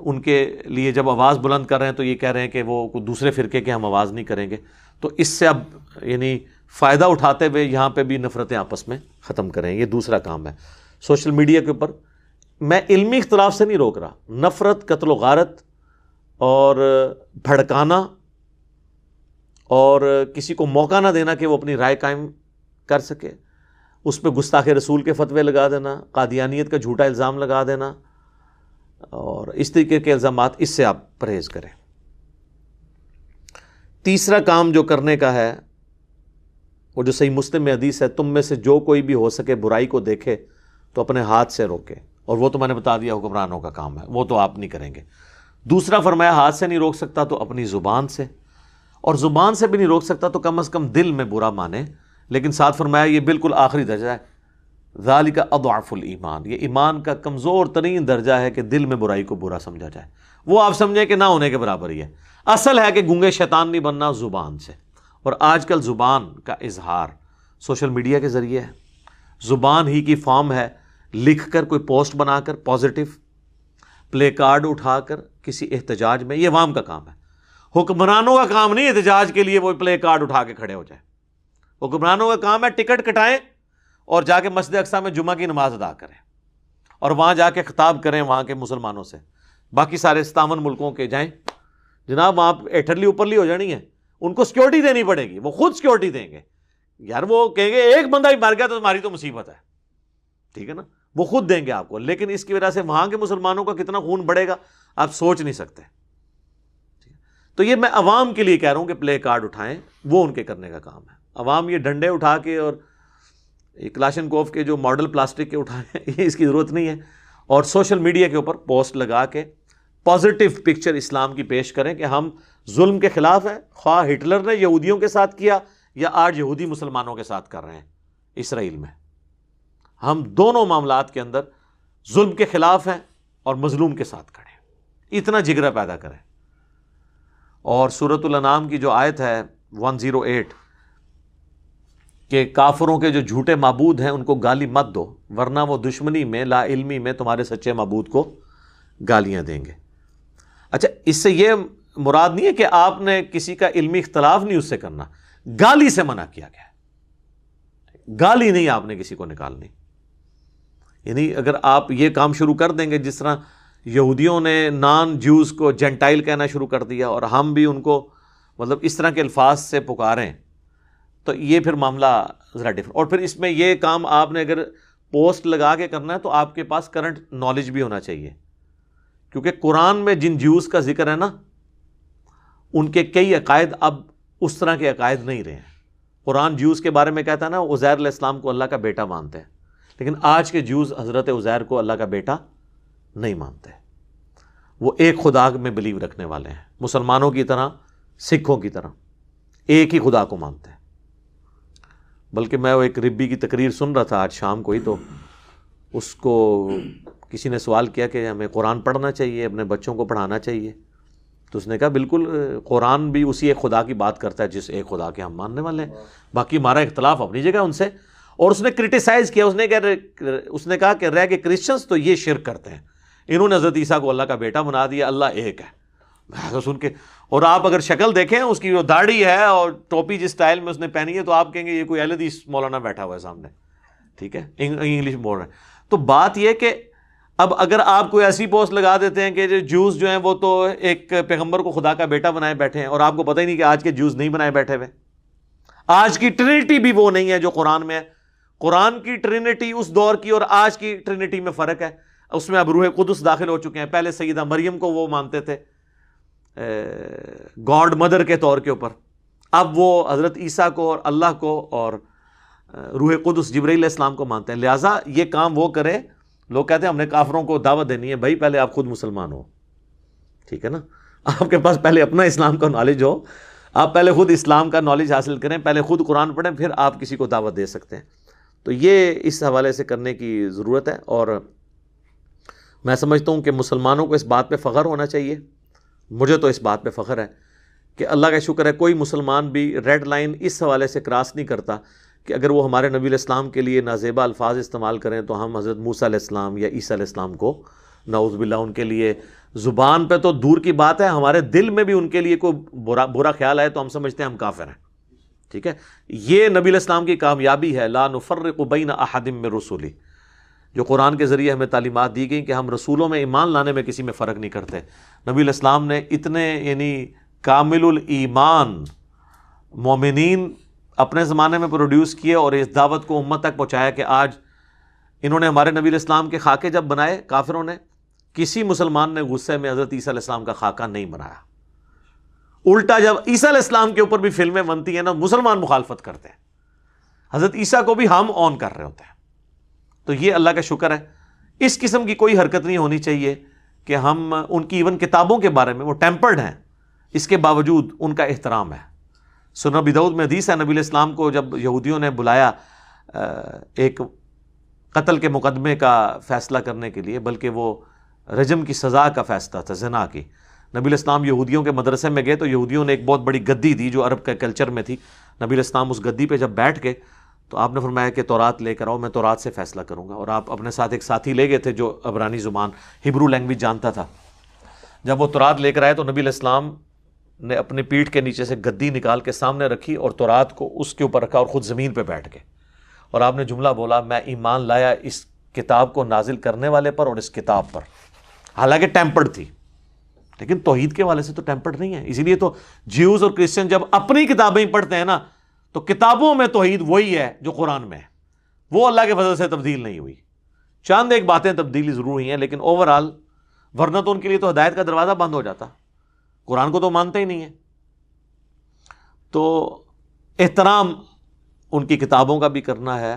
ان کے لیے جب آواز بلند کر رہے ہیں تو یہ کہہ رہے ہیں کہ وہ کوئی دوسرے فرقے کے ہم آواز نہیں کریں گے۔ تو اس سے اب یعنی فائدہ اٹھاتے ہوئے یہاں پہ بھی نفرتیں آپس میں ختم کریں، یہ دوسرا کام ہے۔ سوشل میڈیا کے اوپر میں علمی اختلاف سے نہیں روک رہا، نفرت، قتل و غارت اور بھڑکانا اور کسی کو موقع نہ دینا کہ وہ اپنی رائے قائم کر سکے، اس پہ گستاخ رسول کے فتوے لگا دینا، قادیانیت کا جھوٹا الزام لگا دینا، اور اس طریقے کے الزامات، اس سے آپ پرہیز کریں۔ تیسرا کام جو کرنے کا ہے وہ جو صحیح مسلم میں حدیث ہے، تم میں سے جو کوئی بھی ہو سکے برائی کو دیکھے تو اپنے ہاتھ سے روکے، اور وہ تو میں نے بتا دیا حکمرانوں کا کام ہے، وہ تو آپ نہیں کریں گے۔ دوسرا فرمایا ہاتھ سے نہیں روک سکتا تو اپنی زبان سے، اور زبان سے بھی نہیں روک سکتا تو کم از کم دل میں برا مانے، لیکن ساتھ فرمایا یہ بالکل آخری درجہ ہے، ذالک اضعف الایمان، یہ ایمان کا کمزور ترین درجہ ہے کہ دل میں برائی کو برا سمجھا جائے، وہ آپ سمجھیں کہ نہ ہونے کے برابر ہی ہے۔ اصل ہے کہ گونگے شیطان نہیں بننا زبان سے، اور آج کل زبان کا اظہار سوشل میڈیا کے ذریعے ہے، زبان ہی کی فارم ہے، لکھ کر کوئی پوسٹ بنا کر پازیٹیو، پلے کارڈ اٹھا کر کسی احتجاج میں، یہ عوام کا کام ہے۔ حکمرانوں کا کام نہیں احتجاج کے لیے وہ پلے کارڈ اٹھا کے کھڑے ہو جائیں، حکمرانوں کا کام ہے ٹکٹ کٹائیں اور جا کے مسجد اقصیٰ میں جمعہ کی نماز ادا کریں اور وہاں جا کے خطاب کریں وہاں کے مسلمانوں سے، باقی سارے 57 ملکوں کے جائیں جناب وہاں ایٹھرلی اوپرلی ہو جانی ہے، ان کو سیکورٹی دینی پڑے گی، وہ خود سیکورٹی دیں گے یار، وہ کہیں گے ایک بندہ ہی مر گیا تو تمہاری تو مصیبت ہے، ٹھیک ہے نا، وہ خود دیں گے آپ کو، لیکن اس کی وجہ سے وہاں کے مسلمانوں کا کتنا خون بڑھے گا آپ سوچ نہیں سکتے۔ تو یہ میں عوام کے لیے کہہ رہا ہوں کہ پلے کارڈ اٹھائیں، وہ ان کے کرنے کا کام ہے۔ عوام یہ ڈنڈے اٹھا کے اور کلاشنکوف کے جو ماڈل پلاسٹک کے اٹھائیں، یہ اس کی ضرورت نہیں ہے، اور سوشل میڈیا کے اوپر پوسٹ لگا کے پازیٹیو پکچر اسلام کی پیش کریں کہ ہم ظلم کے خلاف ہیں، خواہ ہٹلر نے یہودیوں کے ساتھ کیا یا آج یہودی مسلمانوں کے ساتھ کر رہے ہیں اسرائیل میں، ہم دونوں معاملات کے اندر ظلم کے خلاف ہیں اور مظلوم کے ساتھ کھڑے ہیں، اتنا جگرہ پیدا کریں۔ اور سورۃ الانعام کی جو آیت ہے 108 کہ کافروں کے جو جھوٹے معبود ہیں ان کو گالی مت دو ورنہ وہ دشمنی میں لا علمی میں تمہارے سچے معبود کو گالیاں دیں گے۔ اچھا، اس سے یہ مراد نہیں ہے کہ آپ نے کسی کا علمی اختلاف نہیں اس سے کرنا، گالی سے منع کیا گیا ہے، گالی نہیں آپ نے کسی کو نکالنی۔ یعنی اگر آپ یہ کام شروع کر دیں گے، جس طرح یہودیوں نے نان جوز کو جینٹائل کہنا شروع کر دیا اور ہم بھی ان کو مطلب اس طرح کے الفاظ سے پکاریں، تو یہ پھر معاملہ ذرا ڈفرنٹ۔ اور پھر اس میں یہ کام آپ نے اگر پوسٹ لگا کے کرنا ہے تو آپ کے پاس کرنٹ نالج بھی ہونا چاہیے، کیونکہ قرآن میں جن جیوز کا ذکر ہے نا، ان کے کئی عقائد اب اس طرح کے عقائد نہیں رہے ہیں۔ قرآن جیوز کے بارے میں کہتا ہے نا عزیر علیہ السلام کو اللہ کا بیٹا مانتے ہیں، لیکن آج کے جیوز حضرت عزیر کو اللہ کا بیٹا نہیں مانتے، وہ ایک خدا میں بلیو رکھنے والے ہیں، مسلمانوں کی طرح، سکھوں کی طرح ایک ہی خدا کو مانتے ہیں۔ بلکہ میں وہ ایک ربی کی تقریر سن رہا تھا آج شام کو ہی، تو اس کو کسی نے سوال کیا کہ ہمیں قرآن پڑھنا چاہیے، اپنے بچوں کو پڑھانا چاہیے، تو اس نے کہا بالکل، قرآن بھی اسی ایک خدا کی بات کرتا ہے جس ایک خدا کے ہم ماننے والے ہیں، باقی ہمارا اختلاف اپنی جگہ ان سے۔ اور اس نے کرٹیسائز کیا، اس نے کہا کہ رہ کے کرسچنز تو یہ شرک کرتے ہیں، انہوں نے حضرت عیسیٰ کو اللہ کا بیٹا بنا دیا، اللہ ایک ہے۔ میں سن کے، اور آپ اگر شکل دیکھیں اس کی، جو داڑھی ہے اور ٹوپی جس سٹائل میں اس نے پہنی ہے، تو آپ کہیں گے یہ کوئی اہل حدیث مولانا بیٹھا ہوا ہے سامنے، ٹھیک ہے، انگلش بول رہے ہیں۔ تو بات یہ کہ اب اگر آپ کوئی ایسی پوسٹ لگا دیتے ہیں کہ جو جوز جو ہیں وہ تو ایک پیغمبر کو خدا کا بیٹا بنائے بیٹھے ہیں، اور آپ کو پتہ ہی نہیں کہ آج کے جوز نہیں بنائے بیٹھے ہوئے، آج کی ٹرینٹی بھی وہ نہیں ہے جو قرآن میں ہے۔ قرآن کی ٹرینٹی اس دور کی اور آج کی ٹرینٹی میں فرق ہے، اس میں اب روح قدس داخل ہو چکے ہیں۔ پہلے سیدہ مریم کو وہ مانتے تھے گاڈ مدر کے طور کے اوپر، اب وہ حضرت عیسیٰ کو اور اللہ کو اور روح قدس جبرائیل علیہ السلام کو مانتے ہیں۔ لہٰذا یہ کام وہ کرے، لوگ کہتے ہیں ہم نے کافروں کو دعوت دینی ہے، بھائی پہلے آپ خود مسلمان ہو، ٹھیک ہے نا، آپ کے پاس پہلے اپنا اسلام کا نالج ہو، آپ پہلے خود اسلام کا نالج حاصل کریں، پہلے خود قرآن پڑھیں، پھر آپ کسی کو دعوت دے سکتے ہیں۔ تو یہ اس حوالے سے کرنے کی ضرورت ہے، اور میں سمجھتا ہوں کہ مسلمانوں کو اس بات پہ فخر ہونا چاہیے، مجھے تو اس بات پہ فخر ہے کہ اللہ کا شکر ہے کوئی مسلمان بھی ریڈ لائن اس حوالے سے کراس نہیں کرتا کہ اگر وہ ہمارے نبی علیہ السلام کے لیے نازیبا الفاظ استعمال کریں تو ہم حضرت موسیٰ علیہ السلام یا عیسیٰ علیہ السلام کو نعوذ باللہ ان کے لیے، زبان پہ تو دور کی بات ہے، ہمارے دل میں بھی ان کے لیے کوئی برا خیال آئے تو ہم سمجھتے ہیں ہم کافر ہیں، ٹھیک ہے۔ یہ نبی علیہ السلام کی کامیابی ہے، لا نفرق بین احد من رسلی، جو قرآن کے ذریعے ہمیں تعلیمات دی گئی کہ ہم رسولوں میں ایمان لانے میں کسی میں فرق نہیں کرتے۔ نبی علیہ السلام نے اتنے یعنی کامل الایمان مومنین اپنے زمانے میں پروڈیوس کیے اور اس دعوت کو امت تک پہنچایا کہ آج انہوں نے ہمارے نبی علیہ السلام کے خاکے جب بنائے کافروں نے، کسی مسلمان نے غصے میں حضرت عیسیٰ علیہ السلام کا خاکہ نہیں بنایا، الٹا جب عیسیٰ علیہ السلام کے اوپر بھی فلمیں بنتی ہیں نا، مسلمان مخالفت کرتے ہیں، حضرت عیسیٰ کو بھی ہم آن کر رہے ہوتے ہیں۔ تو یہ اللہ کا شکر ہے، اس قسم کی کوئی حرکت نہیں ہونی چاہیے کہ ہم ان کی ایون کتابوں کے بارے میں وہ ٹیمپرڈ ہیں، اس کے باوجود ان کا احترام ہے۔ سنن ابی داؤد میں حدیث ہے، نبی علیہ السلام کو جب یہودیوں نے بلایا ایک قتل کے مقدمے کا فیصلہ کرنے کے لیے، بلکہ وہ رجم کی سزا کا فیصلہ تھا، زنا کی، نبی علیہ السلام یہودیوں کے مدرسے میں گئے تو یہودیوں نے ایک بہت بڑی گدی دی جو عرب کے کلچر میں تھی، نبی علیہ السلام اس گدی پہ جب بیٹھ گئے تو آپ نے فرمایا کہ تورات لے کر آؤ، میں تورات سے فیصلہ کروں گا، اور آپ اپنے ساتھ ایک ساتھی لے گئے تھے جو عبرانی زبان ہبرو لینگویج جانتا تھا۔ جب وہ تورات لے کر آئے تو نبی علیہ السلام نے اپنی پیٹھ کے نیچے سے گدی نکال کے سامنے رکھی اور تورات کو اس کے اوپر رکھا اور خود زمین پہ بیٹھ گئے، اور آپ نے جملہ بولا، میں ایمان لایا اس کتاب کو نازل کرنے والے پر اور اس کتاب پر، حالانکہ ٹیمپرڈ تھی، لیکن توحید کے حوالے سے تو ٹیمپرڈ نہیں ہے. اسی لیے تو جیوز اور کرسچن جب اپنی کتابیں پڑھتے ہیں نا تو کتابوں میں توحید وہی ہے جو قرآن میں ہے, وہ اللہ کے فضل سے تبدیل نہیں ہوئی. چاند ایک باتیں تبدیلی ضرور ہوئی ہیں لیکن اوورآل ورنہ تو ان کے لیے تو ہدایت کا دروازہ بند ہو جاتا, قرآن کو تو مانتے ہی نہیں ہے. تو احترام ان کی کتابوں کا بھی کرنا ہے,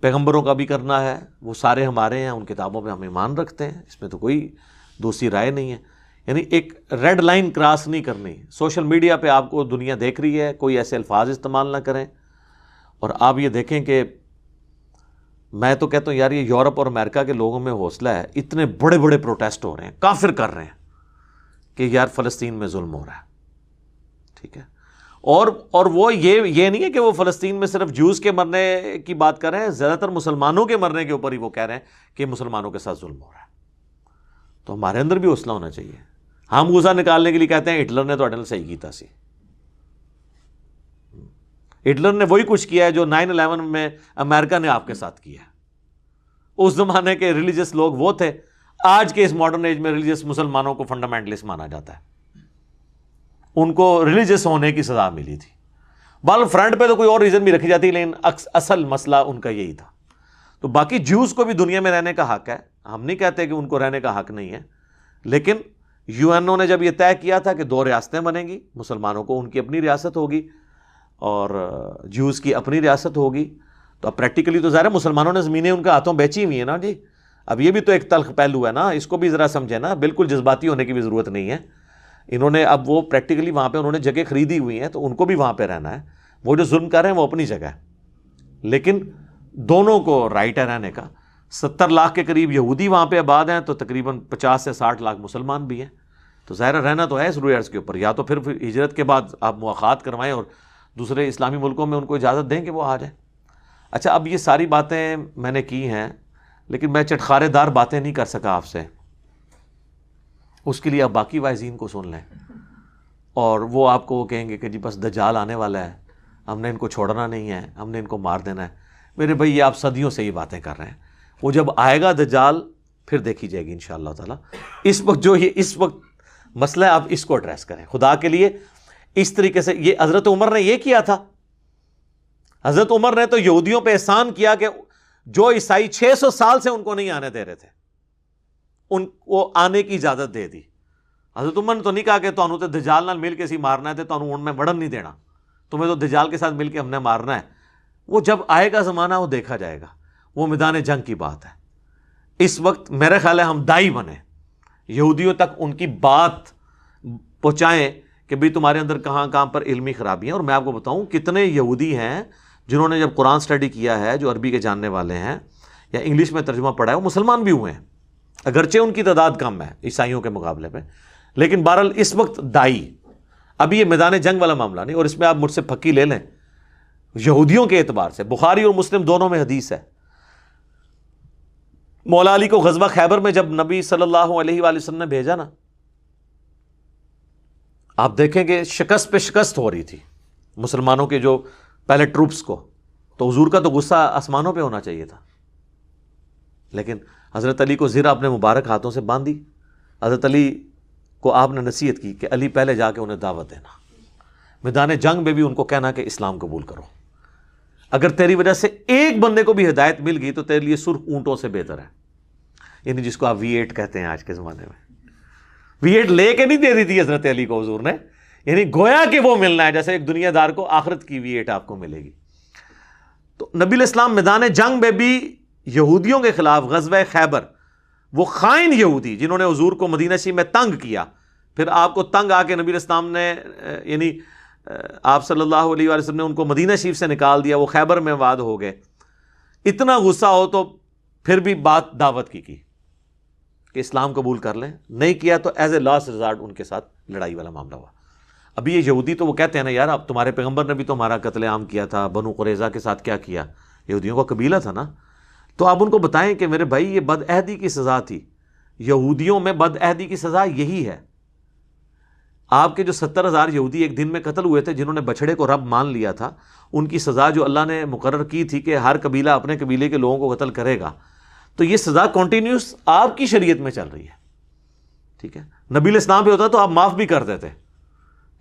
پیغمبروں کا بھی کرنا ہے, وہ سارے ہمارے ہیں, ان کتابوں پہ ہم ایمان رکھتے ہیں, اس میں تو کوئی دوسری رائے نہیں ہے. یعنی ایک ریڈ لائن کراس نہیں کرنی. سوشل میڈیا پہ آپ کو دنیا دیکھ رہی ہے, کوئی ایسے الفاظ استعمال نہ کریں. اور آپ یہ دیکھیں کہ میں تو کہتا ہوں یار یہ یورپ اور امریکہ کے لوگوں میں حوصلہ ہے, اتنے بڑے بڑے پروٹیسٹ ہو رہے ہیں, کافر کر رہے ہیں کہ یار فلسطین میں ظلم ہو رہا ہے, ٹھیک ہے. اور وہ یہ نہیں ہے کہ وہ فلسطین میں صرف جوز کے مرنے کی بات کر رہے ہیں, زیادہ تر مسلمانوں کے مرنے کے اوپر ہی وہ کہہ رہے ہیں کہ مسلمانوں کے ساتھ ظلم ہو رہا ہے. تو ہمارے اندر بھی حوصلہ ہونا چاہیے. ہم غصہ نکالنے کے لیے کہتے ہیں ہٹلر نے تو اڈل صحیح کیتا سی. ہٹلر نے وہی کچھ کیا ہے جو 9/11 میں امریکہ نے آپ کے ساتھ کیا ہے. اس زمانے کے ریلیجس لوگ وہ تھے, آج کے اس ماڈرن ایج میں ریلیجس مسلمانوں کو فنڈامنٹلسٹ مانا جاتا ہے. ان کو ریلیجس ہونے کی سزا ملی تھی. بال فرنٹ پہ تو کوئی اور ریزن بھی رکھی جاتی لیکن اصل مسئلہ ان کا یہی تھا. تو باقی جیوز کو بھی دنیا میں رہنے کا حق ہے, ہم نہیں کہتے کہ ان کو رہنے کا حق نہیں ہے, لیکن یو این او نے جب یہ طے کیا تھا کہ 2 ریاستیں بنیں گی, مسلمانوں کو ان کی اپنی ریاست ہوگی اور جیوز کی اپنی ریاست ہوگی, تو اب پریکٹیکلی تو ظاہر ہے مسلمانوں نے زمینیں ان کے ہاتھوں بیچی ہوئی ہیں نا جی. اب یہ بھی تو ایک تلخ پہلو ہے نا, اس کو بھی ذرا سمجھے نا, بالکل جذباتی ہونے کی بھی ضرورت نہیں ہے. انہوں نے اب وہ پریکٹیکلی وہاں پہ انہوں نے جگہ خریدی ہوئی ہیں تو ان کو بھی وہاں پہ رہنا ہے. وہ جو ظلم کر رہے ہیں وہ اپنی جگہ ہے, لیکن دونوں کو رائٹ ہے رہنے کا. 70 لاکھ کے قریب یہودی وہاں پہ آباد ہیں تو تقریباً 50 سے 60 لاکھ مسلمان بھی ہیں. تو ظاہر رہنا تو ہے اس روئے ارض کے اوپر, یا تو پھر ہجرت کے بعد آپ مواخات کروائیں اور دوسرے اسلامی ملکوں میں ان کو اجازت دیں کہ وہ آ جائیں. اچھا اب یہ ساری باتیں میں نے کی ہیں لیکن میں چٹخارے دار باتیں نہیں کر سکا آپ سے, اس کے لیے آپ باقی واعظین کو سن لیں اور وہ آپ کو وہ کہیں گے کہ جی بس دجال آنے والا ہے, ہم نے ان کو چھوڑنا نہیں ہے, ہم نے ان کو مار دینا ہے. میرے بھائی یہ آپ صدیوں سے یہ باتیں کر رہے ہیں, وہ جب آئے گا دجال پھر دیکھی جائے گی انشاءاللہ تعالیٰ. اس وقت جو یہ اس وقت مسئلہ ہے آپ اس کو ایڈریس کریں خدا کے لیے. اس طریقے سے یہ حضرت عمر نے یہ کیا تھا, حضرت عمر نے تو یہودیوں پہ احسان کیا کہ جو عیسائی 600 سال سے ان کو نہیں آنے دے رہے تھے ان کو آنے کی اجازت دے دی. حضرت عمر نے تو نہیں کہا کہ تانوں تے دجال نال مل کے اسی مارنا ہے, تانوں ان میں وڑن نہیں دینا, تمہیں تو دجال کے ساتھ مل کے ہم نے مارنا ہے. وہ جب آئے گا زمانہ وہ دیکھا جائے گا, وہ میدان جنگ کی بات ہے. اس وقت میرے خیال ہے ہم دائی بنیں, یہودیوں تک ان کی بات پہنچائیں کہ بھئی تمہارے اندر کہاں کہاں پر علمی خرابی ہیں. اور میں آپ کو بتاؤں کتنے یہودی ہیں جنہوں نے جب قرآن سٹڈی کیا ہے, جو عربی کے جاننے والے ہیں یا انگلش میں ترجمہ پڑھا ہے, وہ مسلمان بھی ہوئے ہیں, اگرچہ ان کی تعداد کم ہے عیسائیوں کے مقابلے میں. لیکن بہرحال اس وقت دائی, ابھی یہ میدان جنگ والا معاملہ نہیں, اور اس میں آپ مجھ سے پھکی لے لیں یہودیوں کے اعتبار سے. بخاری اور مسلم دونوں میں حدیث ہے, مولا علی کو غزوہ خیبر میں جب نبی صلی اللہ علیہ وآلہ وسلم نے بھیجا نا, آپ دیکھیں کہ شکست پہ شکست ہو رہی تھی مسلمانوں کے جو پہلے ٹروپس کو, تو حضور کا تو غصہ آسمانوں پہ ہونا چاہیے تھا. لیکن حضرت علی کو زرہ اپنے مبارک ہاتھوں سے باندھی. حضرت علی کو آپ نے نصیحت کی کہ علی پہلے جا کے انہیں دعوت دینا, میدان جنگ میں بھی ان کو کہنا کہ اسلام قبول کرو. اگر تیری وجہ سے ایک بندے کو بھی ہدایت مل گئی تو تیرے لیے سرخ اونٹوں سے بہتر ہے. یعنی جس کو آپ V8 کہتے ہیں آج کے زمانے میں, V8 لے کے نہیں دے دی تھی حضرت علی کو حضور نے, یعنی گویا کہ وہ ملنا ہے جیسے ایک دنیا دار کو آخرت کی V8 آپ کو ملے گی. تو نبی الاسلام میدان جنگ میں بھی یہودیوں کے خلاف غزوہ خیبر, وہ خائن یہودی جنہوں نے حضور کو مدینہ شریف میں تنگ کیا, پھر آپ کو تنگ آ کے نبی الاسلام نے یعنی آپ صلی اللہ علیہ وآلہ وسلم نے ان کو مدینہ شریف سے نکال دیا, وہ خیبر میں واد ہو گئے. اتنا غصہ ہو تو پھر بھی بات دعوت کی کہ اسلام قبول کر لیں, نہیں کیا تو ایز اے لاسٹ ریزارٹ ان کے ساتھ لڑائی والا معاملہ ہوا. ابھی یہ یہودی تو وہ کہتے ہیں نا یار اب تمہارے پیغمبر نے بھی تو ہمارا قتل عام کیا تھا, بنو قریظہ کے ساتھ کیا کیا, یہودیوں کا قبیلہ تھا نا. تو آپ ان کو بتائیں کہ میرے بھائی یہ بد عہدی کی سزا تھی, یہودیوں میں بد عہدی کی سزا یہی ہے. آپ کے جو 70,000 یہودی ایک دن میں قتل ہوئے تھے جنہوں نے بچڑے کو رب مان لیا تھا, ان کی سزا جو اللہ نے مقرر کی تھی کہ ہر قبیلہ اپنے قبیلے کے لوگوں کو قتل کرے گا, تو یہ سزا کنٹینیوس آپ کی شریعت میں چل رہی ہے. ٹھیک ہے، نبی علیہ السلام پہ ہوتا تو آپ معاف بھی کر دیتے،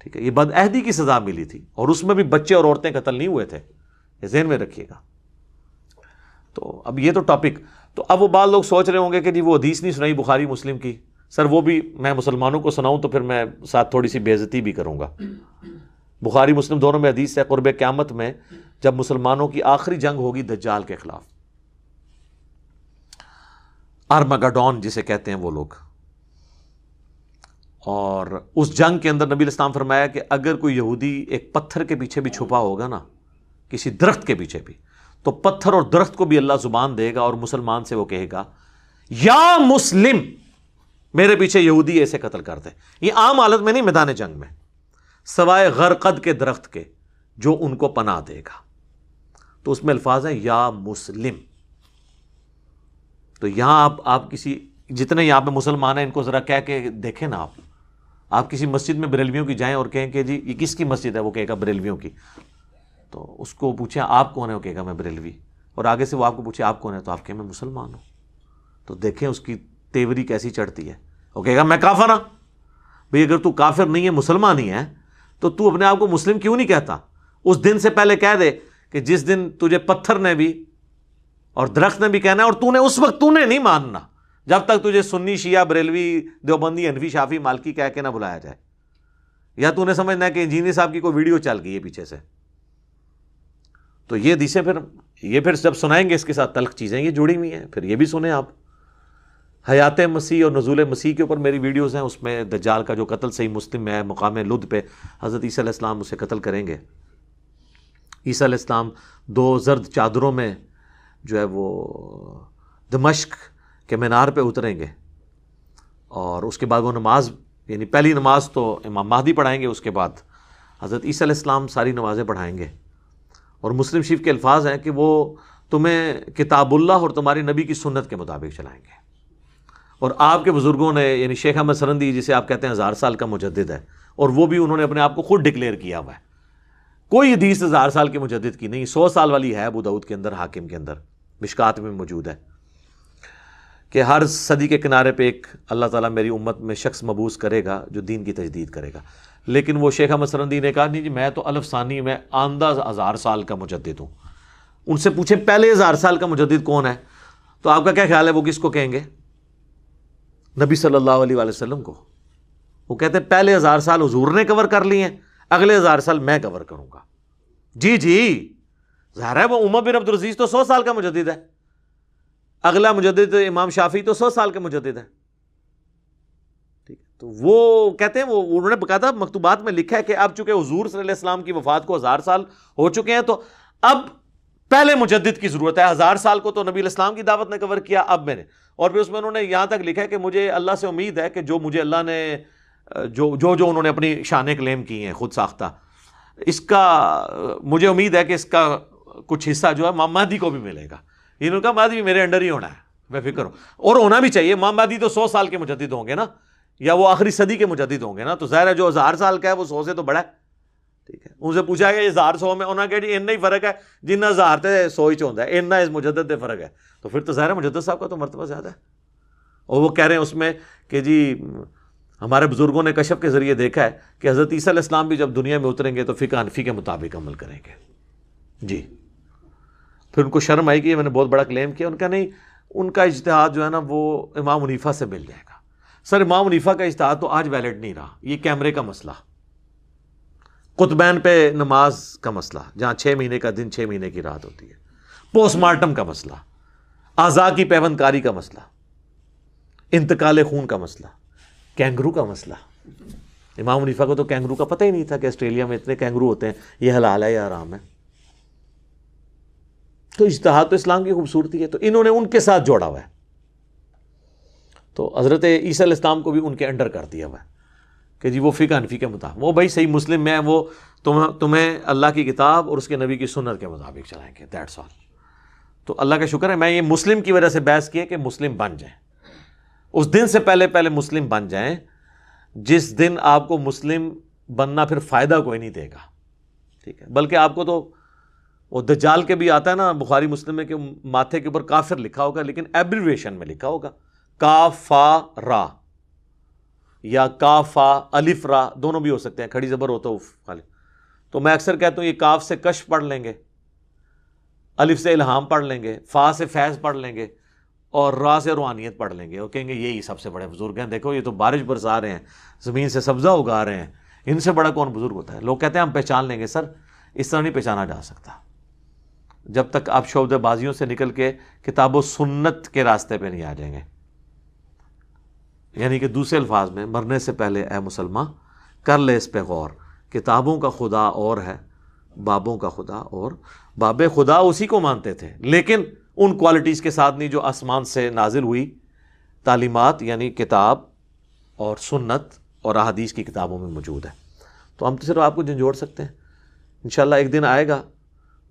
ٹھیک ہے، یہ بد عہدی کی سزا ملی تھی، اور اس میں بھی بچے اور عورتیں قتل نہیں ہوئے تھے، یہ ذہن میں رکھیے گا۔ تو اب یہ تو ٹاپک، تو اب وہ بعض لوگ سوچ رہے ہوں گے کہ جی وہ حدیث نہیں سنائی بخاری مسلم کی، سر وہ بھی میں مسلمانوں کو سناؤں تو پھر میں ساتھ تھوڑی سی بے عزتی بھی کروں گا۔ بخاری مسلم دونوں میں حدیث ہے، قرب قیامت میں جب مسلمانوں کی آخری جنگ ہوگی دجال کے خلاف، آرمگڈون جسے کہتے ہیں وہ لوگ، اور اس جنگ کے اندر نبی علیہ السلام فرمایا کہ اگر کوئی یہودی ایک پتھر کے پیچھے بھی چھپا ہوگا نا، کسی درخت کے پیچھے بھی، تو پتھر اور درخت کو بھی اللہ زبان دے گا اور مسلمان سے وہ کہے گا یا مسلم، میرے پیچھے یہودی ایسے قتل کر دے۔ یہ عام حالت میں نہیں، میدان جنگ میں، سوائے غرقد کے درخت کے جو ان کو پناہ دے گا۔ تو اس میں الفاظ ہیں یا مسلم۔ تو یہاں آپ کسی، جتنے یہاں پہ مسلمان ہیں ان کو ذرا کہہ کے دیکھیں نا، آپ کسی مسجد میں بریلویوں کی جائیں اور کہیں کہ جی یہ کس کی مسجد ہے، وہ کہے گا بریلویوں کی، تو اس کو پوچھیں آپ کون ہے، وہ کہے گا میں بریلوی، اور آگے سے وہ آپ کو پوچھے آپ کون ہے، تو آپ کہیں میں مسلمان ہوں، تو دیکھیں اس کی تیوری کیسی چڑھتی ہے، وہ کہے گا میں کافر ہوں۔ بھئی اگر تو کافر نہیں ہے، مسلمان ہی ہے، تو اپنے آپ کو مسلم کیوں نہیں کہتا؟ اس دن سے پہلے کہہ دے کہ جس دن تجھے پتھر نے بھی اور درخت نے بھی کہنا ہے، اور تو نے اس وقت تو نے نہیں ماننا جب تک تجھے سنی، شیعہ، بریلوی، دیوبندی، حنفی، شافعی، مالکی کہہ کے نہ بلایا جائے، یا تو نے سمجھنا ہے کہ انجینئر صاحب کی کوئی ویڈیو چل گئی ہے پیچھے سے۔ تو یہ حدیثیں پھر جب سنائیں گے اس کے ساتھ تلخ چیزیں یہ جڑی ہوئی ہیں، پھر یہ بھی سنیں آپ۔ حیات مسیح اور نزول مسیح کے اوپر میری ویڈیوز ہیں، اس میں دجال کا جو قتل صحیح مسلم میں ہے، مقام لد پہ حضرت عیسیٰ علیہ السلام اسے قتل کریں گے۔ عیسیٰ علیہ السلام 2 زرد چادروں میں جو ہے وہ دمشق کے مینار پہ اتریں گے، اور اس کے بعد وہ نماز، یعنی پہلی نماز تو امام مہدی پڑھائیں گے، اس کے بعد حضرت عیسیٰ علیہ السلام ساری نمازیں پڑھائیں گے، اور مسلم شریف کے الفاظ ہیں کہ وہ تمہیں کتاب اللہ اور تمہاری نبی کی سنت کے مطابق چلائیں گے۔ اور آپ کے بزرگوں نے، یعنی شیخ احمد سرندی جسے آپ کہتے ہیں 1000 سال کا مجدد ہے، اور وہ بھی انہوں نے اپنے آپ کو خود ڈکلیئر کیا ہوا ہے، کوئی حدیث 1000 سال کے مجدد کی نہیں، 100 سال والی ہے ابو داؤد کے اندر، حاکم کے اندر، مشکات میں موجود ہے کہ ہر صدی کے کنارے پہ ایک اللہ تعالیٰ میری امت میں شخص مبعوث کرے گا جو دین کی تجدید کرے گا۔ لیکن وہ شیخ احمد سرندی نے کہا نہیں جی میں تو الف ثانی میں آندہ 1000 سال کا مجدد ہوں۔ ان سے پوچھیں پہلے 1000 سال کا مجدد کون ہے، تو آپ کا کیا خیال ہے وہ کس کو کہیں گے؟ نبی صلی اللہ علیہ وآلہ وسلم کو۔ وہ کہتے ہیں پہلے 1000 سال حضور نے کور کر لیے ہیں، اگلے 1000 سال میں کور کروں گا۔ جی ظاہر ہے وہ عمر بن عبد العزیز تو 100 سال کا مجدد ہے، اگلا مجدد امام شافعی تو 100 سال کا مجدد ہے، ٹھیک ہے۔ تو وہ کہتے ہیں، وہ انہوں نے باقاعدہ مکتوبات میں لکھا ہے کہ اب چونکہ حضور صلی اللہ علیہ وسلم کی وفات کو 1000 سال ہو چکے ہیں، تو اب پہلے مجدد کی ضرورت ہے۔ 1000 سال کو تو نبی علیہ السلام کی دعوت نے کور کیا، اب میں نے، اور پھر اس میں انہوں نے یہاں تک لکھا ہے کہ مجھے اللہ سے امید ہے کہ جو مجھے اللہ نے جو انہوں نے اپنی شانیں کلیم کی ہیں خود ساختہ، اس کا مجھے امید ہے کہ اس کا کچھ حصہ جو ہے امام مہدی کو بھی ملے گا۔ انہوں نے کہا مہدی بھی میرے انڈر ہی ہونا ہے، بے فکر ہو، اور ہونا بھی چاہیے۔ امام مہدی تو 100 سال کے مجدد ہوں گے نا، یا وہ آخری صدی کے مجدد ہوں گے نا، تو ظاہر ہے جو 1000 سال کا ہے وہ 100 سے تو بڑا ہے، ٹھیک ہے۔ ان سے پوچھا گیا یہ 1000 میں، انہوں نے کہا جی اتنا ہی فرق ہے جنہ 1000 تے 100 ہی چوندا ہے، اتنا اس مجدد دے فرق ہے، تو پھر تو ظاہر ہے مجدد صاحب کا تو مرتبہ زیادہ ہے۔ اور وہ کہہ رہے ہیں اس میں کہ جی ہمارے بزرگوں نے کشف کے ذریعے دیکھا ہے کہ حضرت عیسیٰ علیہ السلام بھی جب دنیا میں اتریں گے تو فقہ حنفی کے مطابق عمل کریں گے۔ جی پھر ان کو شرم آئی کہ یہ میں نے بہت بڑا کلیم کیا۔ ان کا نہیں، ان کا اجتہاد جو ہے نا وہ امام حنیفہ سے مل جائے گا۔ سر امام حنیفہ کا اجتہاد تو آج ویلڈ نہیں رہا، یہ کیمرے کا مسئلہ، قطبین پہ نماز کا مسئلہ جہاں 6 مہینے کا دن 6 مہینے کی رات ہوتی ہے، پوسٹ مارٹم کا مسئلہ، اعضاء کی پیوند کاری کا مسئلہ، انتقال خون کا مسئلہ، کینگرو کا مسئلہ۔ امام حنیفہ کو تو کینگرو کا پتہ ہی نہیں تھا کہ آسٹریلیا میں اتنے کینگرو ہوتے ہیں، یہ حلال ہے یا حرام ہے۔ تو اجتہاد تو اسلام کی خوبصورتی ہے، تو انہوں نے ان کے ساتھ جوڑا ہوا ہے، تو حضرت عیسیٰ علیہ السلام کو بھی ان کے انڈر کر دیا ہوا ہے کہ جی وہ فقہ حنفی کے مطابق، وہ بھائی صحیح مسلم میں وہ تمہیں اللہ کی کتاب اور اس کے نبی کی سنت کے مطابق چلائیں گے، دیٹس آل۔ تو اللہ کا شکر ہے میں یہ مسلم کی وجہ سے بحث کی ہے کہ مسلم بن جائیں، اس دن سے پہلے مسلم بن جائیں جس دن آپ کو مسلم بننا پھر فائدہ کوئی نہیں دے گا، ٹھیک ہے۔ بلکہ آپ کو تو وہ دجال کے بھی آتا ہے نا بخاری مسلم میں کہ ماتھے کے اوپر کافر لکھا ہوگا، لیکن ایبریویشن میں لکھا ہوگا کافارا، یا کافا الف را دونوں بھی ہو سکتے ہیں، کھڑی زبر ہوتا خالی. تو میں اکثر کہتا ہوں یہ کاف سے کشف پڑھ لیں گے، الف سے الہام پڑھ لیں گے، فا سے فیض پڑھ لیں گے، اور را سے روحانیت پڑھ لیں گے، اور کہیں گے یہی سب سے بڑے بزرگ ہیں. دیکھو یہ تو بارش برسا رہے ہیں، زمین سے سبزہ اگا رہے ہیں، ان سے بڑا کون بزرگ ہوتا ہے. لوگ کہتے ہیں ہم پہچان لیں گے. سر اس طرح نہیں پہچانا جا سکتا جب تک آپ شعبہ بازیوں سے نکل کے کتاب و سنت کے راستے پہ نہیں آ جائیں گے. یعنی کہ دوسرے الفاظ میں، مرنے سے پہلے اے مسلمان کر لے اس پہ غور، کتابوں کا خدا اور ہے، بابوں کا خدا اور. باب خدا اسی کو مانتے تھے لیکن ان کوالٹیز کے ساتھ نہیں جو آسمان سے نازل ہوئی تعلیمات، یعنی کتاب اور سنت اور احادیث کی کتابوں میں موجود ہے. تو ہم تو صرف آپ کو جھنجھوڑ سکتے ہیں. انشاءاللہ ایک دن آئے گا،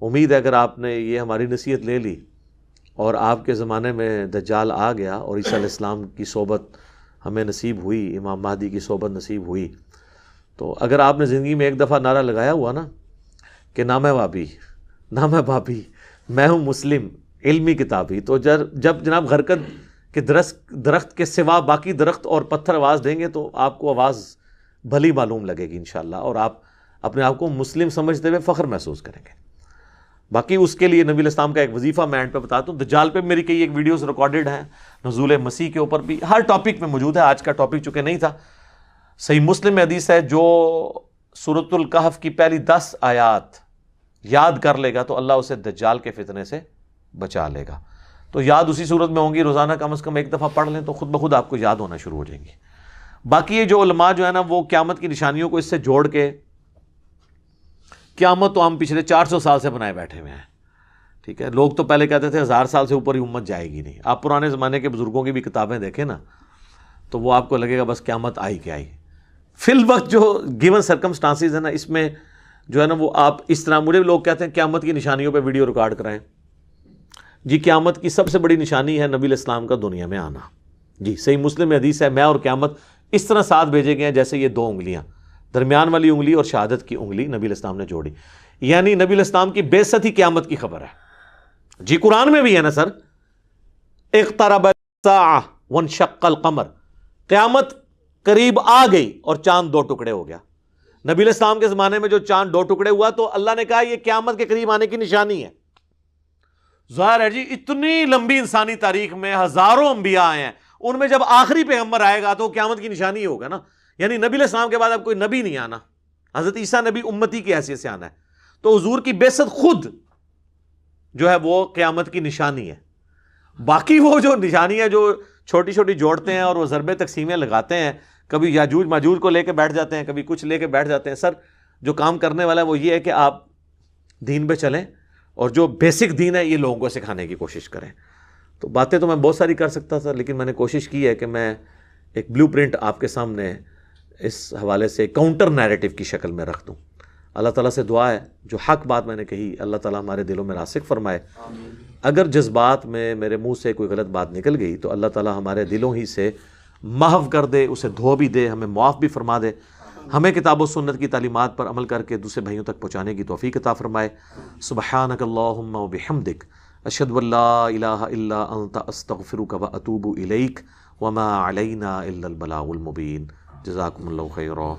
امید ہے اگر آپ نے یہ ہماری نصیحت لے لی اور آپ کے زمانے میں دجال آ گیا اور عیسیٰ علیہ السلام کی صحبت ہمیں نصیب ہوئی، امام مہدی کی صحبت نصیب ہوئی، تو اگر آپ نے زندگی میں ایک دفعہ نعرہ لگایا ہوا نا کہ نہ میں بابی، نہ میں بابی، میں ہوں مسلم علمی کتابی، تو جب جناب غرقد کے درخت کے سوا باقی درخت اور پتھر آواز دیں گے تو آپ کو آواز بھلی معلوم لگے گی انشاءاللہ، اور آپ اپنے آپ کو مسلم سمجھتے ہوئے فخر محسوس کریں گے. باقی اس کے لیے نبی علیہ السلام کا ایک وظیفہ میں اینڈ پہ بتاتا ہوں. دجال پہ میری کئی ایک ویڈیوز ریکارڈڈ ہیں، نزول مسیح کے اوپر بھی، ہر ٹاپک میں موجود ہے. آج کا ٹاپک چونکہ نہیں تھا، صحیح مسلم میں حدیث ہے جو سورۃ الکہف کی پہلی 10 آیات یاد کر لے گا تو اللہ اسے دجال کے فتنے سے بچا لے گا. تو یاد اسی صورت میں ہوں گی، روزانہ کم از کم ایک دفعہ پڑھ لیں تو خود بخود آپ کو یاد ہونا شروع ہو جائیں گی. باقی یہ جو علماء جو ہے نا وہ قیامت کی نشانیوں کو اس سے جوڑ کے، قیامت تو ہم پچھلے 400 سال سے بنائے بیٹھے ہوئے ہیں. ٹھیک ہے، لوگ تو پہلے کہتے تھے 1000 سال سے اوپر ہی امت جائے گی نہیں. آپ پرانے زمانے کے بزرگوں کی بھی کتابیں دیکھیں نا تو وہ آپ کو لگے گا بس قیامت آئی کہ آئی. فی الوقت جو گیون سرکمسٹانسز ہیں نا، اس میں جو ہے نا وہ آپ اس طرح، مجھے لوگ کہتے ہیں قیامت کی نشانیوں پہ ویڈیو ریکارڈ کرائیں. جی قیامت کی سب سے بڑی نشانی ہے نبی علیہ السلام کا دنیا میں آنا. جی صحیح مسلم میں حدیث ہے، میں اور قیامت اس طرح ساتھ بھیجے گئے ہیں جیسے یہ 2 انگلیاں، درمیان والی انگلی اور شہادت کی انگلی نبی علیہ السلام نے جوڑی. یعنی نبی علیہ السلام کی بعثت ہی قیامت کی خبر ہے. جی قرآن میں بھی ہے نا سر، اقترب الساعہ وانشق القمر، قیامت قریب آ گئی اور چاند 2 ٹکڑے ہو گیا. نبی علیہ السلام کے زمانے میں جو چاند 2 ٹکڑے ہوا تو اللہ نے کہا یہ قیامت کے قریب آنے کی نشانی ہے. ظاہر ہے جی اتنی لمبی انسانی تاریخ میں ہزاروں انبیاء آئے ہیں، ان میں جب آخری پیغمبر آئے گا تو قیامت کی نشانی ہوگا نا. یعنی نبی علیہ السلام کے بعد اب کوئی نبی نہیں آنا، حضرت عیسیٰ نبی امتی کی حیثیت سے آنا ہے. تو حضور کی بعثت خود جو ہے وہ قیامت کی نشانی ہے. باقی وہ جو نشانی ہے جو چھوٹی چھوٹی جوڑتے ہیں اور وہ ضربے تقسیمیں لگاتے ہیں، کبھی یاجوج ماجوج کو لے کے بیٹھ جاتے ہیں، کبھی کچھ لے کے بیٹھ جاتے ہیں. سر جو کام کرنے والا ہے وہ یہ ہے کہ آپ دین پہ چلیں اور جو بیسک دین ہے یہ لوگوں کو سکھانے کی کوشش کریں. تو باتیں تو میں بہت ساری کر سکتا تھا لیکن میں نے کوشش کی ہے کہ میں ایک بلیو پرنٹ آپ کے سامنے اس حوالے سے کاؤنٹر نیریٹو کی شکل میں رکھ دوں. اللہ تعالیٰ سے دعا ہے جو حق بات میں نے کہی اللہ تعالیٰ ہمارے دلوں میں راسخ فرمائے. اگر جذبات میں میرے منہ سے کوئی غلط بات نکل گئی تو اللہ تعالیٰ ہمارے دلوں ہی سے محو کر دے، اسے دھو بھی دے، ہمیں معاف بھی فرما دے، ہمیں کتاب و سنت کی تعلیمات پر عمل کر کے دوسرے بھائیوں تک پہنچانے کی توفیق عطا فرمائے. سبحانک اللہم و بحمدک، اشہد ان لا الہ الا انت، استغفرک و اتوب الیک، وما علینا الا البلاغ المبین. جزاکم اللہ خیرا.